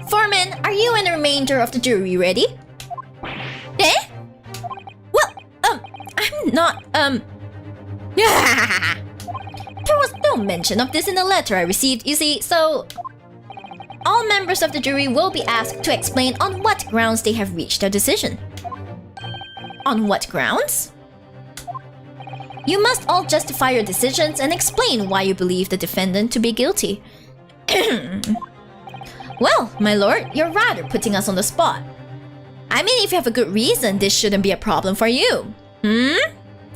Foreman, are you and the remainder of the jury ready? not, There was no mention of this in the letter I received, you see, so... All members of the jury will be asked to explain on what grounds they have reached their decision. On what grounds? You must all justify your decisions and explain why you believe the defendant to be guilty. Well, my lord, you're rather putting us on the spot. I mean, if you have a good reason, this shouldn't be a problem for you.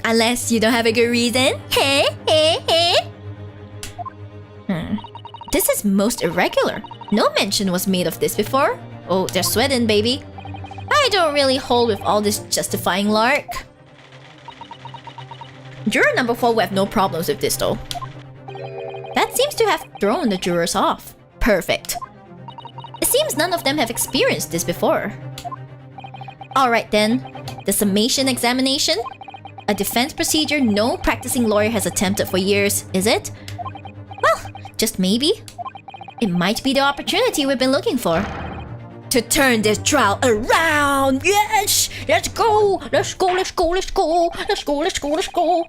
Unless you don't have a good reason. This is most irregular. No mention was made of this before. Oh, they're sweating, baby. I don't really hold with all this justifying lark. Juror number 4 will have no problems with this though. That seems to have thrown the jurors off. Perfect. It seems none of them have experienced this before. Alright then, the summation examination? A defense procedure no practicing lawyer has attempted for years, is it? Well, just maybe. It might be the opportunity we've been looking for. To turn this trial around! Yes! Let's go! Let's go, let's go, let's go! Let's go, let's go, let's go!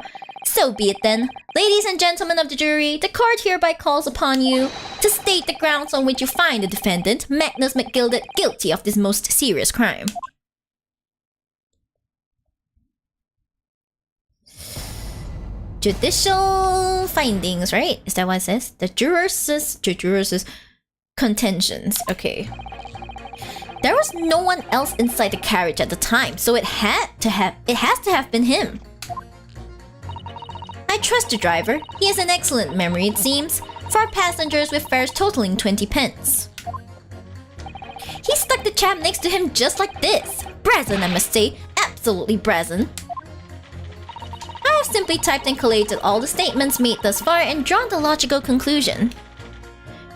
So be it then. Ladies and gentlemen of the jury, the court hereby calls upon you to state the grounds on which you find the defendant, Magnus McGilded, guilty of this most serious crime. Judicial findings, right? Is that what it says? The jurors' contentions. Okay. There was no one else inside the carriage at the time, so it has to have been him. I trust the driver. He has an excellent memory, it seems. 4 passengers with fares totaling 20 pence. He stuck the chap next to him just like this. Brazen, I must say. Absolutely brazen. I have simply typed and collated all the statements made thus far and drawn the logical conclusion.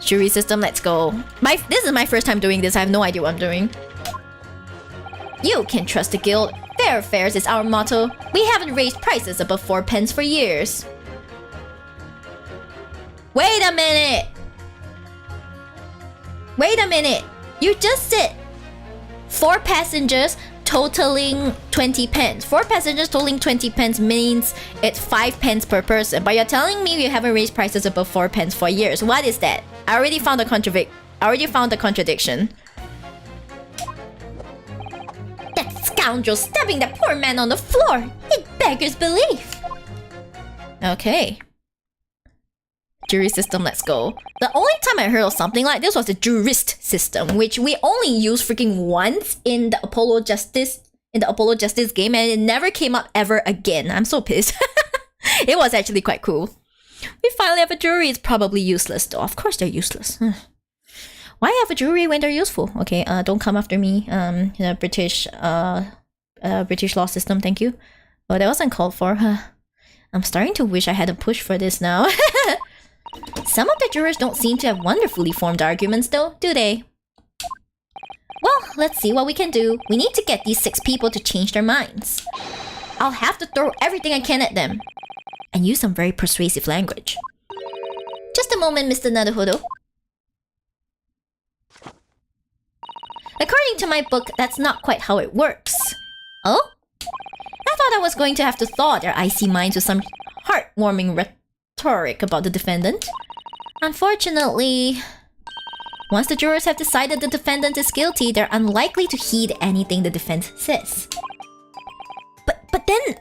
Jury system, let's go. This is my first time doing this, I have no idea what I'm doing. You can trust the guild. Fair fares is our motto. We haven't raised prices above 4 pence for years. Wait a minute! Wait a minute! You just said 4 passengers totaling 20 pence. 4 passengers totaling 20 pence means it's 5 pence per person. But you're telling me you haven't raised prices above 4 pence for years. What is that? I already found a contradiction. That scoundrel stabbing that poor man on the floor. It beggars belief. Okay. Jury system, let's go. The only time I heard of something like this was the jurist system, which we only used freaking once in the Apollo Justice game, and it never came up ever again. I'm so pissed. It was actually quite cool. We finally have a jury. It's probably useless though. Of course they're useless. Why have a jury when they're useful? Okay, don't come after me. British law system, thank you. Oh, that wasn't called for. I'm starting to wish I had a push for this now. Some of the jurors don't seem to have wonderfully formed arguments though, do they? Well, let's see what we can do. We need to get these 6 people to change their minds. I'll have to throw everything I can at them. And use some very persuasive language. Just a moment, Mr. Naruhodo. According to my book, that's not quite how it works. Oh? I thought I was going to have to thaw their icy minds with some heartwarming rhetoric about the defendant. Unfortunately, once the jurors have decided the defendant is guilty, they're unlikely to heed anything the defense says. But then,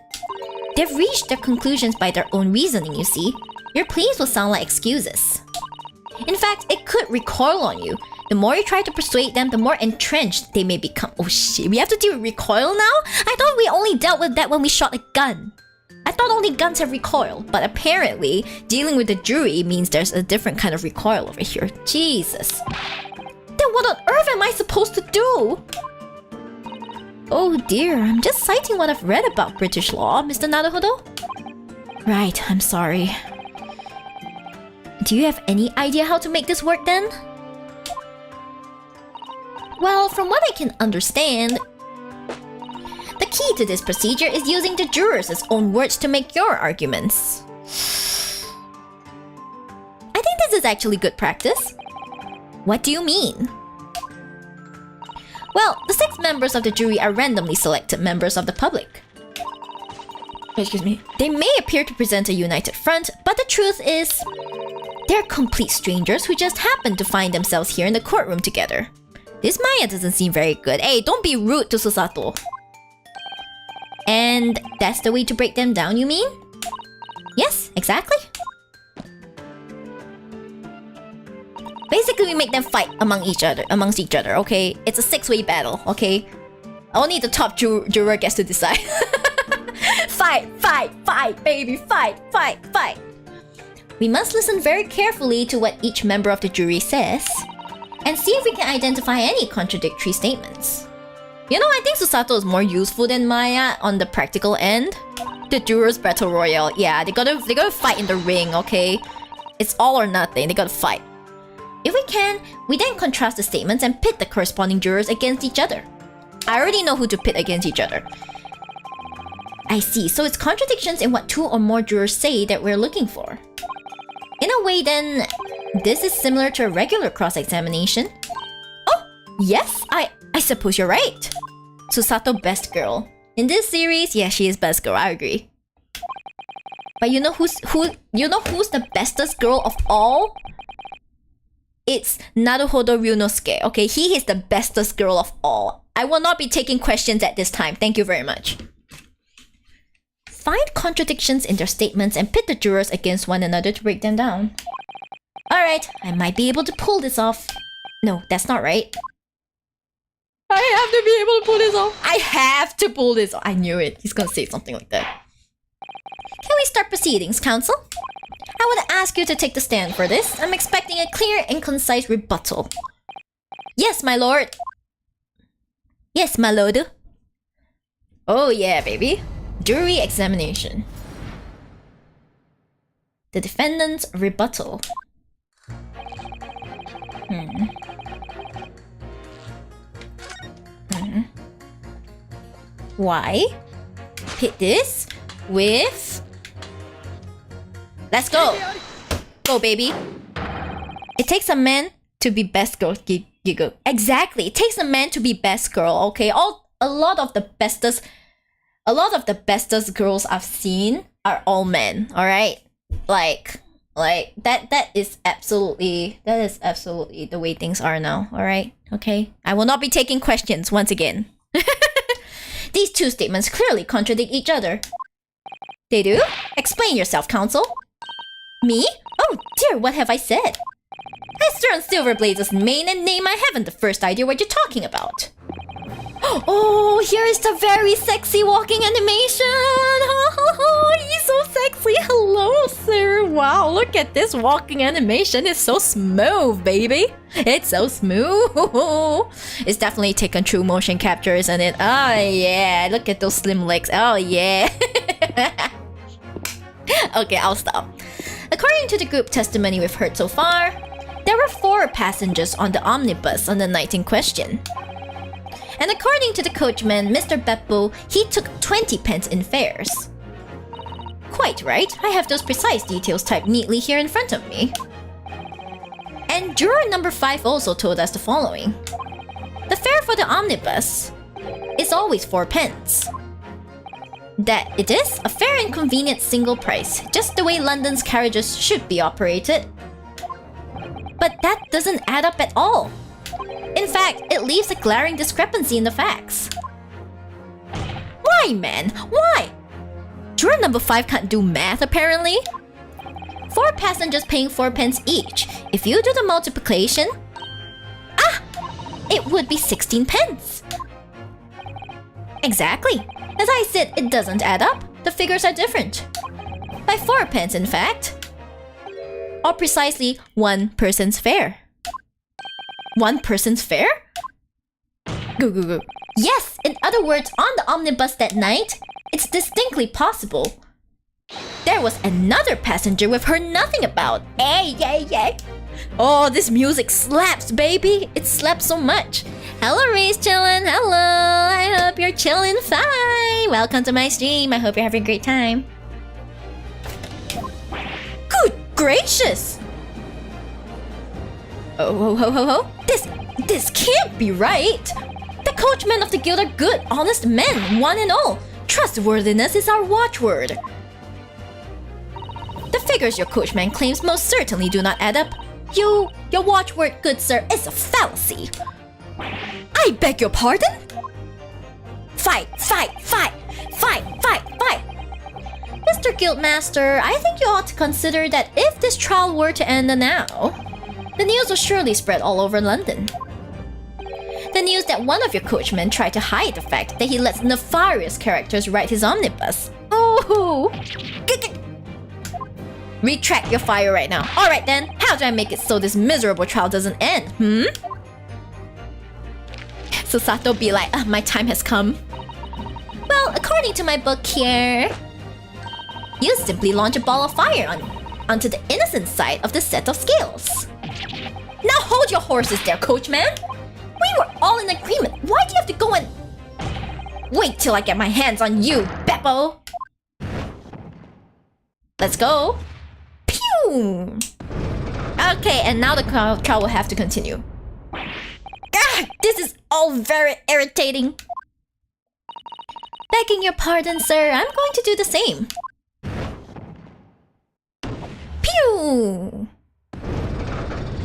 they've reached their conclusions by their own reasoning, you see. Your pleas will sound like excuses. In fact, it could recoil on you. The more you try to persuade them, the more entrenched they may become. Oh shit, we have to deal with recoil now? I thought we only dealt with that when we shot a gun. I thought only guns have recoil, but apparently, dealing with the jury means there's a different kind of recoil over here. Jesus. Then what on earth am I supposed to do? Oh dear, I'm just citing what I've read about British law, Mr. Naruhodo. Right, I'm sorry. Do you have any idea how to make this work then? Well, from what I can understand, the key to this procedure is using the jurors' own words to make your arguments. I think this is actually good practice. What do you mean? Well, the 6 members of the jury are randomly selected members of the public. Excuse me. They may appear to present a united front, but the truth is, they're complete strangers who just happen to find themselves here in the courtroom together. This Maya doesn't seem very good. Hey, don't be rude to Susato. And that's the way to break them down, you mean? Yes, exactly. Basically, we make them fight amongst each other, okay? It's a 6-way battle, okay? Only the top juror gets to decide. Fight, fight, fight, baby, fight, fight, fight. We must listen very carefully to what each member of the jury says and see if we can identify any contradictory statements. You know, I think Susato is more useful than Maya on the practical end. The jurors battle royale, yeah, they gotta fight in the ring, okay? It's all or nothing, they gotta fight. If we can, we then contrast the statements and pit the corresponding jurors against each other. I already know who to pit against each other. I see, so it's contradictions in what 2 or more jurors say that we're looking for. In a way then, this is similar to a regular cross-examination. Oh, yes, I suppose you're right. Susato best girl. In this series, yeah, she is best girl, I agree. But you know who's the bestest girl of all? It's Naruhodo Ryunosuke, okay? He is the bestest girl of all. I will not be taking questions at this time, thank you very much. Find contradictions in their statements and pit the jurors against one another to break them down. Alright, I might be able to pull this off. No, that's not right. I have to be able to pull this off. I have to pull this off. I knew it. He's gonna say something like that. Can we start proceedings, counsel? I would ask you to take the stand for this. I'm expecting a clear and concise rebuttal. Yes, my lord. Yes, my lord. Oh yeah, baby. Jury examination. The defendant's rebuttal. Why? Pit this with... Let's go! Go, baby! It takes a man to be best girl, Gigo. Exactly! It takes a man to be best girl, okay? A lot of the bestest girls I've seen are all men, alright? Like that is absolutely the way things are now, alright? Okay? I will not be taking questions once again. These 2 statements clearly contradict each other. They do? Explain yourself, counsel. Me? Oh dear, what have I said? I stir on Silverblaze's mane and name I haven't the first idea what you're talking about. Oh, here is the very sexy walking animation! He's so sexy! Hello, sir! Wow, look at this walking animation. It's so smooth, baby! It's so smooth! It's definitely taken true motion capture, isn't it? Oh yeah, look at those slim legs. Oh yeah! Okay, I'll stop. According to the group testimony we've heard so far, there were 4 passengers on the omnibus on the night in question. And according to the coachman, Mr. Beppo, he took 20 pence in fares. Quite right, I have those precise details typed neatly here in front of me. And juror number 5 also told us the following. The fare for the omnibus is always 4 pence. That it is a fair and convenient single price, just the way London's carriages should be operated. But that doesn't add up at all. In fact, it leaves a glaring discrepancy in the facts. Why, man? Why? Juror number 5 can't do math, apparently. 4 passengers paying 4 pence each. If you do the multiplication... it would be 16 pence. Exactly. As I said, it doesn't add up. The figures are different. By 4 pence, in fact. Or precisely 1 person's fare. 1 person's fare? Go. Yes, in other words, on the omnibus that night, it's distinctly possible. There was another passenger we've heard nothing about. Hey. Oh, this music slaps, baby. It slaps so much. Hello, Ray's chillin'. Hello. I hope you're chillin' fine. Welcome to my stream. I hope you're having a great time. Good gracious. Oh. This can't be right. The coachmen of the guild are good, honest men, one and all. Trustworthiness is our watchword. The figures your coachman claims most certainly do not add up. Your watchword, good sir, is a fallacy. I beg your pardon? Fight, fight, fight, fight, fight, fight. Mr. Guildmaster, I think you ought to consider that if this trial were to end now, the news will surely spread all over London. The news that one of your coachmen tried to hide the fact that he lets nefarious characters ride his omnibus. Oh! Retract your fire right now. Alright then, how do I make it so this miserable trial doesn't end, So Sato be like, my time has come. Well, according to my book here, you simply launch a ball of fire onto the innocent side of the set of scales. Now hold your horses there, coachman! We were all in agreement. Why do you have to go and... Wait till I get my hands on you, Beppo! Let's go. Pew! Okay, and now the trial will have to continue. This is all very irritating. Begging your pardon, sir, I'm going to do the same. Pew!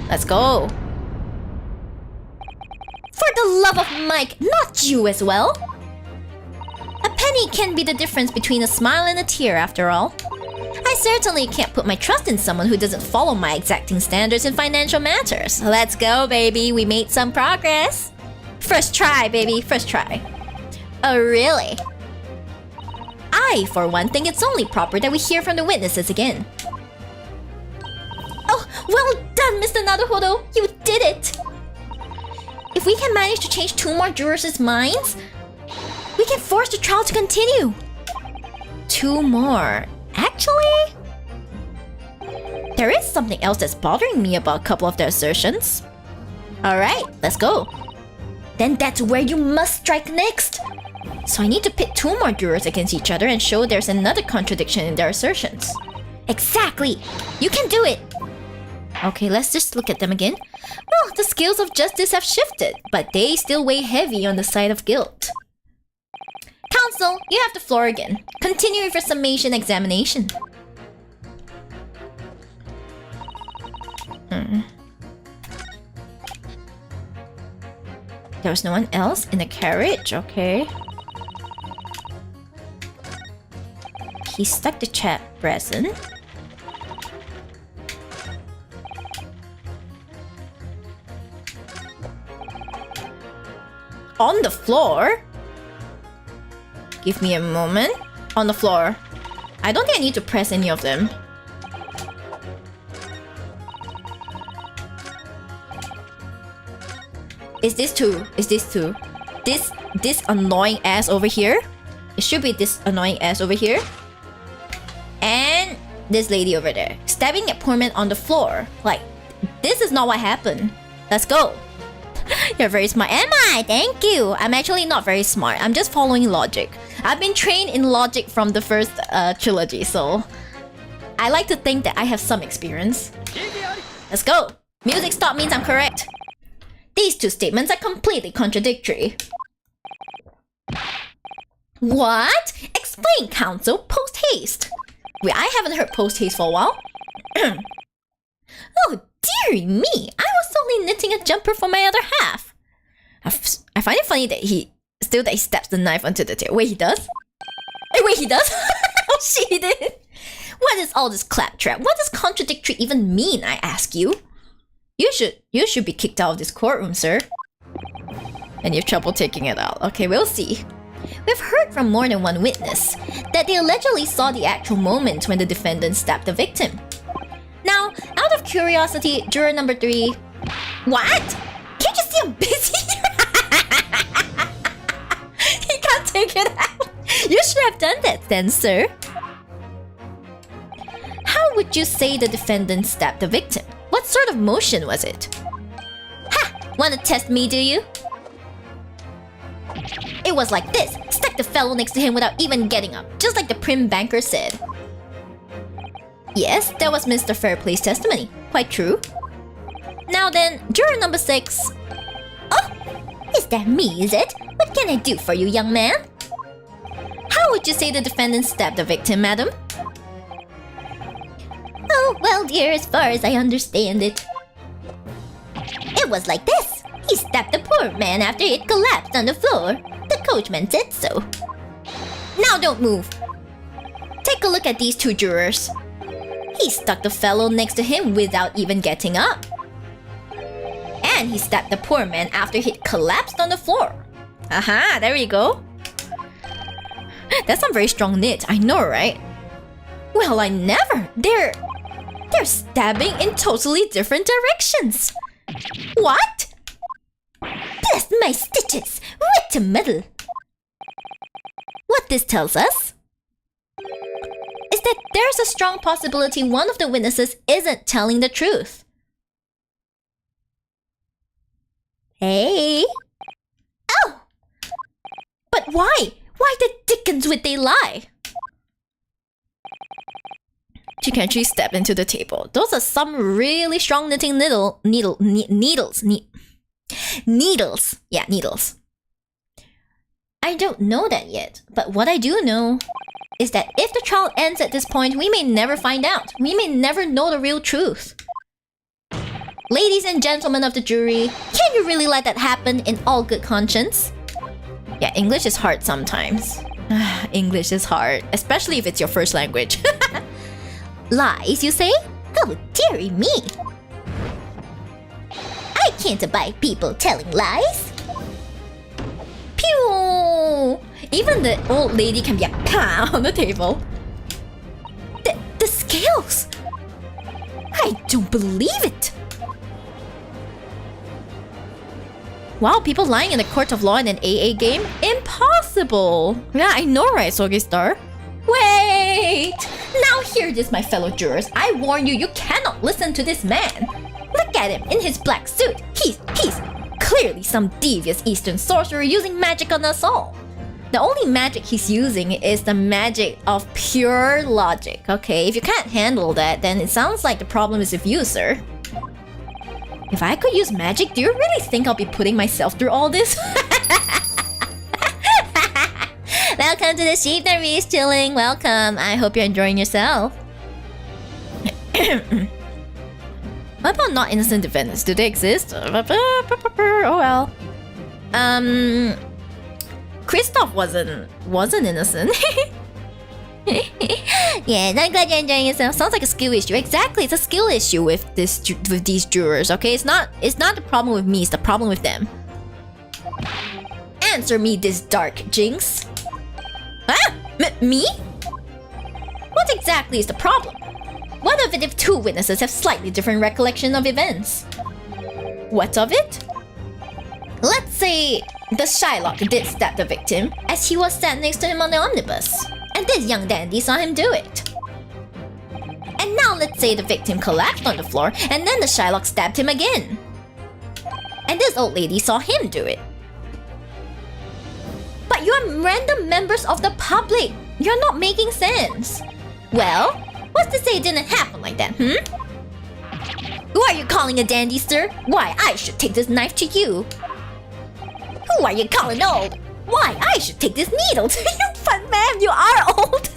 Let's go. For the love of Mike, not you as well. A penny can be the difference between a smile and a tear, after all. I certainly can't put my trust in someone who doesn't follow my exacting standards in financial matters. Let's go, baby. We made some progress. First try, baby. First try. Oh, really? I, for one, think it's only proper that we hear from the witnesses again. Oh, well done, Mr. Naruhodo. You did it. If we can manage to change 2 more jurors' minds, we can force the trial to continue. 2 more. Actually, there is something else that's bothering me about a couple of their assertions. Alright, let's go. Then that's where you must strike next. So I need to pit 2 more jurors against each other and show there's another contradiction in their assertions. Exactly! You can do it! Okay, let's just look at them again. Well, the scales of justice have shifted, but they still weigh heavy on the side of guilt. Counsel, you have the floor again. Continue with your summation examination. There was no one else in the carriage, okay. He stuck the chat resin. On the floor? Give me a moment. On the floor. I don't think I need to press any of them. Is this 2? Is this 2? This annoying ass over here? It should be this annoying ass over here. And this lady over there. Stabbing at poor man on the floor. Like, this is not what happened. Let's go. You're very smart. Am I? Thank you. I'm actually not very smart. I'm just following logic. I've been trained in logic from the first trilogy, so I like to think that I have some experience. Let's go. Music stop means I'm correct. These 2 statements are completely contradictory. What? Explain, counsel. Post haste. Wait, I haven't heard post haste for a while. Oh, dearie me. I was only knitting a jumper for my other half. I find it funny that he stabs the knife onto the tail. Wait, he does? Wait, he does? Oh, shit, he did. What is all this claptrap? What does contradictory even mean, I ask you? You should be kicked out of this courtroom, sir. And you have trouble taking it out. Okay, we'll see. We've heard from more than one witness that they allegedly saw the actual moment when the defendant stabbed the victim. Now, out of curiosity, juror number 3... What? Can't you see I'm busy? He can't take it out. You should have done that then, sir. How would you say the defendant stabbed the victim? What sort of motion was it? Ha! Wanna test me, do you? It was like this. Stuck the fellow next to him without even getting up, just like the prim banker said. Yes, that was Mr. Fairplay's testimony. Quite true. Now then, juror number 6. Oh! Is that me, is it? What can I do for you, young man? How would you say the defendant stabbed the victim, madam? Oh, well, dear, as far as I understand it, it was like this. He stabbed the poor man after it collapsed on the floor. The coachman said so. Now don't move. Take a look at these two jurors. He stuck the fellow next to him without even getting up. And he stabbed the poor man after he collapsed on the floor. Aha, there we go. That's some very strong knit, I know, right? Well, I never. They're stabbing in totally different directions. What? Bless my stitches! Right to middle. What this tells us is that there's a strong possibility one of the witnesses isn't telling the truth. Hey? Oh! But why? Why the dickens would they lie? She can actually step into the table. Those are some really strong knitting needles. Yeah, needles. I don't know that yet, but what I do know is that if the trial ends at this point, we may never find out. We may never know the real truth. Ladies and gentlemen of the jury, can you really let that happen in all good conscience? Yeah, English is hard sometimes. English is hard, especially if it's your first language. Lies, you say? Oh, dearie me. I can't abide people telling lies. Pew! Even the old lady can be a pa on the table. The scales! I don't believe it! Wow, people lying in a court of law in an AA game? Impossible! Yeah, I know, right, Soge Star? Wait! Now hear this, my fellow jurors. I warn you, you cannot listen to this man. Look at him in his black suit. He's clearly some devious Eastern sorcerer using magic on us all. The only magic he's using is the magic of pure logic. Okay, if you can't handle that, then it sounds like the problem is with you, sir. If I could use magic, do you really think I'll be putting myself through all this? Welcome to the Shibdom Rules chilling. Welcome. I hope you're enjoying yourself. What about not innocent defendants? Do they exist? Oh well. Christoph wasn't innocent. Yeah, I'm glad you're enjoying yourself. Sounds like a skill issue. Exactly, it's a skill issue with these jurors. Okay, it's not the problem with me. It's the problem with them. Answer me this dark jinx. Huh? Me? What exactly is the problem? What of it if two witnesses have slightly different recollection of events? What of it? Let's say the Shylock did stab the victim as he was sat next to him on the omnibus, and this young dandy saw him do it. And now let's say the victim collapsed on the floor and then the Shylock stabbed him again. And this old lady saw him do it. But you're random members of the public. You're not making sense. Well, what's to say it didn't happen like that, Who are you calling a dandy, sir? Why, I should take this knife to you. Who are you calling old? Why, I should take this needle to you. But ma'am, you are old.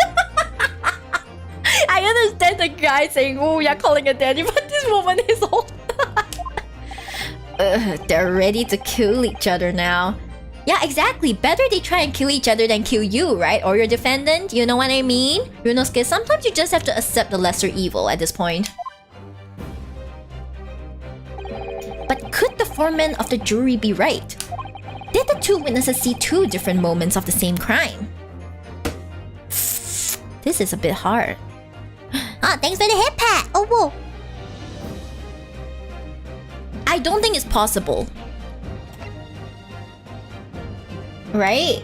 I understand the guy saying, oh, you're calling a dandy, but this woman is old. They're ready to kill each other now. Yeah, exactly. Better they try and kill each other than kill you, right? Or your defendant, you know what I mean? Ryunosuke, sometimes you just have to accept the lesser evil at this point. But could the foreman of the jury be right? Did the two witnesses see two different moments of the same crime? This is a bit hard. Ah, thanks for the hip pat! Oh, whoa! I don't think it's possible. Right?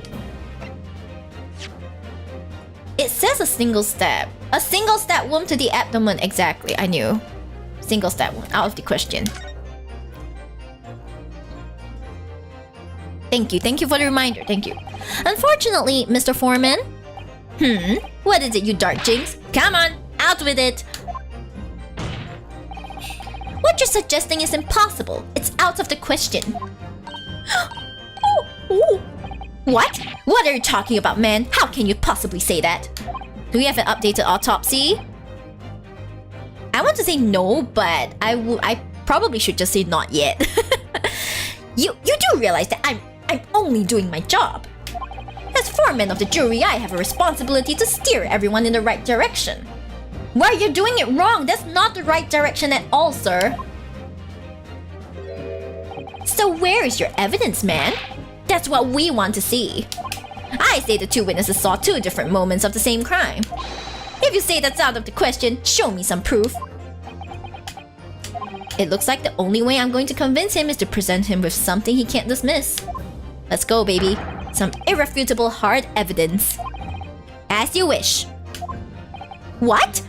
It says a single stab. A single stab wound to the abdomen. Exactly, I knew. Single stab wound, out of the question. Thank you for the reminder, thank you. Unfortunately, Mr. Foreman. What is it, you dark jinx? Come on, out with it. What you're suggesting is impossible. It's out of the question. Oh. What? What are you talking about, man? How can you possibly say that? Do we have an updated autopsy? I want to say no, but I probably should just say not yet. You do realize that I'm only doing my job. As foreman of the jury, I have a responsibility to steer everyone in the right direction. Why, you're doing it wrong. That's not the right direction at all, sir. So where is your evidence, man? That's what we want to see. I say the two witnesses saw two different moments of the same crime. If you say that's out of the question, show me some proof. It looks like the only way I'm going to convince him is to present him with something he can't dismiss. Let's go, baby. Some irrefutable hard evidence. As you wish. What?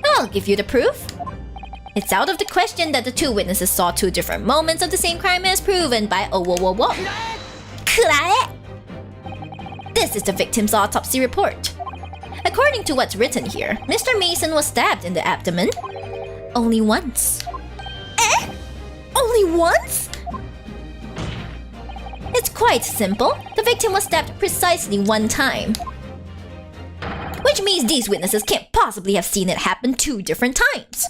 I'll give you the proof. It's out of the question that the two witnesses saw two different moments of the same crime as proven by whoa. This is the victim's autopsy report. According to what's written here, Mr. Mason was stabbed in the abdomen only once. Eh? Only once? It's quite simple. The victim was stabbed precisely one time. Which means these witnesses can't possibly have seen it happen two different times.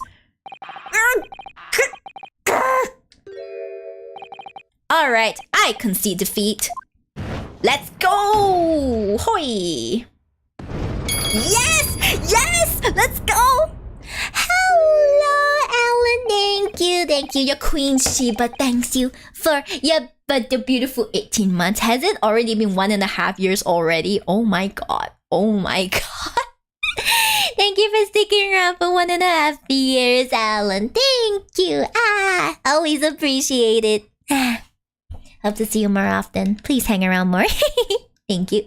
Alright, I concede defeat. Let's go! Hoi! Yes! Yes! Let's go! Hello, Alan. Thank you. Your queen Shiba thanks you for but the beautiful 18 months. Has it already been 1.5 years already? Oh my god. Oh my god. Thank you for sticking around for 1.5 years, Alan. Thank you. Always appreciate it. Hope to see you more often. Please hang around more. Thank you.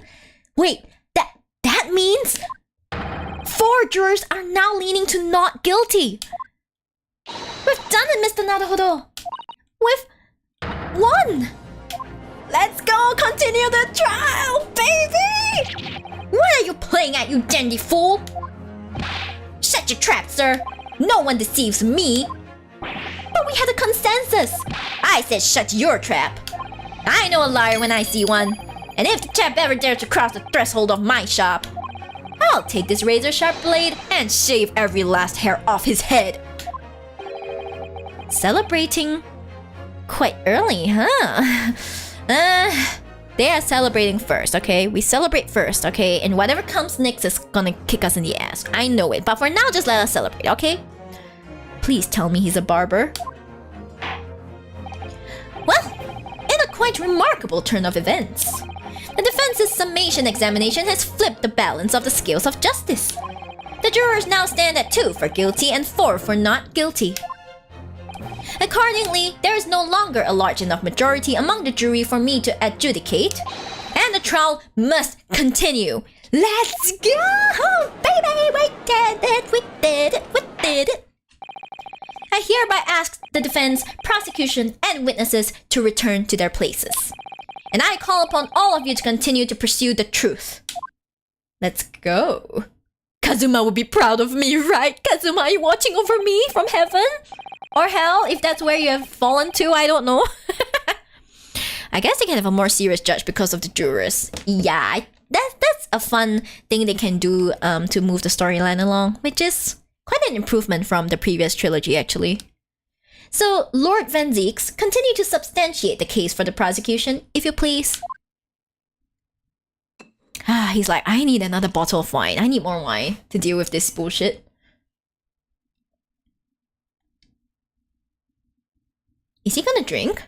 Wait, that means 4 jurors are now leaning to not guilty. We've done it, Mr. Naruhodo. We've won. Let's go continue the trial, baby. What are you playing at, you dandy fool? Shut your trap, sir. No one deceives me. But we had a consensus. I said shut your trap. I know a liar when I see one. And if the chap ever dares to cross the threshold of my shop, I'll take this razor-sharp blade and shave every last hair off his head. Celebrating quite early, huh? They are celebrating first, okay? We celebrate first, okay? And whatever comes next is gonna kick us in the ass. I know it, but for now, just let us celebrate, okay? Please tell me he's a barber. Well, in a quite remarkable turn of events, the defense's summation examination has flipped the balance of the scales of justice. The jurors now stand at 2 for guilty and 4 for not guilty. Accordingly, there is no longer a large enough majority among the jury for me to adjudicate, and the trial must continue. Let's go, baby! We did it! I hereby ask the defense, prosecution, and witnesses to return to their places. And I call upon all of you to continue to pursue the truth. Let's go. Kazuma would be proud of me, right? Kazuma, are you watching over me from heaven? Or hell, if that's where you have fallen to, I don't know. I guess they can have a more serious judge because of the jurors. Yeah, that's a fun thing they can do to move the storyline along, which is quite an improvement from the previous trilogy, actually. So, Lord Van Zeeks, continue to substantiate the case for the prosecution, if you please. He's like, I need another bottle of wine. I need more wine to deal with this bullshit. Is he gonna drink?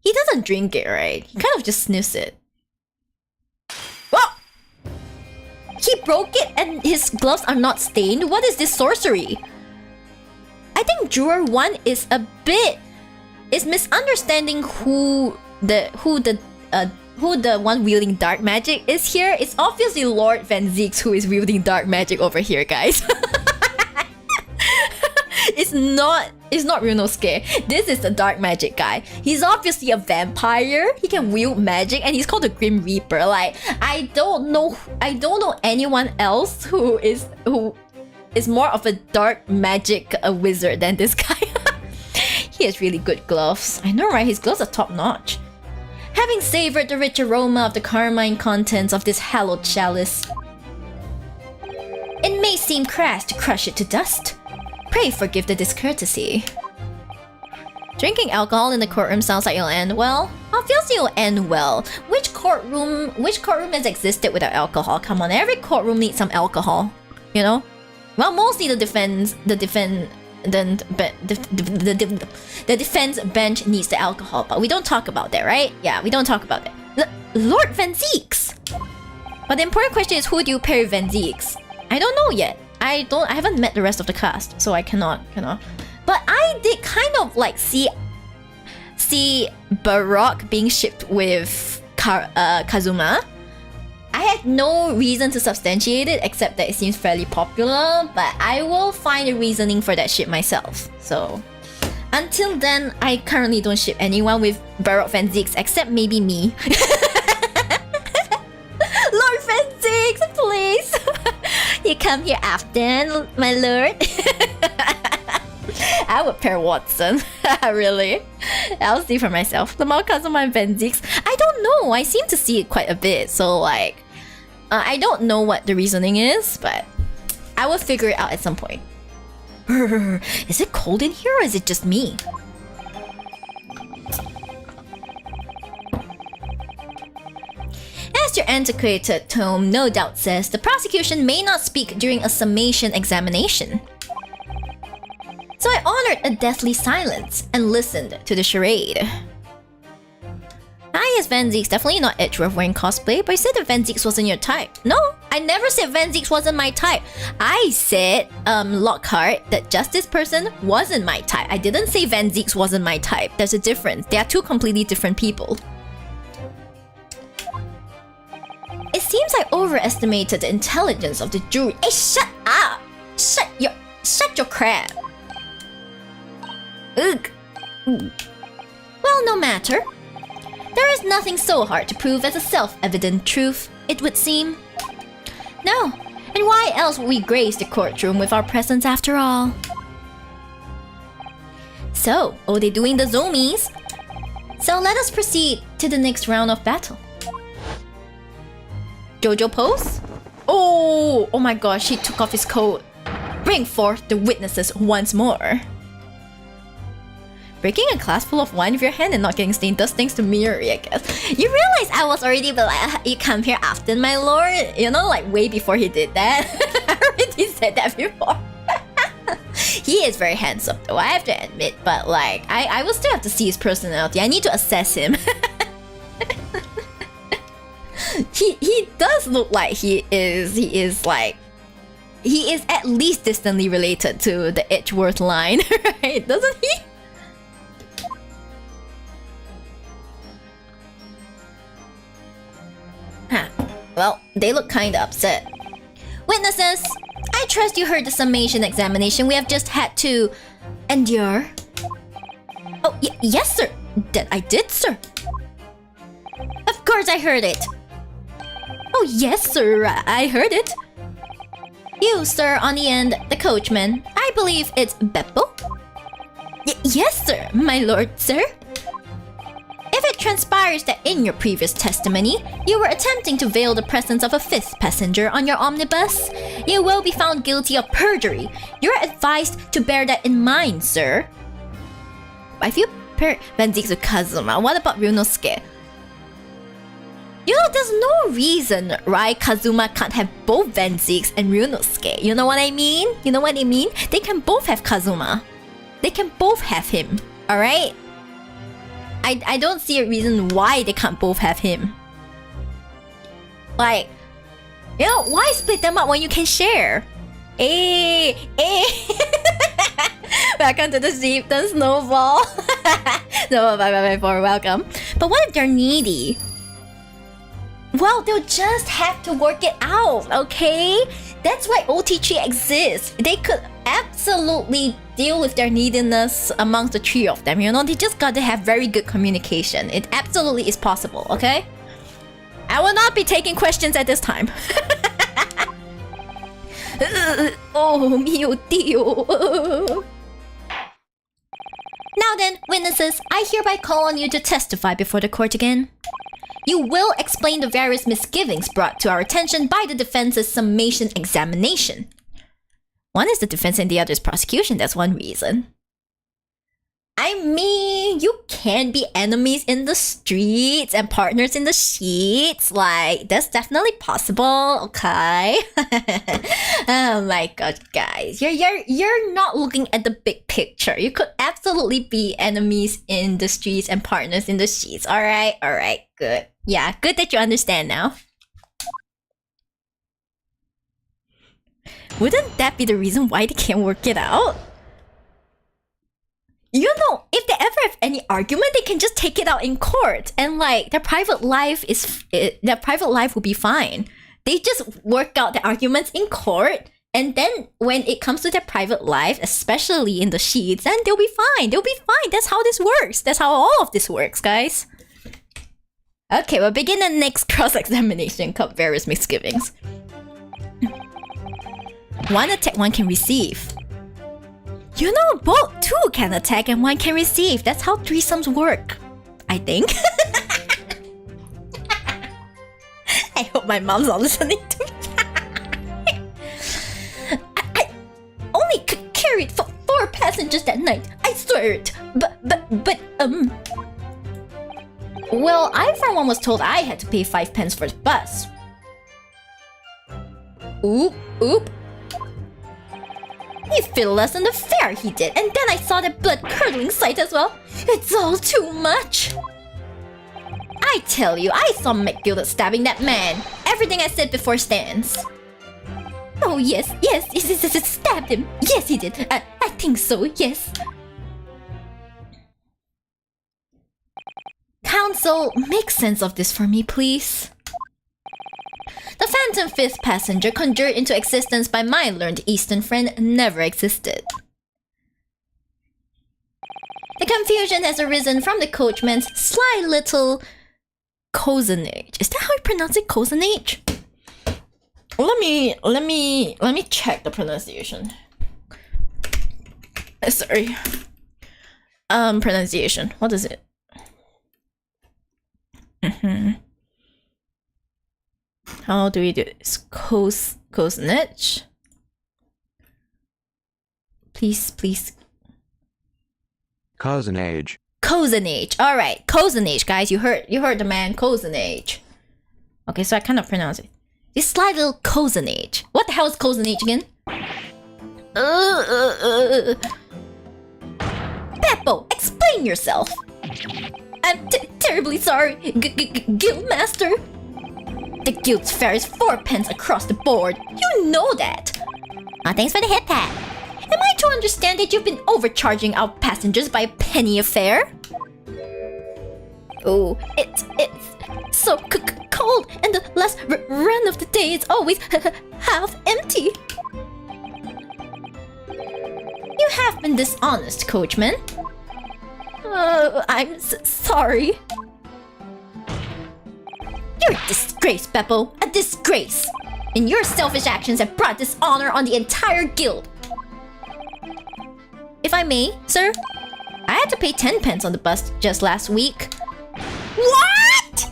He doesn't drink it, right? He kind of just sniffs it. Whoa! He broke it and his gloves are not stained? What is this sorcery? I think juror 1 is misunderstanding who the one wielding dark magic is here. It's obviously Lord Van Zeeks who is wielding dark magic over here, guys. It's not Ryunosuke. This is the dark magic guy. He's obviously a vampire. He can wield magic and he's called the Grim Reaper. Like, I don't know anyone else who is more of a dark magic wizard than this guy. He has really good gloves. I know, right? His gloves are top notch. Having savored the rich aroma of the carmine contents of this hallowed chalice, it may seem crass to crush it to dust. Pray forgive the discourtesy. Drinking alcohol in the courtroom sounds like it'll end well. Obviously it'll end well. Which courtroom has existed without alcohol? Come on, every courtroom needs some alcohol. You know? Well, mostly the defense bench needs the alcohol, but we don't talk about that, right? Yeah, we don't talk about that. Lord Van Zeeks! But the important question is, who do you pair with Van Zeeks? I don't know yet. I haven't met the rest of the cast, so I cannot. But I did kind of like see Baroque being shipped with Kazuma. I had no reason to substantiate it except that it seems fairly popular, but I will find a reasoning for that ship myself. So until then, I currently don't ship anyone with Baroque Van Zeeks except maybe me. Lord Van Zeeks, please! You come here often, my lord. I would pair Watson. Really? I'll see for myself. Lamar Kazuma and Van Zeeks. I don't know. I seem to see it quite a bit. So like, I don't know what the reasoning is, but I will figure it out at some point. Is it cold in here or is it just me? As your antiquated tome no doubt says, the prosecution may not speak during a summation examination. So I honored a deathly silence and listened to the charade. Yes, Van Zeeks, definitely not Edgeworth wearing cosplay, but you said that Van Zeeks wasn't your type. No, I never said Van Zeeks wasn't my type. I said, Lockhart, that just this person wasn't my type. I didn't say Van Zeeks wasn't my type. There's a difference. They are two completely different people. It seems I overestimated the intelligence of the jury. Hey, shut up! Shut your crap. Ugh. Well, no matter. There is nothing so hard to prove as a self-evident truth, it would seem. No, and why else would we grace the courtroom with our presence after all? So, they doing the zoomies? So let us proceed to the next round of battle. Jojo pose? Oh my gosh, he took off his coat. Bring forth the witnesses once more. Breaking a glass full of wine with your hand and not getting stained does things to Miyori, I guess. You realize I was already like, you come here often, my lord? You know, like way before he did that. I already said that before. He is very handsome though, I have to admit. But like, I will still have to see his personality. I need to assess him. He does look like he is at least distantly related to the Edgeworth line, right? Doesn't he? Huh. Well, they look kinda upset. Witnesses, I trust you heard the summation examination we have just had to endure. Oh, yes, sir. I did, sir. Of course I heard it. Oh, yes, sir. I heard it. You, sir, on the end, the coachman. I believe it's Beppo. Yes, sir, my lord, sir. If it transpires that in your previous testimony, you were attempting to veil the presence of a fifth passenger on your omnibus, you will be found guilty of perjury. You're advised to bear that in mind, sir. I feel Van Zeeks with Kazuma. What about Ryunosuke? You know, there's no reason, right? Kazuma can't have both Van Zeeks and Ryunosuke. You know what I mean? You know what I mean? They can both have Kazuma. They can both have him. Alright? I don't see a reason why they can't both have him. Like, you know, why split them up when you can share? Hey. Welcome to the Shibdom Snowball. No, bye, welcome. But what if they're needy? Well, they'll just have to work it out, okay? That's why OT3 exists. They could absolutely deal with their neediness amongst the three of them, you know? They just gotta have very good communication. It absolutely is possible, okay? I will not be taking questions at this time. Oh, mio Dio. Now then, Witnesses, I hereby call on you to testify before the court again. You will explain the various misgivings brought to our attention by the defense's summation examination. One is the defense and the other is prosecution, that's one reason. I mean, you can be enemies in the streets and partners in the sheets. Like, that's definitely possible, okay? Oh my god, guys. You're not looking at the big picture. You could absolutely be enemies in the streets and partners in the sheets. Alright, good. Yeah, good that you understand now. Wouldn't that be the reason why they can't work it out? You know, if they ever have any argument, they can just take it out in court, and like their private life will be fine. They just work out the arguments in court, and then when it comes to their private life, especially in the sheets, then they'll be fine. They'll be fine. That's how this works. That's how all of this works, guys. Okay, we'll begin the next cross-examination called various misgivings. One attack, one can receive. You know, both two can attack and one can receive. That's how threesomes work, I think. I hope my mom's not listening to me. I only carried 4 passengers that night. I swear it. But well, I for one was told I had to pay 5 pence for the bus. Oop. He filled less than the fare, he did, and then I saw that blood-curdling sight as well. It's all too much. I tell you, I saw McGilda stabbing that man. Everything I said before stands. Oh yes, stabbed him. Yes, he did. I think so, yes. Counsel, make sense of this for me, please. The phantom 5th passenger conjured into existence by my learned Eastern friend never existed. The confusion has arisen from the coachman's sly little cozenage. Is that how you pronounce it? Cozenage? Let me check the pronunciation. Sorry. Pronunciation. What is it? How do we do this? Cozenage? Please. Cozenage. Cozenage. Alright, cozenage, guys. You heard the man. Cozenage. Okay, so I cannot pronounce it. This sly little cozenage. What the hell is cozenage again? Beppo, explain yourself. I'm terribly sorry, Guildmaster. The guild's fare is 4 pence across the board. You know that. Thanks for the hit pat. Am I to understand that you've been overcharging our passengers by a penny a fare? Oh, it's so cold, and the last run of the day is always half empty. You have been dishonest, coachman. I'm sorry. You're a disgrace, Beppo. A disgrace. And your selfish actions have brought dishonor on the entire guild. If I may, sir, I had to pay 10 pence on the bus just last week. What?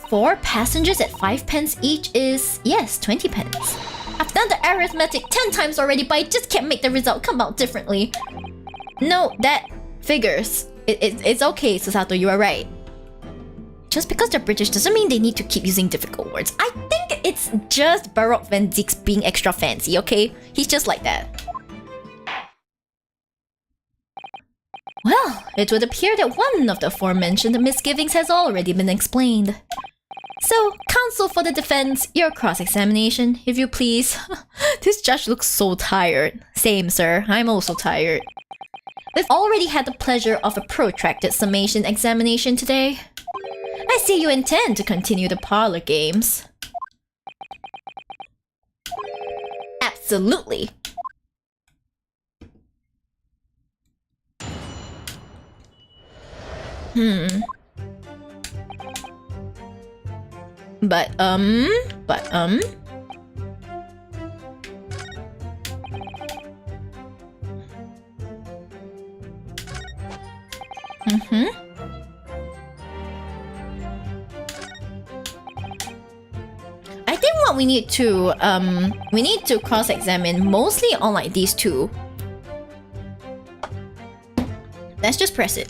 4 passengers at 5 pence each is, yes, 20 pence. I've done the arithmetic 10 times already, but I just can't make the result come out differently. No, that figures. It's okay, Susato, you are right. Just because they're British doesn't mean they need to keep using difficult words. I think it's just Baroque Van Ziek's being extra fancy, okay? He's just like that. Well, it would appear that one of the aforementioned misgivings has already been explained. So, counsel for the defense, your cross-examination, if you please. This judge looks so tired. Same, sir. I'm also tired. We've already had the pleasure of a protracted summation examination today. I see you intend to continue the parlor games. Absolutely. But what we need to cross-examine mostly on like these two. Let's just press it.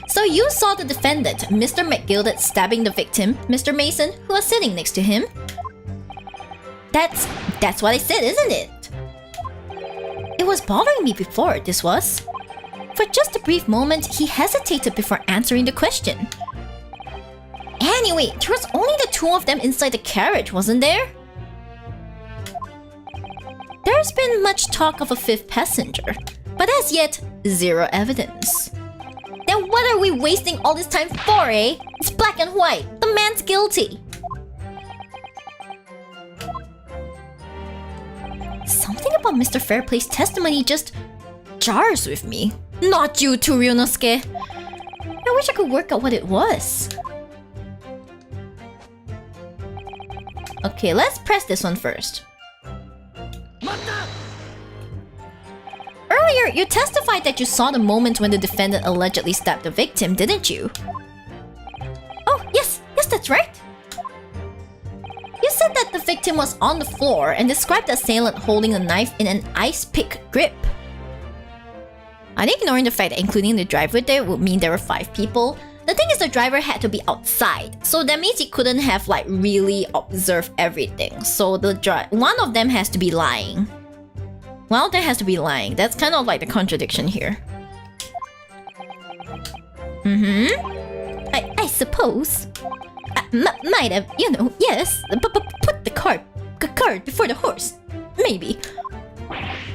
So you saw the defendant, Mr. McGilded, stabbing the victim, Mr. Mason, who was sitting next to him. That's what I said, isn't it? It was bothering me before, this was. For just a brief moment, he hesitated before answering the question. Anyway, there was only the two of them inside the carriage, wasn't there? There's been much talk of a fifth passenger, but as yet, zero evidence. Then what are we wasting all this time for, eh? It's black and white. The man's guilty. Something about Mr. Fairplay's testimony just jars with me. Not you too, Ryunosuke. I wish I could work out what it was. Okay, let's press this one first. Earlier, you testified that you saw the moment when the defendant allegedly stabbed the victim, didn't you? Oh, yes, that's right. You said that the victim was on the floor and described the assailant holding a knife in an ice pick grip. I think ignoring the fact that including the driver there would mean there were 5 people. The thing is, the driver had to be outside, so that means he couldn't have like really observed everything. So one of them has to be lying. One of them has to be lying. That's kind of like the contradiction here. I suppose. Might have, yes. But put the cart before the horse. Maybe.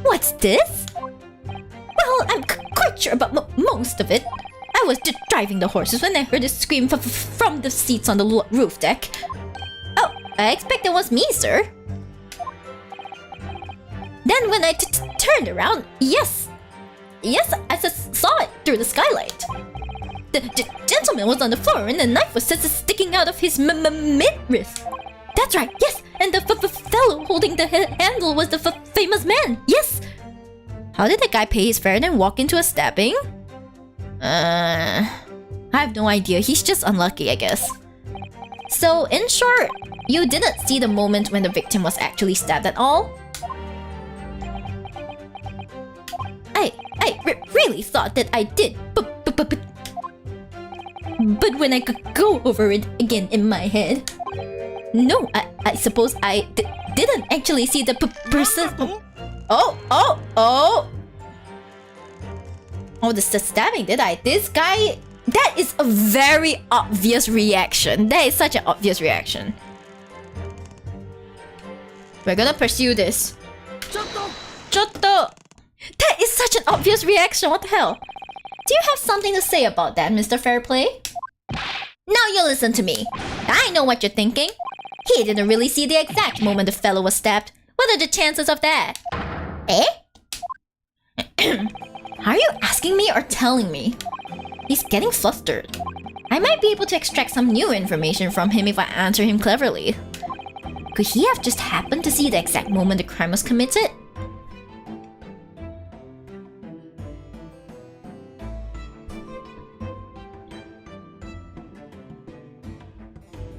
What's this? Well, I'm quite sure about most of it. I was just driving the horses when I heard a scream from the seats on the roof deck. Oh, I expect it was me, sir. Then when I turned around, yes, I saw it through the skylight. The gentleman was on the floor and the knife was sticking out of his midriff. That's right, yes, and the fellow holding the handle was the famous man, yes. How did the guy pay his fare and then walk into a stabbing? I have no idea, he's just unlucky, I guess. So, in short, you didn't see the moment when the victim was actually stabbed at all? I really thought that I did, but when I could go over it again in my head... No, I suppose I didn't actually see the person... Oh, the stabbing, did I? This guy... That is a very obvious reaction. That is such an obvious reaction. We're gonna pursue this. Chotto! That is such an obvious reaction, what the hell? Do you have something to say about that, Mr. Fairplay? Now you listen to me. I know what you're thinking. He didn't really see the exact moment the fellow was stabbed. What are the chances of that? Eh? Are you asking me or telling me? He's getting flustered. I might be able to extract some new information from him if I answer him cleverly. Could he have just happened to see the exact moment the crime was committed?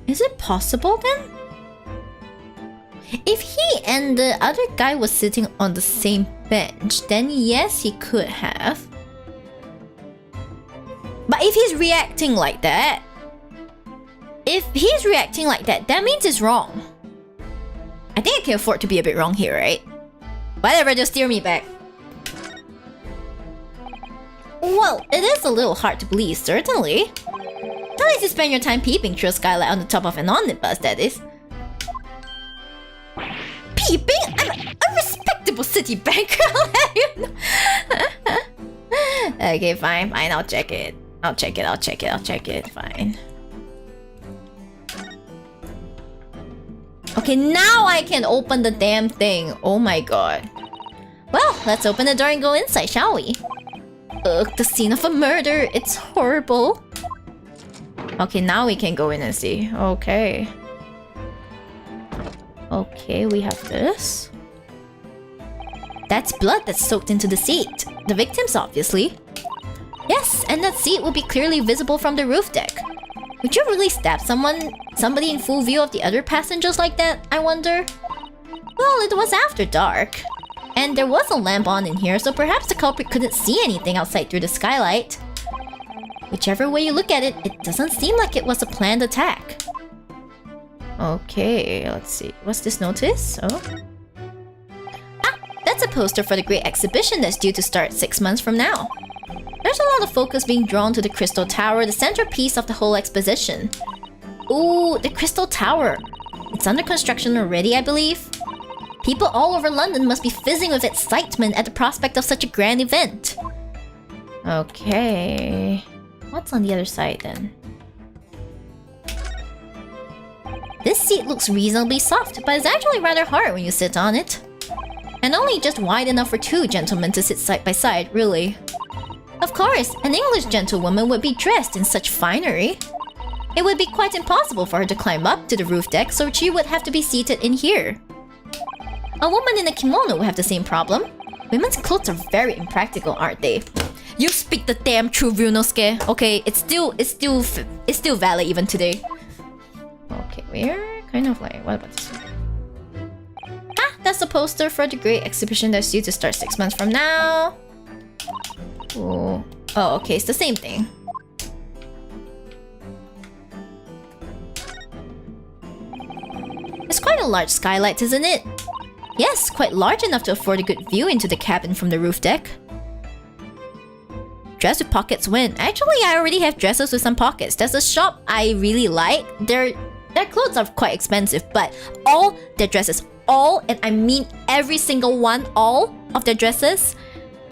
Is it possible then? If he and the other guy was sitting on the same bench, then yes, he could have. But if he's reacting like that, that means it's wrong. I think I can afford to be a bit wrong here, right? Whatever, just steer me back. Well, it is a little hard to believe, certainly. At least you spend your time peeping through a skylight on the top of an omnibus, that is. Peeping? I'm a respectable city banker, I'll let you know. Okay, fine, I'll check it. I'll check it, fine. Okay, now I can open the damn thing. Oh my god. Well, let's open the door and go inside, shall we? Ugh, the scene of a murder. It's horrible. Okay, now we can go in and see. Okay. Okay, we have this. That's blood that's soaked into the seat. The victim's, obviously. Yes, and that seat will be clearly visible from the roof deck. Would you really stab somebody in full view of the other passengers like that, I wonder? Well, it was after dark. And there was a lamp on in here, so perhaps the culprit couldn't see anything outside through the skylight. Whichever way you look at it, it doesn't seem like it was a planned attack. Okay, let's see. What's this notice? Oh. Ah, that's a poster for the Great Exhibition that's due to start 6 months from now. There's a lot of focus being drawn to the Crystal Tower, the centerpiece of the whole exposition. Ooh, the Crystal Tower. It's under construction already, I believe. People all over London must be fizzing with excitement at the prospect of such a grand event. Okay... What's on the other side then? This seat looks reasonably soft, but it's actually rather hard when you sit on it. And only just wide enough for 2 gentlemen to sit side by side, really. Of course, an English gentlewoman would be dressed in such finery. It would be quite impossible for her to climb up to the roof deck, so she would have to be seated in here. A woman in a kimono would have the same problem. Women's clothes are very impractical, aren't they? You speak the damn truth, Ryunosuke. Okay, it's still valid even today. Okay, we're kind of like, what about this one? Ah, that's the poster for the Great Exhibition that's due to start 6 months from now. Oh, okay, it's the same thing. It's quite a large skylight, isn't it? Yes, quite large enough to afford a good view into the cabin from the roof deck. Dress with pockets win. Actually, I already have dresses with some pockets. There's a shop I really like. Their clothes are quite expensive, but all their dresses, and I mean every single one, all of their dresses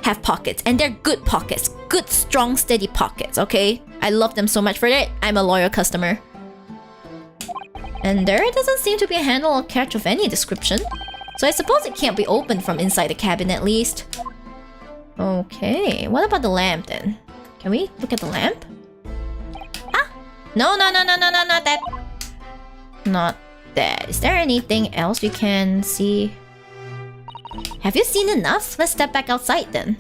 have pockets. And they're good pockets. Good, strong, steady pockets, okay? I love them so much for that. I'm a loyal customer. And there doesn't seem to be a handle or catch of any description. So I suppose it can't be opened from inside the cabin at least. Okay, what about the lamp then? Can we look at the lamp? Ah! No, not that. Not that. Is there anything else we can see? Have you seen enough? Let's step back outside then.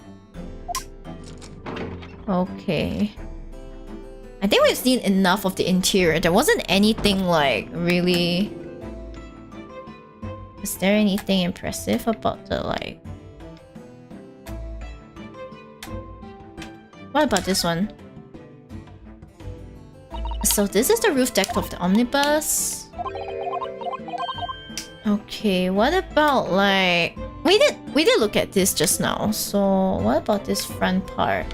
Okay. I think we've seen enough of the interior. There wasn't anything like really... Is there anything impressive about the like... What about this one? So this is the roof deck of the omnibus. Okay, what about like... We did look at this just now. So what about this front part?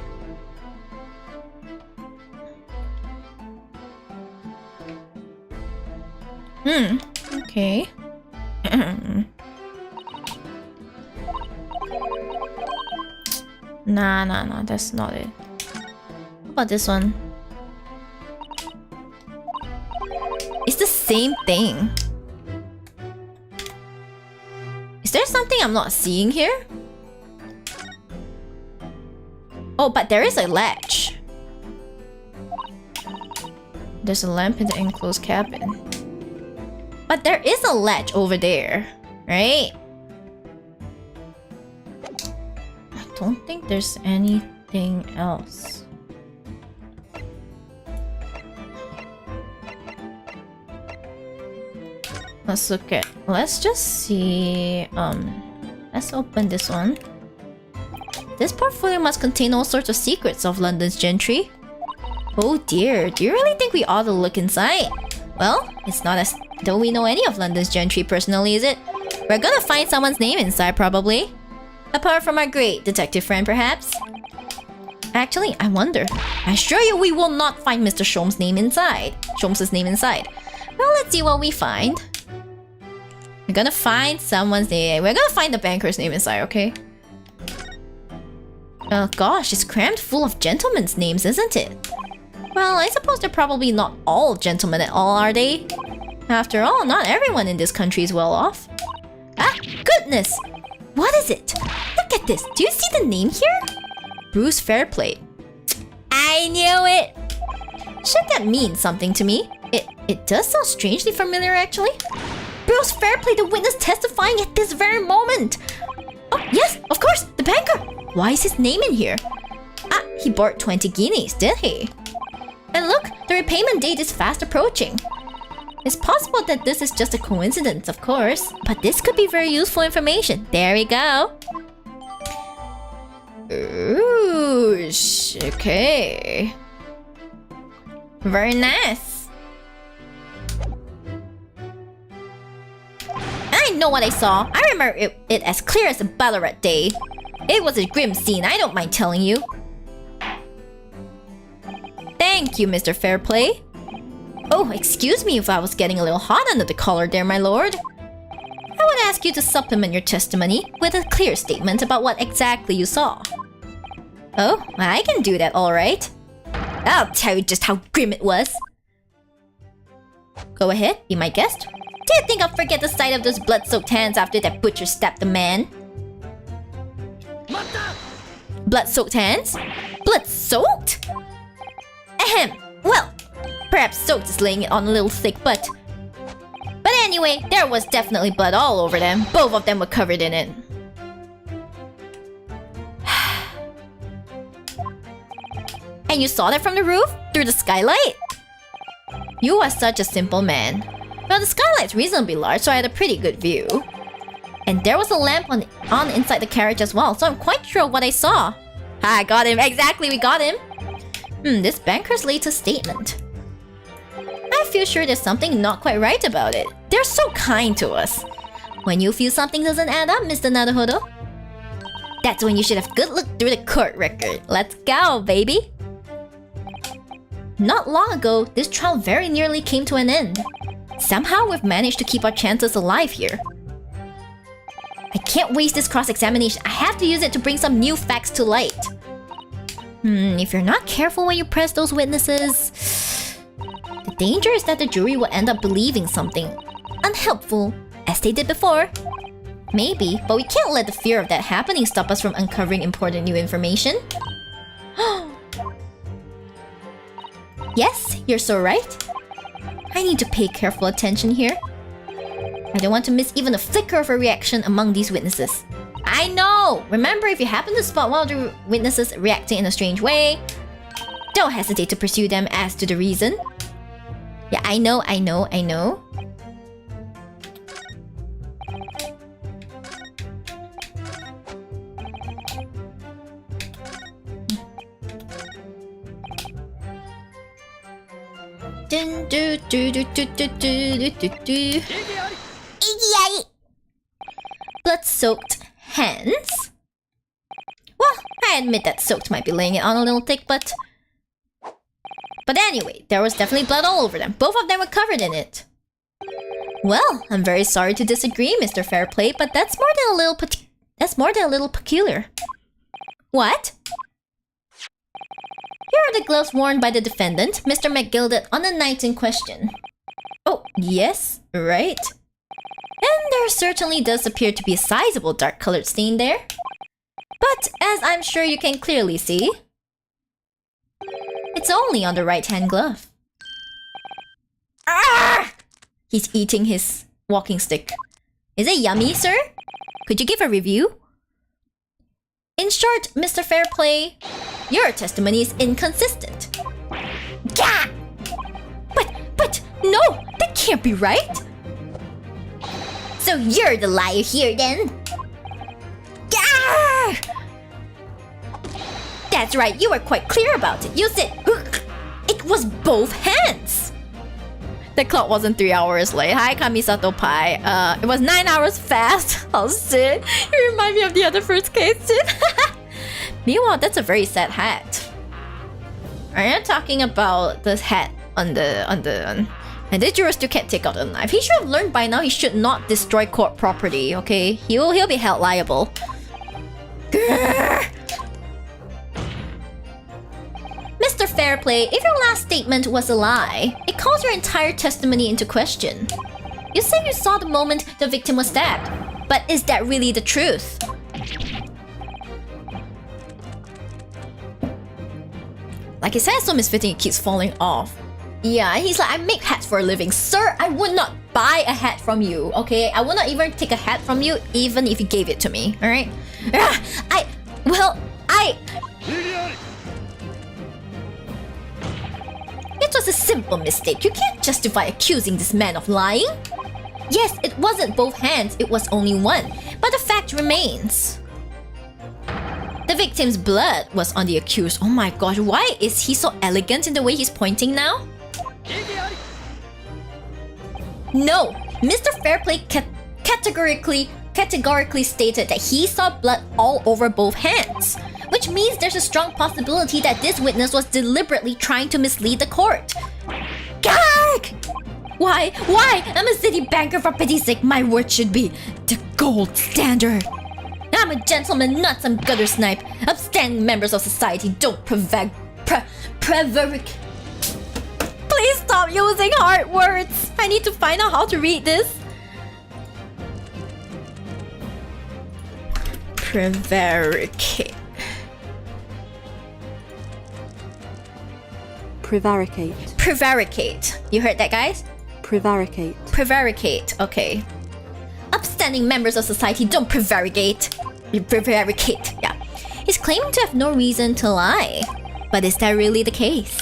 Okay. Nah, that's not it. What about this one? It's the same thing. Is there something I'm not seeing here? Oh, but there is a latch. There's a lamp in the enclosed cabin. But there is a latch over there, right? I don't think there's anything else. Let's just see. Let's open this one. This portfolio must contain all sorts of secrets of London's gentry. Oh dear, do you really think we ought to look inside? Well, it's not as though we know any of London's gentry personally, is it? We're gonna find someone's name inside, probably. Apart from our great detective friend, perhaps? Actually, I wonder. I assure you we will not find Mr. Sholmes' name inside. Well, let's see what we find. We're gonna find someone's name. We're gonna find the banker's name inside, okay? Oh gosh, it's crammed full of gentlemen's names, isn't it? Well, I suppose they're probably not all gentlemen at all, are they? After all, not everyone in this country is well off. Ah, goodness! What is it? Look at this! Do you see the name here? Bruce Fairplay. I knew it! Should that mean something to me? It does sound strangely familiar, actually. Bruce Fairplay, the witness testifying at this very moment! Oh, yes, of course, the banker! Why is his name in here? Ah, he borrowed 20 guineas, did he? And look, the repayment date is fast approaching. It's possible that this is just a coincidence, of course, but this could be very useful information. There we go. Ooh, okay. Very nice. I know what I saw. I remember it as clear as a Ballarat day. It was a grim scene, I don't mind telling you. Thank you, Mr. Fairplay. Oh, excuse me if I was getting a little hot under the collar there, my lord. I would ask you to supplement your testimony with a clear statement about what exactly you saw. Oh, I can do that, alright. I'll tell you just how grim it was. Go ahead, be my guest. Do you think I'll forget the sight of those blood-soaked hands after that butcher stabbed the man? Blood-soaked hands? Blood-soaked? Ahem. Well, perhaps soaked is laying it on a little thick, but anyway, there was definitely blood all over them. Both of them were covered in it. And you saw that from the roof? Through the skylight? You are such a simple man. Well, the skylight's reasonably large, so I had a pretty good view. And there was a lamp on inside the carriage as well, so I'm quite sure of what I saw. I got him. Exactly, we got him. This banker's latest statement. I feel sure there's something not quite right about it. They're so kind to us. When you feel something doesn't add up, Mr. Naruhodo, that's when you should have a good look through the court record. Let's go, baby. Not long ago, this trial very nearly came to an end. Somehow we've managed to keep our chances alive here. I can't waste this cross-examination. I have to use it to bring some new facts to light. If you're not careful when you press those witnesses, the danger is that the jury will end up believing something unhelpful, as they did before. Maybe, but we can't let the fear of that happening stop us from uncovering important new information. Yes, you're so right. I need to pay careful attention here. I don't want to miss even a flicker of a reaction among these witnesses. I know! Remember, if you happen to spot one of the witnesses reacting in a strange way, don't hesitate to pursue them as to the reason. Yeah, I know. Blood-soaked hands? Well, I admit that soaked might be laying it on a little thick, but anyway, there was definitely blood all over them. Both of them were covered in it. Well, I'm very sorry to disagree, Mr. Fairplay, but that's more than a little peculiar. What? Here are the gloves worn by the defendant, Mr. McGilded, on the night in question. Oh, yes, right. And there certainly does appear to be a sizable dark-colored stain there. But as I'm sure you can clearly see, it's only on the right-hand glove. Ah! He's eating his walking stick. Is it yummy, sir? Could you give a review? In short, Mr. Fairplay, your testimony is inconsistent. Gah! But, no! That can't be right! So you're the liar here, then? Gah! That's right, you were quite clear about it. You said, it was both hands! The clock wasn't 3 hours late. Hi, Kamisato Pai. It was 9 hours fast. Oh shit. You remind me of the other first case shit. Meanwhile, that's a very sad hat. Are you talking about this hat on the and the juror still can't take out the knife. He should have learned by now he should not destroy court property, okay? He'll be held liable. Grrr. Mr. Fairplay, if your last statement was a lie, it calls your entire testimony into question. You say you saw the moment the victim was stabbed, but is that really the truth? Like I said, so misfitting it keeps falling off. Yeah, he's like, I make hats for a living. Sir, I would not buy a hat from you, okay? I would not even take a hat from you, even if you gave it to me, alright? was a simple mistake. You can't justify accusing this man of lying. Yes, it wasn't both hands, it was only one. But the fact remains. The victim's blood was on the accused. Oh my gosh, why is he so elegant in the way he's pointing now? No, Mr. Fairplay categorically stated that he saw blood all over both hands, which means there's a strong possibility that this witness was deliberately trying to mislead the court. Gag! Why? I'm a city banker, for pity's sake. My word should be the gold standard. I'm a gentleman, not some gutter snipe. Upstanding members of society don't prevaricate. Please stop using hard words. I need to find out how to read this. Prevaricate. Prevaricate. You heard that, guys? Prevaricate. Okay. Upstanding members of society don't prevaricate. Prevaricate. Yeah. He's claiming to have no reason to lie. But is that really the case?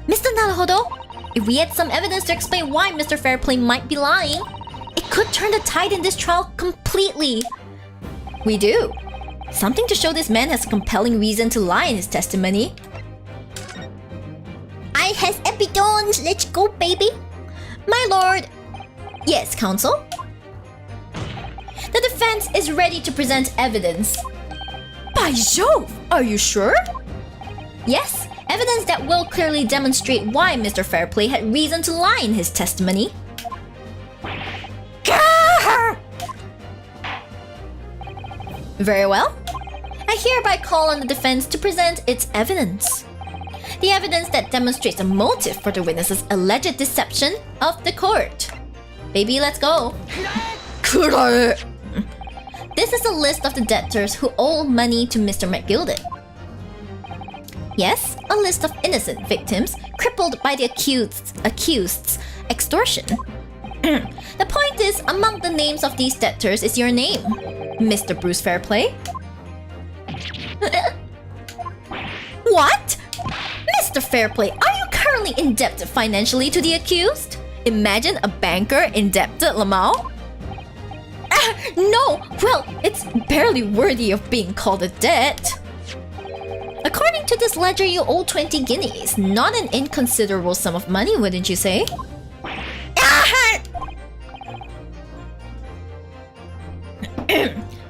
Mr. Naruhodo, if we had some evidence to explain why Mr. Fairplay might be lying, it could turn the tide in this trial completely. We do. Something to show this man has a compelling reason to lie in his testimony. I has epidons. Let's go, baby. My lord. Yes, counsel. The defense is ready to present evidence. By Jove! Are you sure? Yes, evidence that will clearly demonstrate why Mr. Fairplay had reason to lie in his testimony. Gah! Very well. I hereby call on the defense to present its evidence. The evidence that demonstrates a motive for the witness's alleged deception of the court. Baby, let's go. This is a list of the debtors who owe money to Mr. McGilded. Yes, a list of innocent victims crippled by the accused's extortion. The point is, among the names of these debtors is your name, Mr. Bruce Fairplay. What? Mr. Fairplay, are you currently indebted financially to the accused? Imagine a banker indebted, Lamau. No, well, it's barely worthy of being called a debt. According to this ledger, you owe 20 guineas. Not an inconsiderable sum of money, wouldn't you say?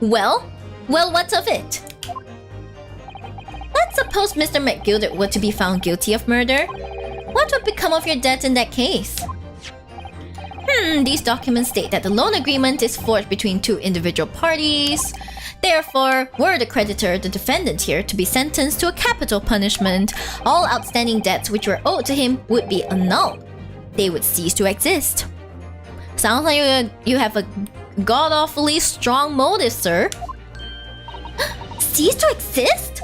Well, what's of it? Let's suppose Mr. McGilded were to be found guilty of murder. What would become of your debt in that case? These documents state that the loan agreement is forged between two individual parties. Therefore, were the creditor, the defendant here, to be sentenced to a capital punishment, all outstanding debts which were owed to him would be annulled. They would cease to exist. Sounds like you have a god-awfully strong motive, sir. Cease to exist?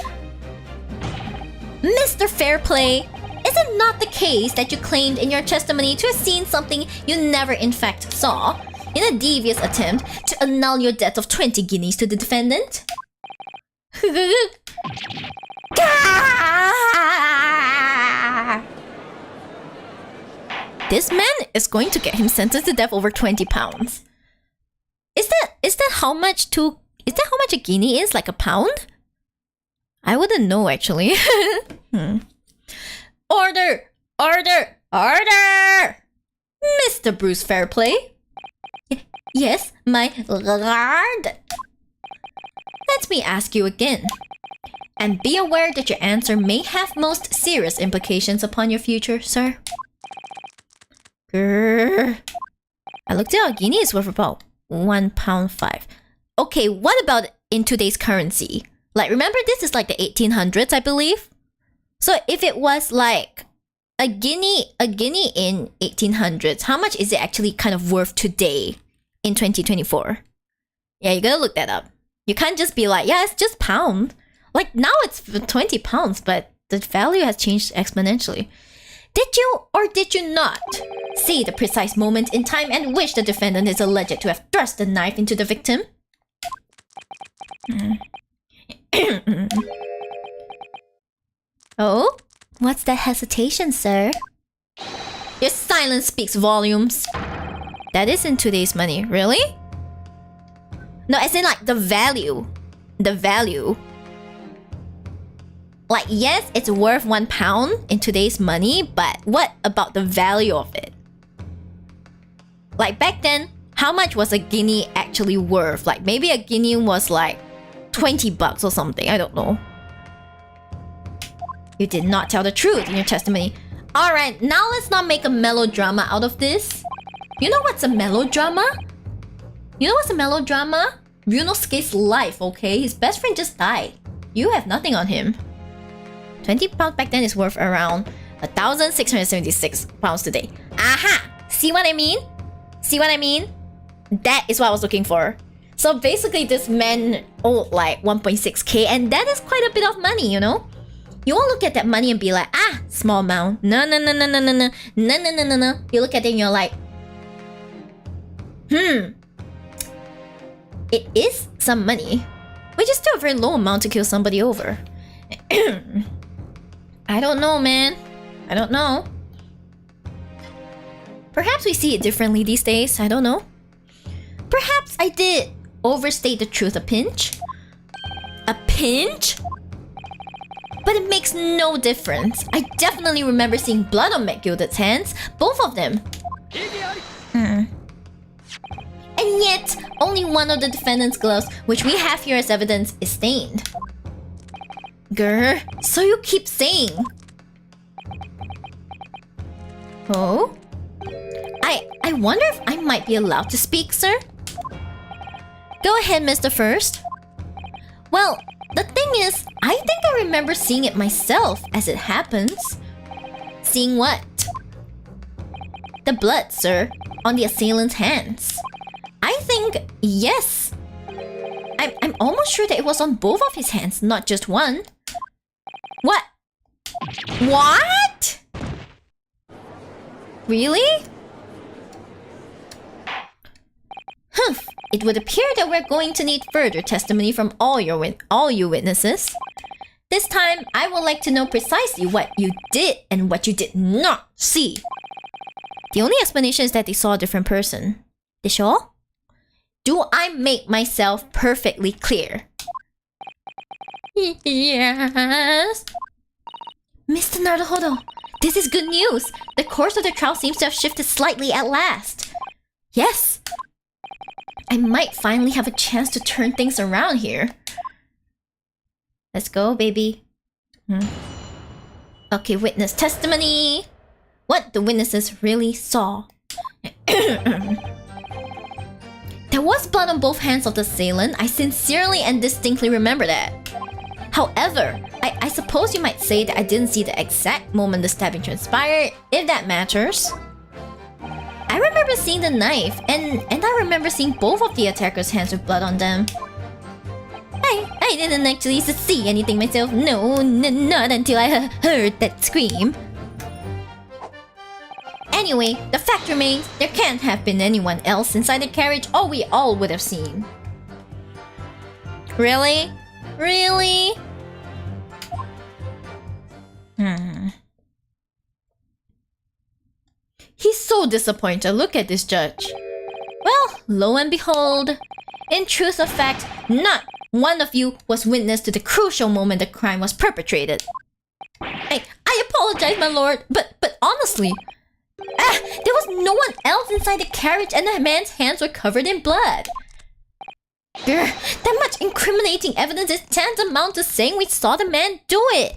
Mr. Fairplay, is it not the case that you claimed in your testimony to have seen something you never in fact saw, in a devious attempt to annul your debt of 20 guineas to the defendant? This man is going to get him sentenced to death over 20 pounds. Is that how much a guinea is? Like a pound? I wouldn't know, actually. Order! Mr. Bruce Fairplay? Yes, my lord. Let me ask you again. And be aware that your answer may have most serious implications upon your future, sir. Grrr. I looked at our guinea is worth about £1.5. Okay, what about in today's currency? Like, remember this is like the 1800s, I believe? So if it was like a guinea in 1800s, how much is it actually kind of worth today in 2024? Yeah, you gotta look that up. You can't just be like, yeah, it's just pound. Like now it's 20 pounds, but the value has changed exponentially. Did you or did you not see the precise moment in time at which the defendant is alleged to have thrust the knife into the victim? Oh? What's that hesitation, sir? silence speaks volumes. That is in today's money. Really? No, as in like the value. The value. Like, yes, it's worth £1 in today's money, but what about the value of it? Like back then, how much was a guinea actually worth? Like maybe a guinea was like 20 bucks or something. I don't know. You did not tell the truth in your testimony. Alright, now let's not make a melodrama out of this. You know what's a melodrama? You know what's a melodrama? Ryunosuke's life, okay? His best friend just died. You have nothing on him. £20 back then is worth around 1,676 pounds today. Aha! See what I mean? See what I mean? That is what I was looking for. So basically this man owed like 1.6k, and that is quite a bit of money, you know? You won't look at that money and be like, ah, small amount. No. You look at it and you're like, it is some money, which is still a very low amount to kill somebody over. I don't know, man. I don't know. Perhaps we see it differently these days. I don't know. Perhaps I did overstate the truth a pinch. A pinch? But it makes no difference. I definitely remember seeing blood on McGilded's hands. Both of them. And yet, only one of the defendant's gloves, which we have here as evidence, is stained. Grr, so you keep saying. Oh? I wonder if I might be allowed to speak, sir? Go ahead, Mr. First. Well, the thing is, I think I remember seeing it myself as it happens. Seeing what? The blood, sir, on the assailant's hands. I think, yes. I'm almost sure that it was on both of his hands, not just one. What? What? Really? Humph. It would appear that we're going to need further testimony from all you witnesses. This time, I would like to know precisely what you did and what you did not see. The only explanation is that they saw a different person. Desho? Do I make myself perfectly clear? Yes. Mr. Naruhodo, this is good news. The course of the trial seems to have shifted slightly at last. Yes. I might finally have a chance to turn things around here. Let's go, baby. Okay, witness testimony. What the witnesses really saw. There was blood on both hands of the assailant. I sincerely and distinctly remember that. However, I suppose you might say that I didn't see the exact moment the stabbing transpired, if that matters. I remember seeing the knife, and I remember seeing both of the attacker's hands with blood on them. I didn't actually see anything myself. No, not until I heard that scream. Anyway, the fact remains, there can't have been anyone else inside the carriage, or we all would have seen. Really? Really? He's so disappointed. Look at this judge. Well, lo and behold, in truth of fact, not one of you was witness to the crucial moment the crime was perpetrated. I apologize, my lord, but honestly, there was no one else inside the carriage, and the man's hands were covered in blood. Grr, that much incriminating evidence is tantamount to saying we saw the man do it.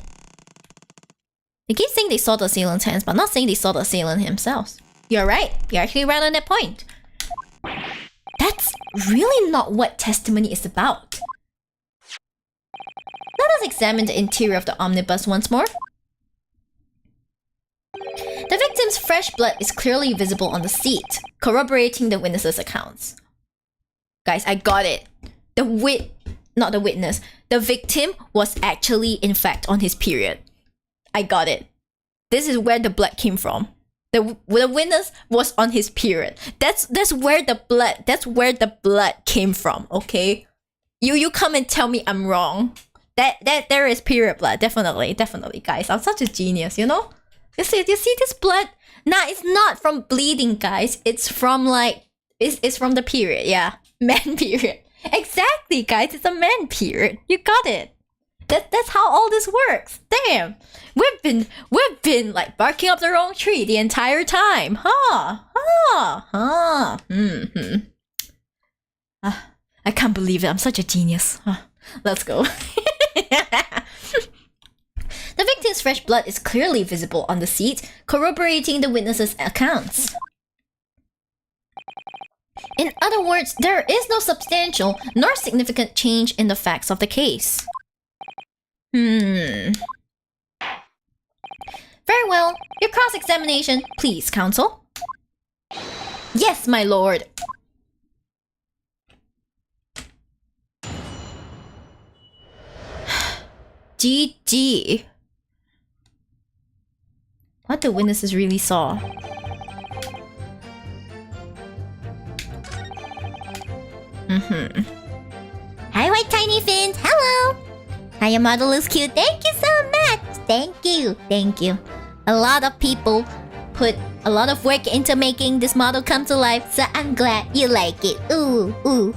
They keep saying they saw the assailant's hands, but not saying they saw the assailant himself. You're right. You're actually right on that point. That's really not what testimony is about. Let us examine the interior of the omnibus once more. The victim's fresh blood is clearly visible on the seat, corroborating the witness's accounts. Guys, I got it. The victim was actually, in fact, on his period. I got it. This is where the blood came from. The witness was on his period. That's where the blood came from. Okay, you come and tell me I'm wrong. That there is period blood. Definitely, guys. I'm such a genius, you know. You see this blood? Nah, it's not from bleeding, guys. It's from like it's from the period. Yeah, man period. Exactly, guys. It's a man period. You got it. That's how all this works. Damn, we've been like barking up the wrong tree the entire time, huh? I can't believe it. I'm such a genius. Let's go. The victim's fresh blood is clearly visible on the seat, corroborating the witnesses' accounts. In other words, there is no substantial nor significant change in the facts of the case. Very well. Your cross-examination, please, counsel. Yes, my lord. GG. What the witnesses really saw. Hi, white tiny fins. Hello. Hi, your model looks cute. Thank you so much. Thank you. A lot of people put a lot of work into making this model come to life, so I'm glad you like it. Ooh.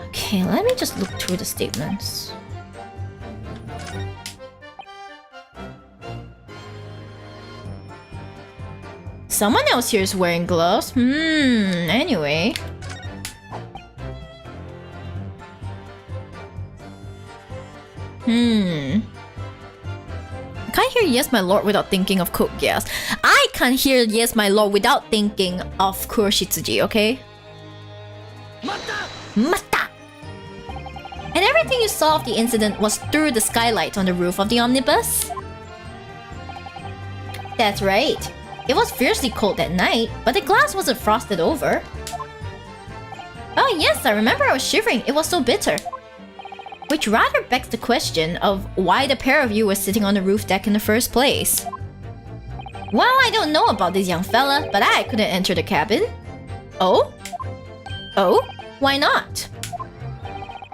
Okay, let me just look through the statements. Someone else here is wearing gloves. Anyway. I can't hear yes my lord without thinking of code gas. I can't hear yes my lord without thinking of Kuroshitsuji, okay? Mata! And everything you saw of the incident was through the skylight on the roof of the omnibus? That's right. It was fiercely cold that night, but the glass wasn't frosted over. Oh yes, I remember I was shivering. It was so bitter. Which rather begs the question of why the pair of you were sitting on the roof deck in the first place. Well, I don't know about this young fella, but I couldn't enter the cabin. Oh? Why not?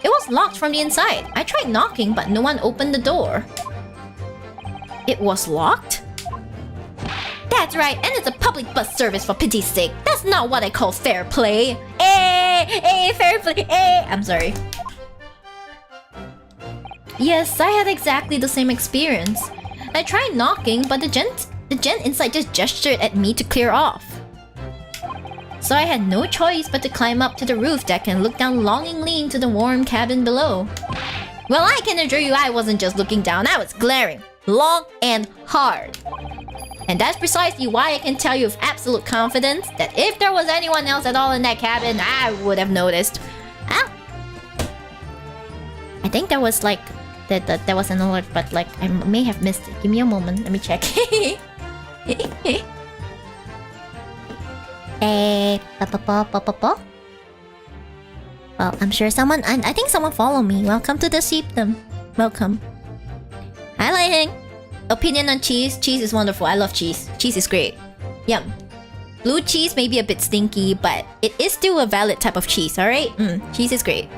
It was locked from the inside. I tried knocking, but no one opened the door. It was locked? That's right, and it's a public bus service for pity's sake. That's not what I call fair play. Fair play. I'm sorry. Yes, I had exactly the same experience. I tried knocking, but the gent inside just gestured at me to clear off. So I had no choice but to climb up to the roof deck and look down longingly into the warm cabin below. Well, I can assure you I wasn't just looking down, I was glaring, long and hard. And that's precisely why I can tell you with absolute confidence that if there was anyone else at all in that cabin, I would have noticed. Ah. I think there was like... There was an alert, but like I may have missed it. Give me a moment, let me check. Well, I'm sure someone... I think someone followed me. Welcome to the Shibdom. Welcome. Hi, Lai-Heng. Opinion on cheese? Cheese is wonderful. I love cheese. Cheese is great. Yum. Blue cheese may be a bit stinky, but it is still a valid type of cheese, alright? Cheese is great.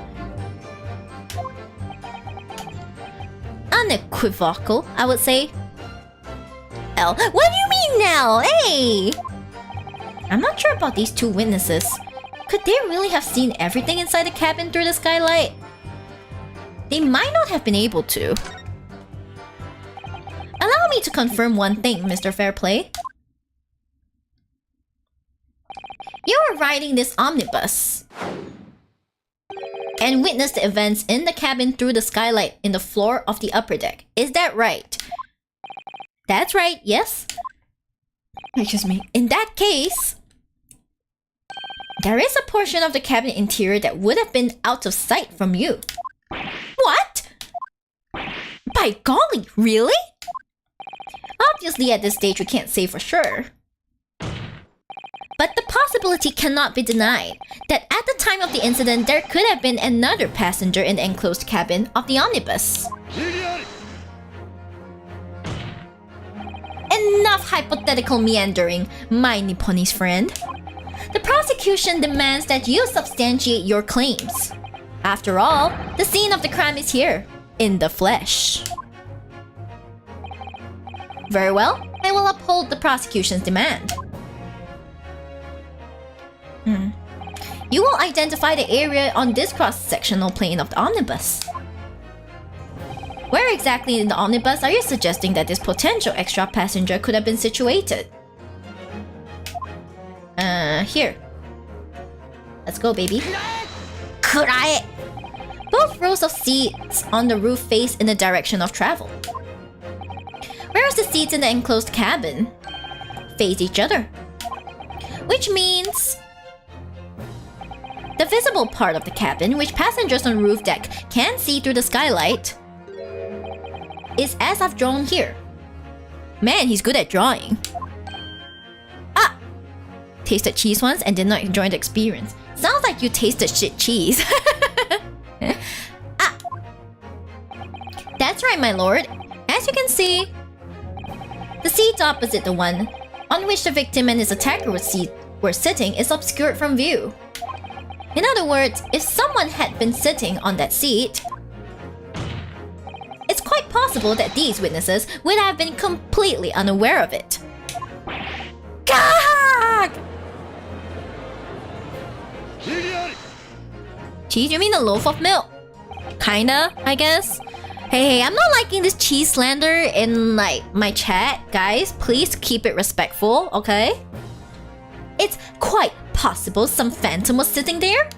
Unequivocal, I would say. L. What do you mean now? Hey! I'm not sure about these two witnesses. Could they really have seen everything inside the cabin through the skylight? They might not have been able to. Allow me to confirm one thing, Mr. Fairplay. You were riding this omnibus and witnessed the events in the cabin through the skylight in the floor of the upper deck. Is that right? That's right, yes? Excuse me. In that case, there is a portion of the cabin interior that would have been out of sight from you. What? By golly, really? Obviously, at this stage, we can't say for sure. But the possibility cannot be denied that at the time of the incident, there could have been another passenger in the enclosed cabin of the omnibus. Enough hypothetical meandering, my Nipponese friend. The prosecution demands that you substantiate your claims. After all, the scene of the crime is here, in the flesh. Very well, I will uphold the prosecution's demand. You will identify the area on this cross-sectional plane of the omnibus. Where exactly in the omnibus are you suggesting that this potential extra passenger could have been situated? Here. Let's go, baby. Kurai! Both rows of seats on the roof face in the direction of travel. Whereas the seats in the enclosed cabin face each other. Which means the visible part of the cabin, which passengers on the roof deck can see through the skylight, is as I've drawn here. Man, he's good at drawing. Ah! Tasted cheese once and did not enjoy the experience. Sounds like you tasted shit cheese. Ah! That's right, my lord. As you can see, the seat opposite the one on which the victim and his attacker were sitting is obscured from view. In other words, if someone had been sitting on that seat, it's quite possible that these witnesses would have been completely unaware of it. Gag! Cheese, you mean a loaf of milk? Kinda, I guess. Hey, I'm not liking this cheese slander in like my chat, guys. Please keep it respectful, okay? It's quite possible some phantom was sitting there.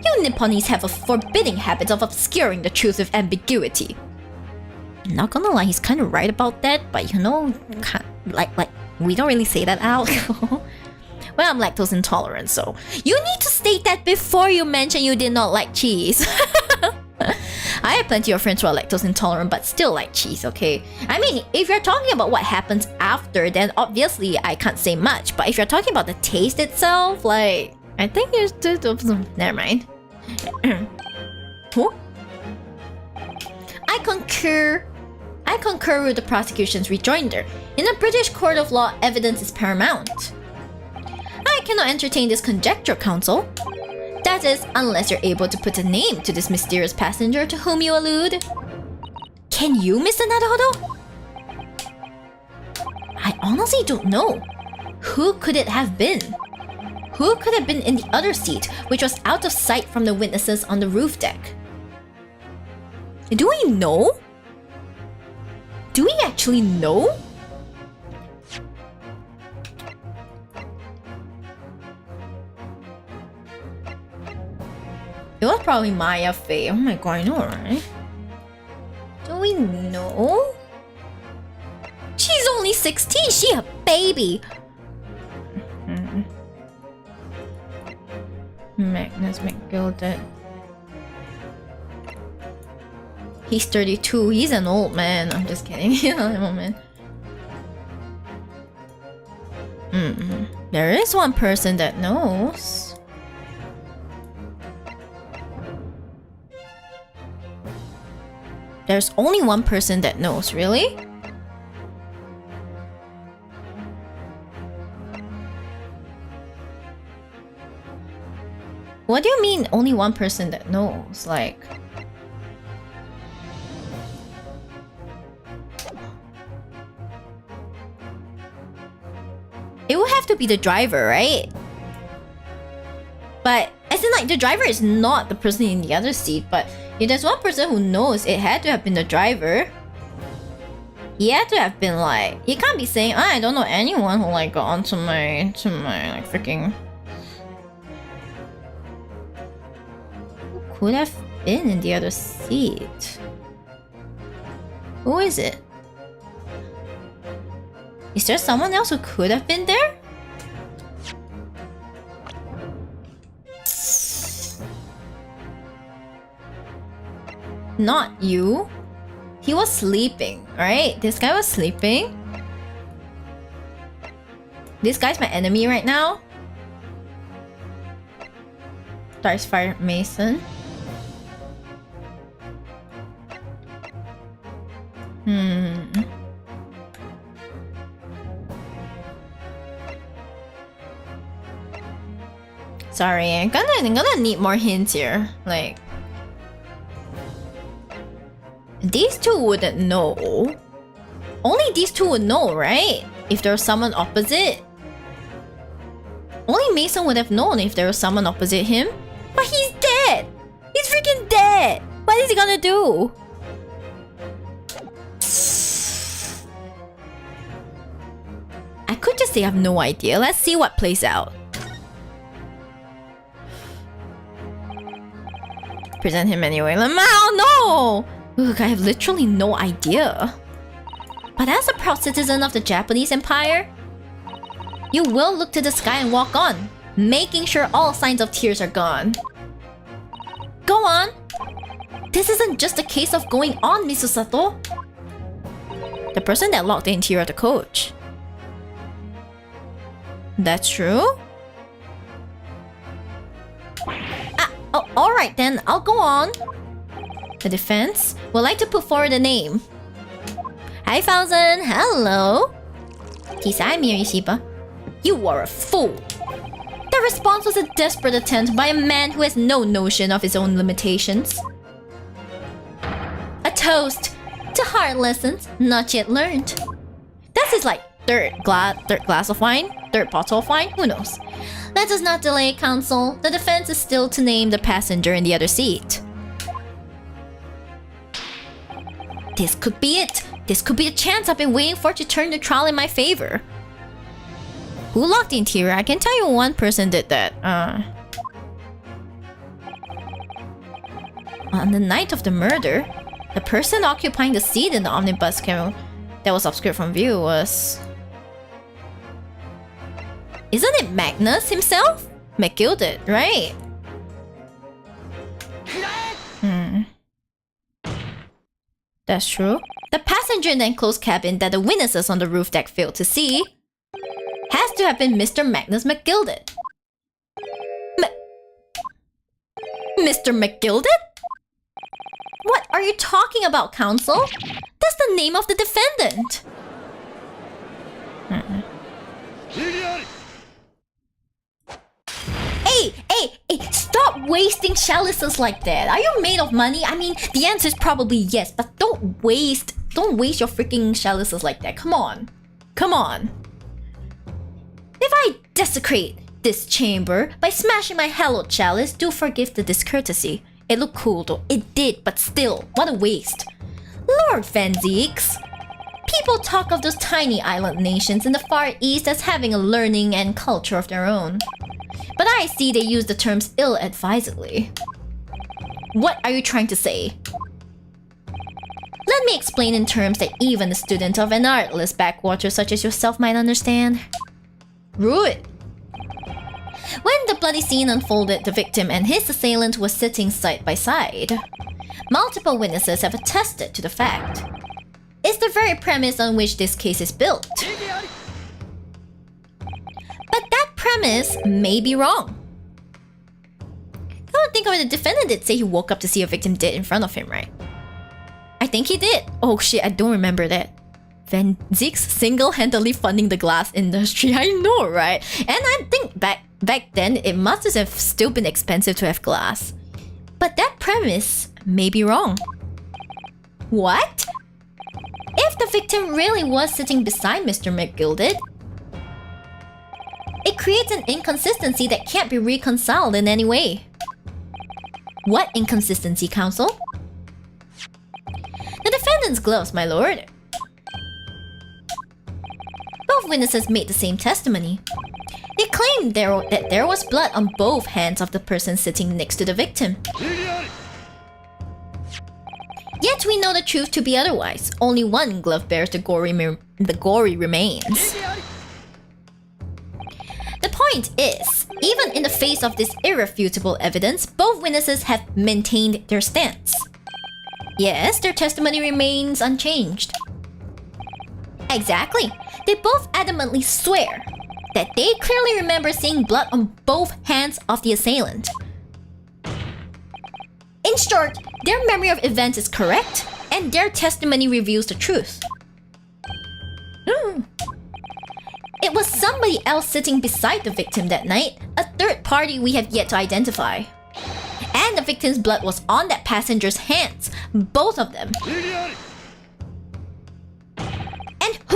You Nipponese have a forbidding habit of obscuring the truth with ambiguity. I'm not gonna lie, he's kind of right about that, but you know, like we don't really say that out. Well, I'm lactose intolerant, so you need to state that before you mention you did not like cheese. I have plenty of friends who are lactose intolerant but still like cheese, okay? I mean, if you're talking about what happens after, then obviously I can't say much. But if you're talking about the taste itself, like, I think you're never mind. Who? I concur with the prosecution's rejoinder. In a British court of law, evidence is paramount. I cannot entertain this conjecture, counsel. That is, unless you're able to put a name to this mysterious passenger to whom you allude. Can you, Mr. Naruhodo? I honestly don't know. Who could it have been? Who could have been in the other seat, which was out of sight from the witnesses on the roof deck? Do we know? Do we actually know? It was probably Maya Faye. Oh my god, I know, right? Do we know? She's only 16. She a baby. Magnus McGilded. He's 32. He's an old man. I'm just kidding. I'm old man. There is one person that knows. There's only one person that knows, really? What do you mean, only one person that knows? Like... It would have to be the driver, right? But, as in like, the driver is not the person in the other seat, but if there's one person who knows, it had to have been the driver. He had to have been like... He can't be saying, I don't know anyone who like got onto my like freaking... Who could have been in the other seat? Who is it? Is there someone else who could have been there? Not you. He was sleeping, right? This guy was sleeping. This guy's my enemy right now. Stars Fire Mason. Sorry, I'm gonna need more hints here. Like... These two wouldn't know. Only these two would know, right? If there was someone opposite. Only Mason would have known if there was someone opposite him. But he's dead! He's freaking dead! What is he gonna do? I could just say I have no idea. Let's see what plays out. Present him anyway. Oh no! Look, I have literally no idea. But as a proud citizen of the Japanese Empire, you will look to the sky and walk on, making sure all signs of tears are gone. Go on! This isn't just a case of going on, Misusato. The person that locked the interior of the coach. That's true? Oh, alright then, I'll go on. The defense would like to put forward a name. Hi, Thousand. Hello. Kisai Miyori Shiba. You are a fool. The response was a desperate attempt by a man who has no notion of his own limitations. A toast to hard lessons not yet learned. That's his like third glass of wine, third bottle of wine, who knows. Let us not delay, counsel. The defense is still to name the passenger in the other seat. This could be it. This could be a chance I've been waiting for to turn the trial in my favor. Who locked the interior? I can tell you one person did that. On the night of the murder, the person occupying the seat in the omnibus that was obscured from view was... Isn't it Magnus himself? McGilded, right? That's true. The passenger in the enclosed cabin that the witnesses on the roof deck failed to see has to have been Mr. Magnus McGilded. Mr. McGilded? What are you talking about, counsel? That's the name of the defendant. Hey, stop wasting chalices like that. Are you made of money? I mean, the answer is probably yes, but don't waste your freaking chalices like that. Come on. If I desecrate this chamber by smashing my hallowed chalice, do forgive the discourtesy. It looked cool though. It did, but still, what a waste. Lord Van Zeeks. People talk of those tiny island nations in the Far East as having a learning and culture of their own. But I see they use the terms ill-advisedly. What are you trying to say? Let me explain in terms that even a student of an artless backwater such as yourself might understand. Rude. When the bloody scene unfolded, the victim and his assailant were sitting side by side. Multiple witnesses have attested to the fact. It's the very premise on which this case is built. But that premise may be wrong. I don't think the defendant did say he woke up to see a victim dead in front of him, right? I think he did. Oh shit, I don't remember that. Van Zeeks single-handedly funding the glass industry. I know, right? And I think back then, it must have still been expensive to have glass. But that premise may be wrong. What? If the victim really was sitting beside Mr. McGilded, it creates an inconsistency that can't be reconciled in any way. What inconsistency, counsel? The defendant's gloves, my lord. Both witnesses made the same testimony. They claimed that there was blood on both hands of the person sitting next to the victim. Yet we know the truth to be otherwise. Only one glove bears the gory remains. The point is, even in the face of this irrefutable evidence, both witnesses have maintained their stance. Yes, their testimony remains unchanged. Exactly. They both adamantly swear that they clearly remember seeing blood on both hands of the assailant. In short, their memory of events is correct, and their testimony reveals the truth. It was somebody else sitting beside the victim that night, a third party we have yet to identify. And the victim's blood was on that passenger's hands, both of them.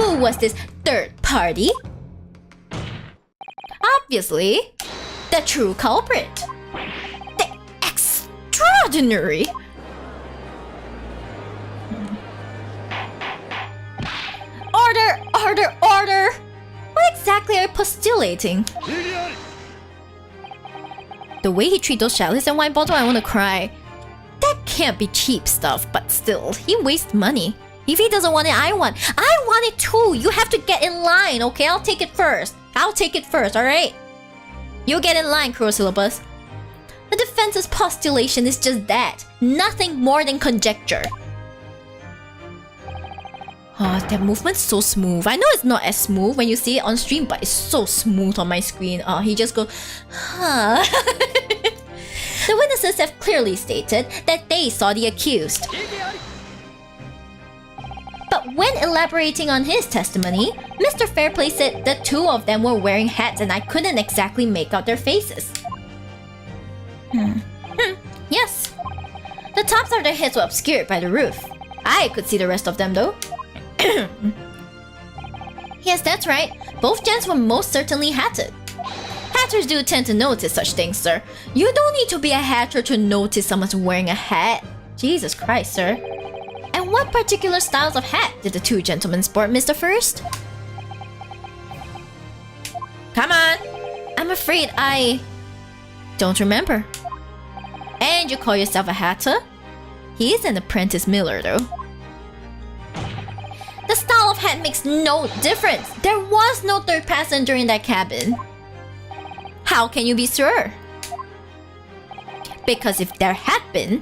Who was this third party? Obviously, the true culprit. The extraordinary. Order! What exactly are you postulating? The way he treats those chalice and wine bottle, I want to cry. That can't be cheap stuff, but still, he wastes money. If he doesn't want it, I want it too. You have to get in line, okay? I'll take it first, alright? You get in line, Crosyllabus. The defense's postulation is just that. Nothing more than conjecture. Oh, that movement's so smooth. I know it's not as smooth when you see it on stream, but it's so smooth on my screen. Oh, he just goes, huh. The witnesses have clearly stated that they saw the accused. But when elaborating on his testimony, Mr. Fairplay said the two of them were wearing hats and I couldn't exactly make out their faces. Yes. The tops of their heads were obscured by the roof. I could see the rest of them though. Yes, that's right. Both gents were most certainly hatted. Hatters do tend to notice such things, sir. You don't need to be a hatter to notice someone's wearing a hat. Jesus Christ, sir. And what particular styles of hat did the two gentlemen sport, Mr. First? Come on. I'm afraid I don't remember. And you call yourself a hatter? He is an apprentice miller, though. The style of hat makes no difference. There was no third passenger in that cabin. How can you be sure? Because if there had been,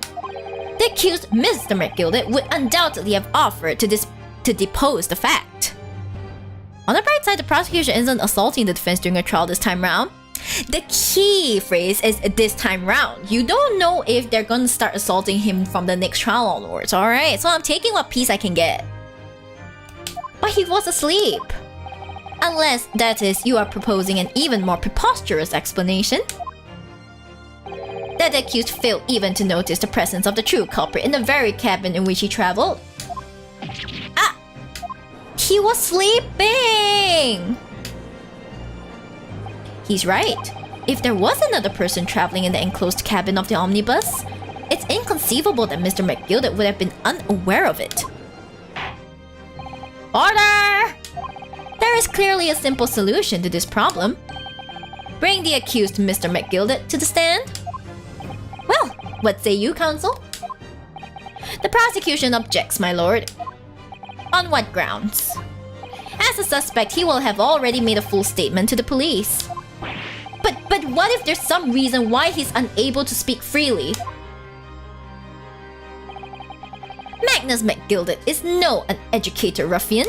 the accused Mr. McGilded would undoubtedly have offered to depose the fact. On the bright side, the prosecution isn't assaulting the defense during a trial this time round. The key phrase is this time round. You don't know if they're gonna start assaulting him from the next trial onwards, alright? So I'm taking what piece I can get. But he was asleep. Unless, that is, you are proposing an even more preposterous explanation. That the accused failed even to notice the presence of the true culprit in the very cabin in which he traveled. Ah! He was sleeping! He's right. If there was another person traveling in the enclosed cabin of the omnibus, it's inconceivable that Mr. McGilded would have been unaware of it. Order! There is clearly a simple solution to this problem. Bring the accused Mr. McGilded to the stand. Well, what say you, counsel? The prosecution objects, my lord. On what grounds? As a suspect, he will have already made a full statement to the police. But what if there's some reason why he's unable to speak freely? Magnus McGilded is no uneducated ruffian.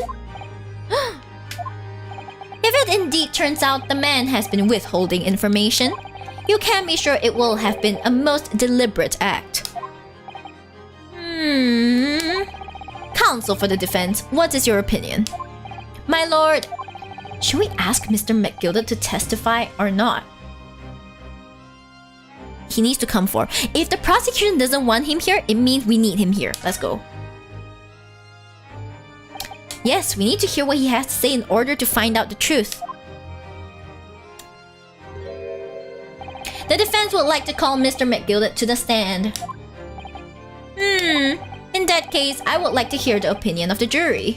If it indeed turns out the man has been withholding information, you can be sure it will have been a most deliberate act. Counsel for the defense, what is your opinion? My lord, should we ask Mr. McGilded to testify or not? He needs to come for. If the prosecution doesn't want him here, it means we need him here. Let's go. Yes, we need to hear what he has to say in order to find out the truth. The defense would like to call Mr. McGilded to the stand. In that case, I would like to hear the opinion of the jury.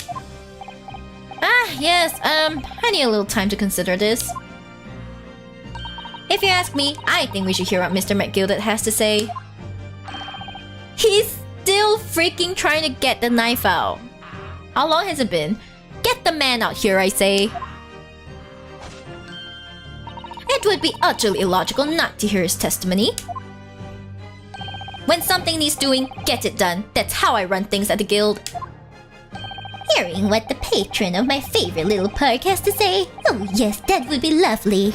Yes, I need a little time to consider this. If you ask me, I think we should hear what Mr. McGilded has to say. He's still freaking trying to get the knife out. How long has it been? Get the man out here, I say. It would be utterly illogical not to hear his testimony. When something needs doing, get it done. That's how I run things at the guild. Hearing what the patron of my favorite little park has to say. Oh yes, that would be lovely.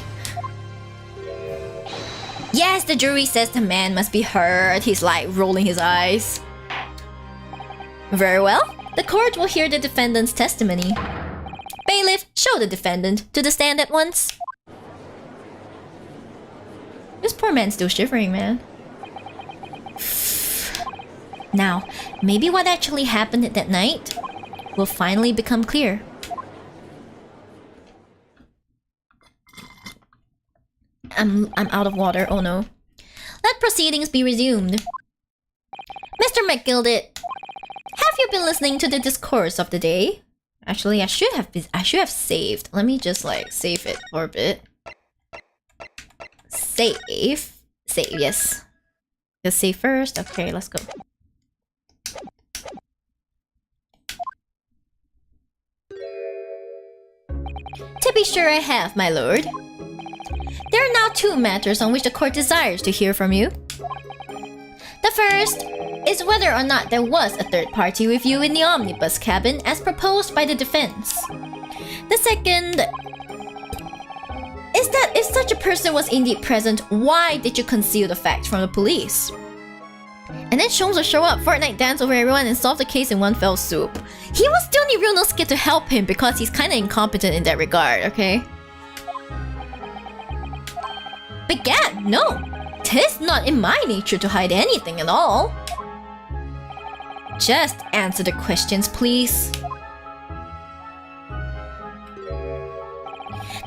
Yes, the jury says the man must be heard. He's like rolling his eyes. Very well. The court will hear the defendant's testimony. Bailiff, show the defendant to the stand at once. This poor man's still shivering, man. Now, maybe what actually happened that night will finally become clear. I'm out of water. Oh no. Let proceedings be resumed. Mr. McGilded, have you been listening to the discourse of the day? Actually, I should have saved. Let me just like save it for a bit. Save, yes. Just save first. Okay, let's go. To be sure I have, my lord. There are now two matters on which the court desires to hear from you. The first is whether or not there was a third party with you in the omnibus cabin as proposed by the defense. The second is that if such a person was indeed present, why did you conceal the fact from the police? And then Shibs will show up, Fortnite dance over everyone, and solve the case in one fell swoop. He will still need Ryunosuke to help him because he's kinda incompetent in that regard, okay? Begad, no! 'Tis not in my nature to hide anything at all. Just answer the questions, please.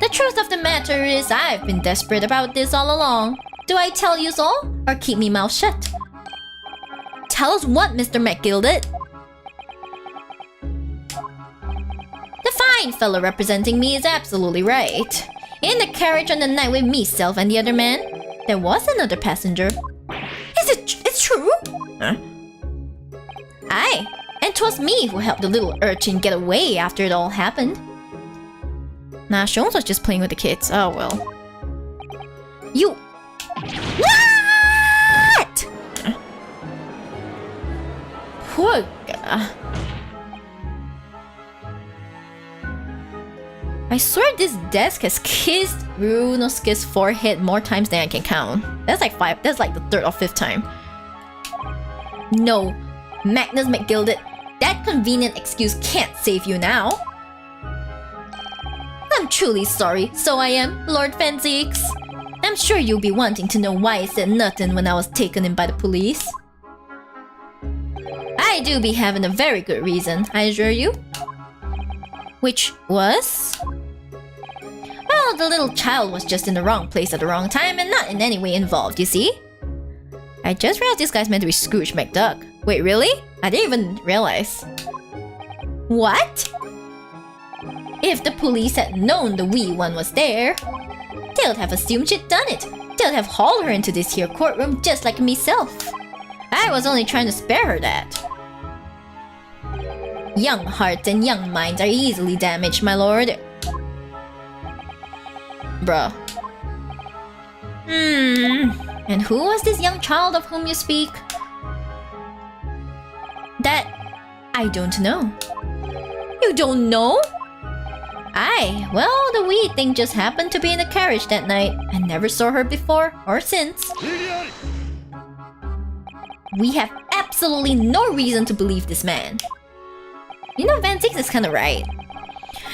The truth of the matter is I've been desperate about this all along. Do I tell you so, or keep me mouth shut? Tell us what, Mr. McGilded? The fine fellow representing me is absolutely right. In the carriage on the night with myself and the other man, there was another passenger. It's true? Huh? Aye, and 'twas me who helped the little urchin get away after it all happened. Nah, Shibs was just playing with the kids. Oh well. You... What?! Poor guy. I swear this desk has kissed Ryunosuke's forehead more times than I can count. That's like 5. That's like the 3rd or 5th time. No, Magnus McGilded, that convenient excuse can't save you now. I'm truly sorry, so I am, Lord Fanzix. I'm sure you'll be wanting to know why I said nothing when I was taken in by the police. I do be having a very good reason, I assure you. Which was... Well, the little child was just in the wrong place at the wrong time and not in any way involved, you see? I just realized this guy's meant to be Scrooge McDuck. Wait, really? I didn't even realize. What? If the police had known the wee one was there, they'd have assumed she'd done it. They'd have hauled her into this here courtroom just like myself. I was only trying to spare her that. Young hearts and young minds are easily damaged, my lord. Bruh. And who was this young child of whom you speak? That... I don't know. You don't know? Aye, well, the wee thing just happened to be in the carriage that night. I never saw her before or since. We have absolutely no reason to believe this man. You know, Fanzix is kinda right.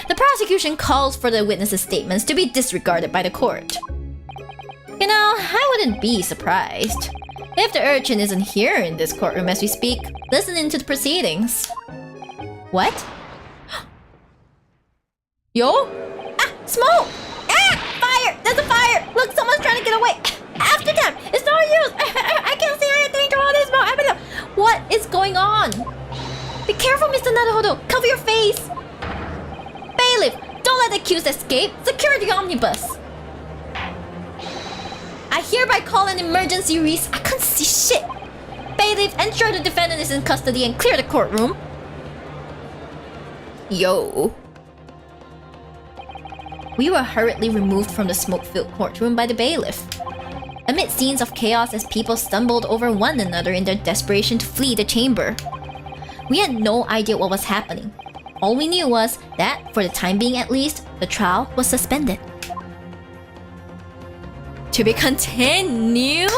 The prosecution calls for the witnesses' statements to be disregarded by the court. You know, I wouldn't be surprised if the urchin isn't here in this courtroom as we speak, listening to the proceedings. What? Yo? Ah! Smoke! Ah! Fire! There's a fire! Look, someone's trying to get away! After them! It's no use! I can't see anything through all this smoke! What is going on? Be careful, Mr. Naruhodo! Cover your face! Bailiff! Don't let the accused escape! Secure the omnibus! I hereby call an emergency I can't see shit! Bailiff, ensure the defendant is in custody and clear the courtroom. Yo. We were hurriedly removed from the smoke-filled courtroom by the bailiff. Amid scenes of chaos as people stumbled over one another in their desperation to flee the chamber. We had no idea what was happening. All we knew was that, for the time being at least, the trial was suspended. To be continued!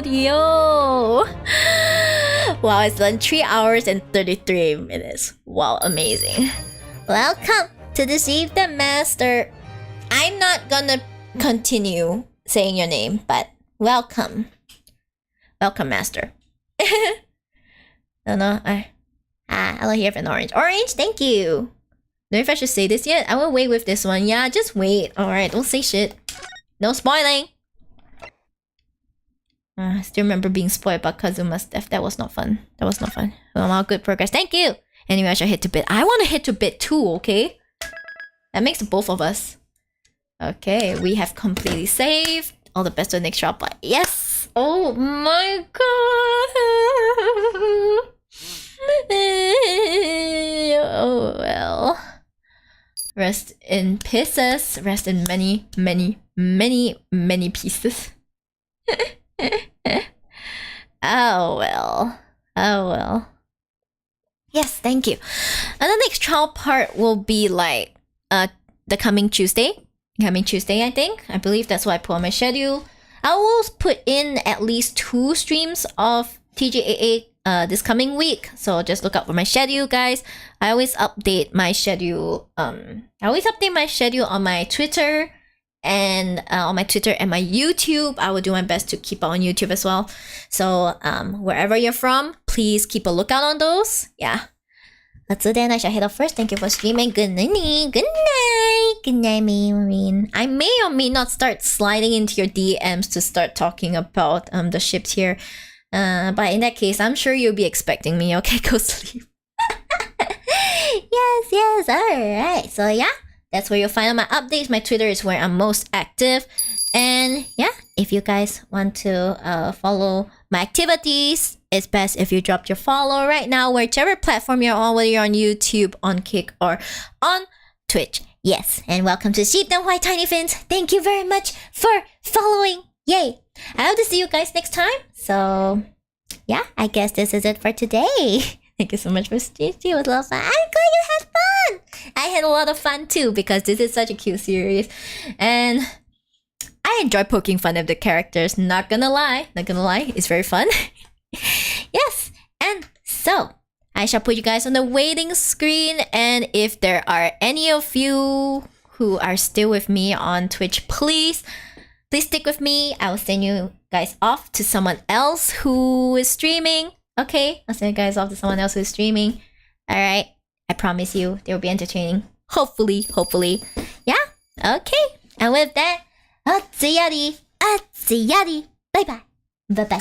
Yo! Wow, it's done 3 hours and 33 minutes. Wow, amazing. Welcome to the Shibdom Master. I'm not gonna continue saying your name, but welcome. Welcome, Master. No, I like hear from Orange. Orange, thank you. Don't know if I should say this yet. I will wait with this one. Yeah, just wait. Alright, don't say shit. No spoiling. I still remember being spoiled by Kazuma's death. That was not fun. That was not fun. Well, good progress. Thank you. Anyway, I should hit to bid. I want to hit to bid too, okay? That makes both of us. Okay, we have completely saved. All the best to the next shop. Yes! Oh my god! Oh well. Rest in pieces. Rest in many, many, many, many pieces. Oh well. Oh well. Yes, thank you. And the next trial part will be like the coming Tuesday. Coming Tuesday, I think. I believe that's what I put on my schedule. I will put in at least 2 streams of TGAA this coming week. So just look out for my schedule, guys. I always update my schedule. I always update my schedule on my Twitter and on my Twitter and my YouTube. I will do my best to keep on YouTube as well. So wherever you're from, please keep a lookout on those. Yeah. Until then, I shall head off first. Thank you for streaming. Good night. Good night. Good night, Maureen. I may or may not start sliding into your DMs to start talking about the ships here. But in that case, I'm sure you'll be expecting me. Okay, go sleep. Yes. Alright. So yeah, that's where you'll find all my updates. My Twitter is where I'm most active. And yeah, if you guys want to follow my activities, it's best if you dropped your follow right now, whichever platform you're on, whether you're on YouTube, on Kick, or on Twitch. Yes, and welcome to Shibdom White Tiny Fins. Thank you very much for following. Yay! I hope to see you guys next time. So yeah, I guess this is it for today. Thank you so much for streaming. It was a lot of fun. I'm glad you had fun. I had a lot of fun too because this is such a cute series, and I enjoy poking fun at the characters. Not gonna lie, it's very fun. Yes, and so I shall put you guys on the waiting screen, and if there are any of you who are still with me on Twitch, please stick with me. I will send you guys off to someone else who is streaming. Okay, I'll send you guys off to someone else who is streaming. Alright, I promise you they will be entertaining. Hopefully. Yeah, okay, and with that, Atsuyari. Bye bye.